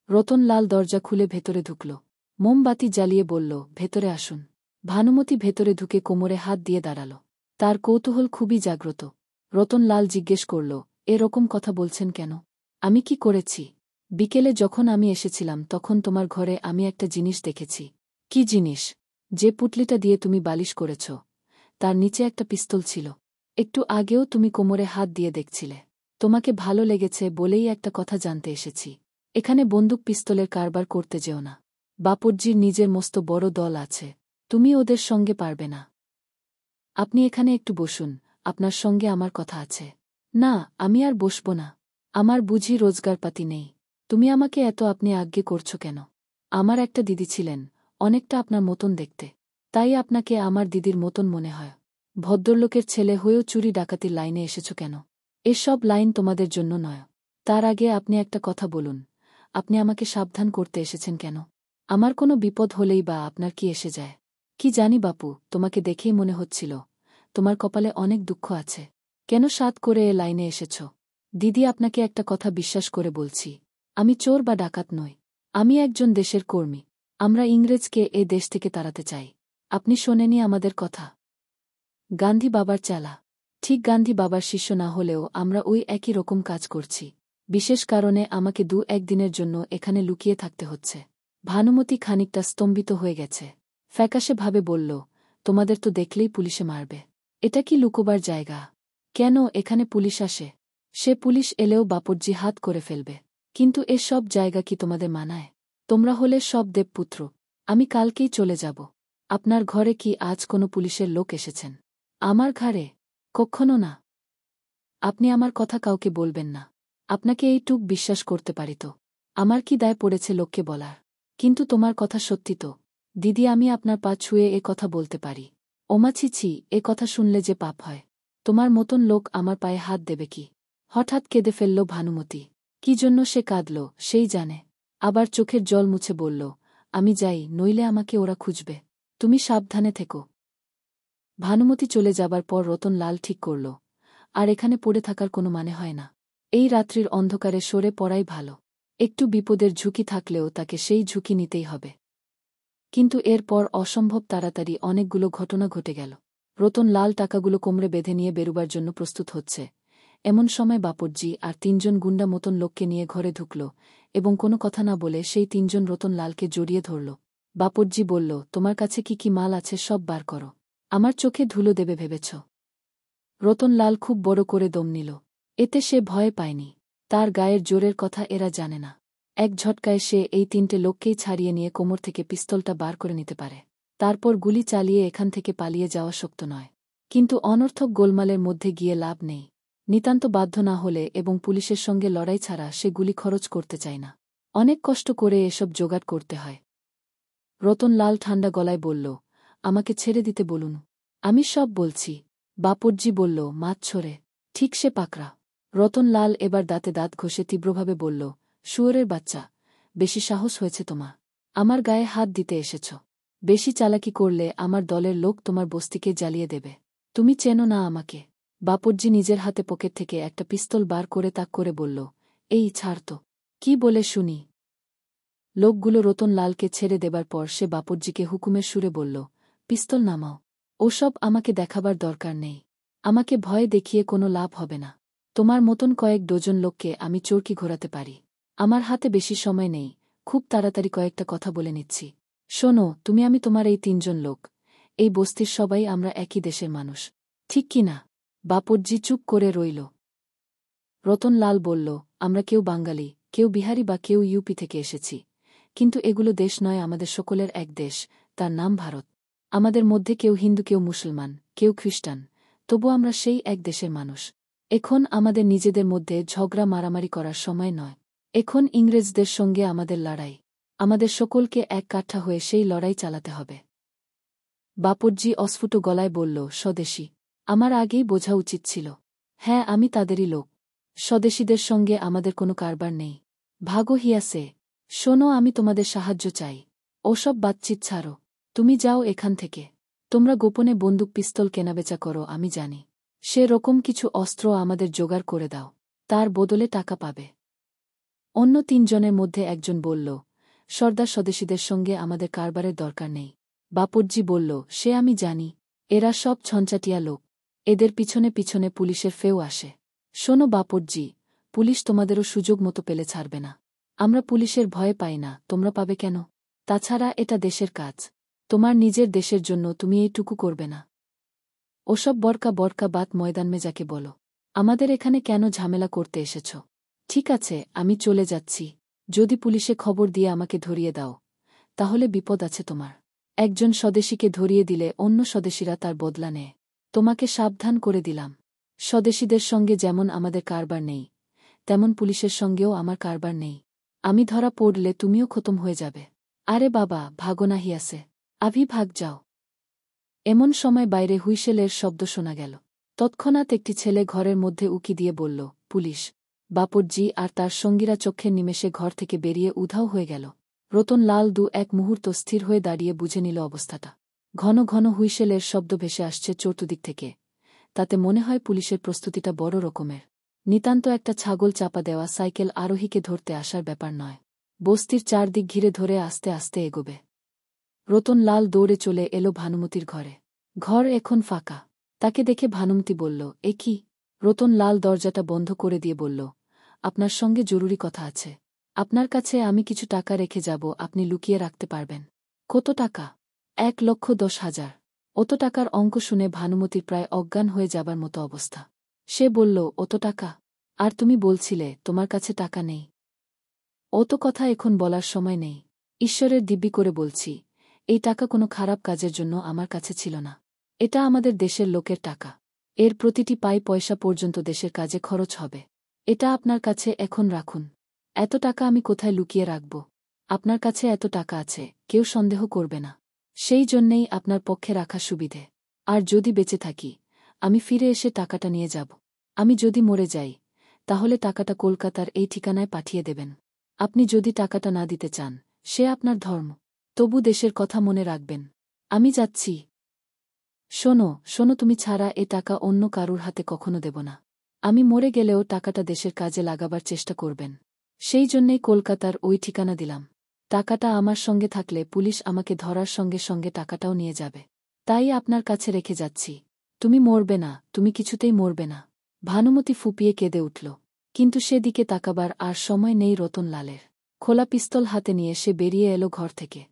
রতনলাল দরজা খুলে ভেতরে ঢুকল। মোমবাতি জ্বালিয়ে বলল, ভেতরে আসুন। ভানুমতি ভেতরে ঢুকে কোমরে হাত দিয়ে দাঁড়াল। তার কৌতূহল খুবই জাগ্রত। রতনলাল জিজ্ঞেস করল, এরকম কথা বলছেন কেন? আমি কি করেছি? বিকেলে যখন আমি এসেছিলাম তখন তোমার ঘরে আমি একটা জিনিস দেখেছি। কি জিনিস? যে পুটলিটা দিয়ে তুমি বালিশ করেছ, তার নিচে একটা পিস্তল ছিল। একটু আগেও তুমি কোমরে হাত দিয়ে দেখছিলে। তোমাকে ভালো লেগেছে বলেই একটা কথা জানতে এসেছি। এখানে বন্দুক পিস্তলের কারবার করতে যেও না। বাপজ্জির নিজের মস্ত বড় দল আছে। তুমি ওদের সঙ্গে পারবে না। আপনি এখানে একটু বসুন, আপনার সঙ্গে আমার কথা আছে। না, আমি আর বসব না। আমার বুঝি রোজগারপাতি নেই। তুমি আমাকে এত আপনি আজ্ঞে করছো কেন? আমার একটা দিদি ছিলেন, অনেকটা আপনার মতন দেখতে। তাই আপনাকে আমার দিদির মতন মনে হয়। ভদ্রলোকের ছেলে হয়েও চুরি ডাকাতির লাইনে এসেছ কেন? এসব লাইন তোমাদের জন্য নয়। তার আগে আপনি একটা কথা বলুন, আপনি আমাকে সাবধান করতে এসেছেন কেন? আমার কোনো বিপদ হলেই বা আপনার কি এসে যায়? কি জানি বাপু, তোমাকে দেখেই মনে হচ্ছিল তোমার কপালে অনেক দুঃখ আছে। কেন সাধ করে এ লাইনে এসেছ? দিদি, আপনাকে একটা কথা বিশ্বাস করে বলছি, আমি চোর বা ডাকাত নই। আমি একজন দেশের কর্মী। আমরা ইংরেজকে এ দেশ থেকে তাড়াতে চাই। আপনি শোনেনি আমাদের কথা? গান্ধী বাবার চালা। ঠিক গান্ধী বাবার শিষ্য না হলেও আমরা ওই একই রকম কাজ করছি। বিশেষ কারণে আমাকে 2-1 দিনের জন্য এখানে লুকিয়ে থাকতে হচ্ছে। ভানুমতি খানিকটা স্তম্ভিত হয়ে গেছে। ফ্যাকাশে ভাবে বলল, তোমাদের তো দেখলেই পুলিশে মারবে। এটা কি লুকোবার জায়গা? কেন এখানে পুলিশ আসে? সে পুলিশ এলেও বাপজ্জি হাত করে ফেলবে। কিন্তু এ সব জায়গা কি তোমাদের মানায়? তোমরা হলে সব দেবপুত্র। আমি কালকেই চলে যাব। আপনার ঘরে কি আজ কোনো পুলিশের লোক এসেছেন? আমার ঘরে? কক্ষনো না। আপনি আমার কথা কাউকে বলবেন না। আপনাকে এইটুক বিশ্বাস করতে পারি তো। আমার কি দায় পড়েছে লোককে বলার? কিন্তু তোমার কথা সত্যি তো? দিদি, আমি আপনার পা ছুঁয়ে এ কথা বলতে পারি। ওমা ছি, এ কথা শুনলে যে পাপ হয়। তোমার মতন লোক আমার পায়ে হাত দেবে কি? হঠাৎ কেঁদে ফেলল ভানুমতি। কি জন্য সে কাঁদল সেই জানে। আবার চোখের জল মুছে বলল, আমি যাই, নইলে আমাকে ওরা খুঁজবে। তুমি সাবধানে থেকো। ভানুমতি চলে যাবার পর রতনলাল ঠিক করল, আর এখানে পড়ে থাকার কোনো মানে হয় না। এই রাত্রির অন্ধকারে সরে পড়াই ভালো। একটু বিপদের ঝুঁকি থাকলেও তাকে সেই ঝুঁকি নিতেই হবে। কিন্তু এরপর অসম্ভব তাড়াতাড়ি অনেকগুলো ঘটনা ঘটে গেল। রতনলাল টাকাগুলো কোমরে বেঁধে নিয়ে বেরুবার জন্য প্রস্তুত হচ্ছে। এমন সময় বাপজ্জি আর 3 জন গুন্ডা মতন লোককে নিয়ে ঘরে ঢুকল এবং কোনো কথা না বলে সেই 3 জন রতনলালকে জড়িয়ে ধরল। বাপজ্জি বলল, তোমার কাছে কি কি মাল আছে সব বার করো। আমার চোখে ধুলো দেবে ভেবেছ? রতনলাল খুব বড় করে দম নিল। এতে সে ভয় পায়নি। তার গায়ের জোরের কথা এরা জানে না। এক ঝটকায় সে এই 3টে লোককেই ছাড়িয়ে নিয়ে কোমর থেকে পিস্তলটা বার করে নিতে পারে। তারপর গুলি চালিয়ে এখান থেকে পালিয়ে যাওয়া শক্ত নয়। কিন্তু অনর্থক গোলমালের মধ্যে গিয়ে লাভ নেই। নিতান্ত বাধ্য না হলে এবং পুলিশের সঙ্গে লড়াই ছাড়া সে গুলি খরচ করতে চায় না। অনেক কষ্ট করে এসব জোগাড় করতে হয়। রতনলাল ঠান্ডা গলায় বলল, আমাকে ছেড়ে দিতে বলুন। আমি সব বলছি। বাপজ্জি বলল, মাছ ছড়ে। ঠিক সে পাকড়া। রতনলাল এবার দাঁতে দাঁত ঘষে তীব্রভাবে বলল, শুয়োরের বাচ্চা, বেশি সাহস হয়েছে তোমার। আমার গায়ে হাত দিতে এসেছ। বেশি চালাকি করলে আমার দলের লোক তোমার বস্তিকে জ্বালিয়ে দেবে। তুমি চেনো না আমাকে। বাপজ্জি নিজের হাতে পকেট থেকে একটা পিস্তল বার করে তাক করে বলল, এই ছাড় তো। কি বলে শুনি? লোকগুলো রতনলালকে ছেড়ে দেবার পর সে বাপজ্জিকে হুকুমের সুরে বলল, পিস্তল নামাও। ওসব আমাকে দেখাবার দরকার নেই। আমাকে ভয় দেখিয়ে কোনো লাভ হবে না। তোমার মতন কয়েক ডজন লোককে আমি চরকি ঘোরাতে পারি। আমার হাতে বেশি সময় নেই, খুব তাড়াতাড়ি কয়েকটা কথা বলে নিচ্ছি। শোনো, আমি তোমার এই 3 জন লোক, এই বস্তির সবাই আমরা একই দেশের মানুষ, ঠিক কি না? বাপজ্জি চুপ করে রইল। রতনলাল বলল, আমরা কেউ বাঙালি, কেউ বিহারি বা কেউ ইউপি থেকে এসেছি, কিন্তু এগুলো দেশ নয়, আমাদের সকলের এক দেশ, তার নাম ভারত। আমাদের মধ্যে কেউ হিন্দু, কেউ মুসলমান, কেউ খ্রিস্টান, তবু আমরা সেই এক দেশের মানুষ। এখন আমাদের নিজেদের মধ্যে ঝগড়া মারামারি করার সময় নয়। এখন ইংরেজদের সঙ্গে আমাদের লড়াই। আমাদের সকলকে এক কাঠা হয়ে সেই লড়াই চালাতে হবে। বাপজ্জি অস্ফুট গলায় বলল, স্বদেশী? আমার আগেই বোঝা উচিত ছিল। হ্যাঁ, আমি তাদেরই লোক। স্বদেশীদের সঙ্গে আমাদের কোনো কারবার নেই। ভাগো হিয়াসে। শোনো, আমি তোমাদের সাহায্য চাই। ওসব বাতচিত ছাড়ো। তুমি যাও এখান থেকে। তোমরা গোপনে বন্দুক পিস্তল কেনাবেচা করো, আমি জানি। সে রকম কিছু অস্ত্র আমাদের জোগাড় করে দাও, তার বদলে টাকা পাবে। অন্য ৩ জনের মধ্যে একজন বলল, সর্দার, স্বদেশীদের সঙ্গে আমাদের কারবারের দরকার নেই। বাপজ্জি বলল, সে আমি জানি। এরা সব ছঞ্চাটিয়া লোক। এদের পিছনে পিছনে পুলিশের ফেউ আসে। শোনো বাপজ্জি, পুলিশ তোমাদেরও সুযোগ মতো পেলে ছাড়বে না। আমরা পুলিশের ভয়ে পাই না, তোমরা পাবে কেন? তাছাড়া এটা দেশের কাজ। তোমার নিজের দেশের জন্য তুমি এইটুকু করবে না? ওসব বরকা বরকা বাত ময়দানমে যাকে বলো। আমাদের এখানে কেন ঝামেলা করতে এসেছ? ঠিক আছে, আমি চলে যাচ্ছি। যদি পুলিশে খবর দিয়ে আমাকে ধরিয়ে দাও, তাহলে বিপদ আছে তোমার। একজন স্বদেশীকে ধরিয়ে দিলে অন্য স্বদেশীরা তার বদলা নেয়। তোমাকে সাবধান করে দিলাম। স্বদেশীদের সঙ্গে যেমন আমাদের কারবার নেই, তেমন পুলিশের সঙ্গেও আমার কারবার নেই। আমি ধরা পড়লে তুমিও খতম হয়ে যাবে। আরে বাবা, ভাগো না হিয়াসে। আভি ভাগ যাও। এমন সময় বাইরে হুইসেলের শব্দ শোনা গেল। তৎক্ষণাৎ একটি ছেলে ঘরের মধ্যে উকি দিয়ে বলল, পুলিশ। বাপজ্জি আর তার সঙ্গীরা চক্ষের নিমেষে ঘর থেকে বেরিয়ে উধাও হয়ে গেল। রতনলাল এক মুহূর্ত স্থির হয়ে দাঁড়িয়ে বুঝে নিল অবস্থাটা। ঘন ঘন হুইসেলের শব্দ ভেসে আসছে চতুর্দিক থেকে। তাতে মনে হয় পুলিশের প্রস্তুতিটা বড় রকমের। নিতান্ত একটা ছাগল চাপা দেওয়া সাইকেল আরোহীকে ধরতে আসার ব্যাপার নয়। বস্তির চারদিক ঘিরে ধরে আস্তে আস্তে এগোবে। রতনলাল দৌড়ে চলে এলো ভানুমতির ঘরে। ঘর এখন ফাঁকা। তাকে দেখে ভানুমতি বলল, এ কি? রতনলাল দরজাটা বন্ধ করে দিয়ে বলল, আপনার সঙ্গে জরুরি কথা আছে। আপনার কাছে আমি কিছু টাকা রেখে যাব, আপনি লুকিয়ে রাখতে পারবেন। কত টাকা? 1,10,000। অত টাকার অঙ্ক শুনে ভানুমতির প্রায় অজ্ঞান হয়ে যাবার মতো অবস্থা। সে বলল, অত টাকা? আর তুমি বলছিলে তোমার কাছে টাকা নেই। অত কথা এখন বলার সময় নেই। ঈশ্বরের দিব্যি করে বলছি, এই টাকা কোনো খারাপ কাজের জন্য আমার কাছে ছিল না। এটা আমাদের দেশের লোকের টাকা। এর প্রতিটি পাই পয়সা পর্যন্ত দেশের কাজে খরচ হবে। এটা আপনার কাছে এখন রাখুন। এত টাকা আমি কোথায় লুকিয়ে রাখব? আপনার কাছে এত টাকা আছে, কেউ সন্দেহ করবে না। সেই জন্যেই আপনার পক্ষে রাখা সুবিধে। আর যদি বেঁচে থাকি, আমি ফিরে এসে টাকাটা নিয়ে যাব। আমি যদি মরে যাই, তাহলে টাকাটা কলকাতার এই ঠিকানায় পাঠিয়ে দেবেন। আপনি যদি টাকাটা না দিতে চান, সে আপনার ধর্ম। তবু দেশের কথা মনে রাখবেন। আমি যাচ্ছি। শোনো, শোনো, তুমি ছাড়া এ টাকা অন্য কারুর হাতে কখনো দেব না। আমি মরে গেলেও টাকাটা দেশের কাজে লাগাবার চেষ্টা করবেন। সেই জন্যেই কলকাতার ওই ঠিকানা দিলাম। টাকাটা আমার সঙ্গে থাকলে পুলিশ আমাকে ধরার সঙ্গে সঙ্গে টাকাটাও নিয়ে যাবে। তাই আপনার কাছে রেখে যাচ্ছি। তুমি মরবে না, তুমি কিছুতেই মরবে না। ভানুমতি ফুপিয়ে কেঁদে উঠল। কিন্তু সেদিকে তাকাবার আর সময় নেই রতনলালের। খোলা পিস্তল হাতে নিয়ে সে বেরিয়ে এলো ঘর থেকে।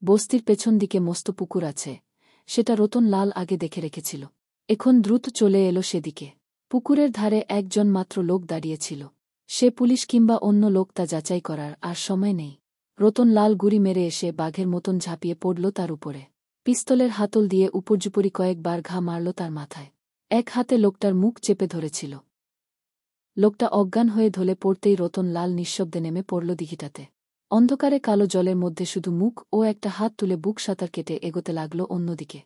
বস্তির পেছন দিকে মস্ত পুকুর আছে, সেটা রতনলাল আগে দেখে রেখেছিল। এখন দ্রুত চলে এলো সেদিকে। পুকুরের ধারে একজন মাত্র লোক দাঁড়িয়েছিল। সে পুলিশ কিংবা অন্য লোক তা যাচাই করার আর সময় নেই। রতনলাল গুড়ি মেরে এসে বাঘের মতন ঝাঁপিয়ে পড়ল তার উপরে। পিস্তলের হাতল দিয়ে উপর্যুপরি কয়েকবার ঘা মারল তার মাথায়। এক হাতে লোকটার মুখ চেপে ধরেছিল। লোকটা অজ্ঞান হয়ে ঢলে পড়তেই রতনলাল নিঃশব্দে নেমে পড়ল দিঘিটাতে। অন্ধকারে কালো জলের মধ্যে শুধু মুখ ও একটা হাত তুলে বুক সাঁতার কেটে এগোতে লাগল অন্যদিকে।